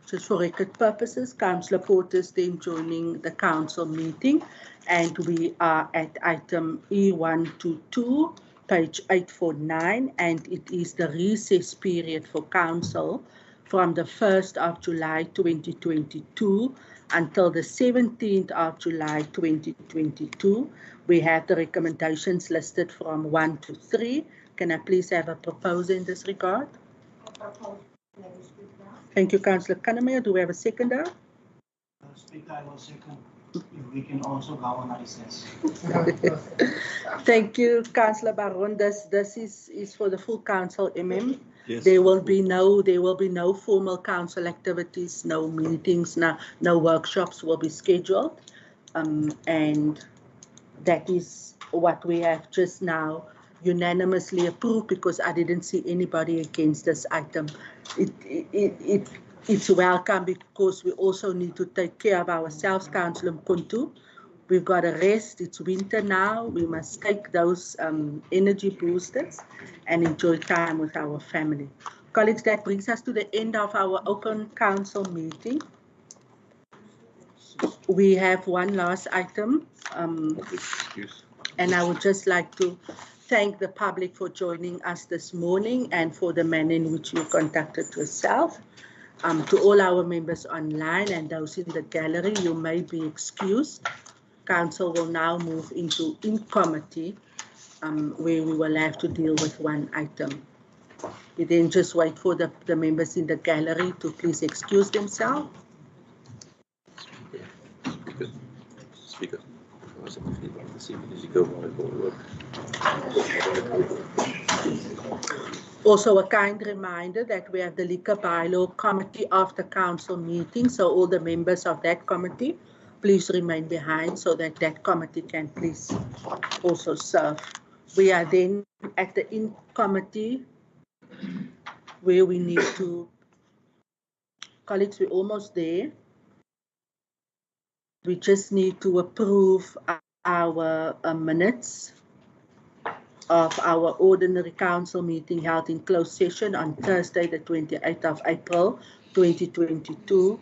Just for record purposes, Councillor Porter is then joining the council meeting, and we are at item E122, page 849, and it is the recess period for council from the 1st of July 2022 until the 17th of July 2022. We have the recommendations listed from 1 to 3. Can I please have a proposal in this regard? Thank you, Councillor Kannemeyer. Do we have a seconder? Speaker, I will second. If we can also go on recess. Thank you, Councillor Baron. This is for the full council, MM. Yes. There will be no formal council activities, no meetings, no workshops will be scheduled, and that is what we have just now unanimously approved, because I didn't see anybody against this item. It's welcome because we also need to take care of ourselves, Councillor Mkuntu. We've got to rest. It's winter now. We must take those energy boosters and enjoy time with our family. Colleagues, that brings us to the end of our open council meeting. We have one last item, and I would just like to thank the public for joining us this morning and for the manner in which you conducted yourself. To all our members online and those in the gallery, you may be excused. Council will now move into in-committee, where we will have to deal with one item. We then just wait for the members in the gallery to please excuse themselves. Speaker. Also, a kind reminder that we have the Liquor Bylaw Committee after council meeting, so all the members of that committee, please remain behind so that that committee can please also serve. We are then at the in-committee where we need to, colleagues, we're almost there. We just need to approve our minutes of our ordinary council meeting held in closed session on Thursday, the 28th of April, 2022.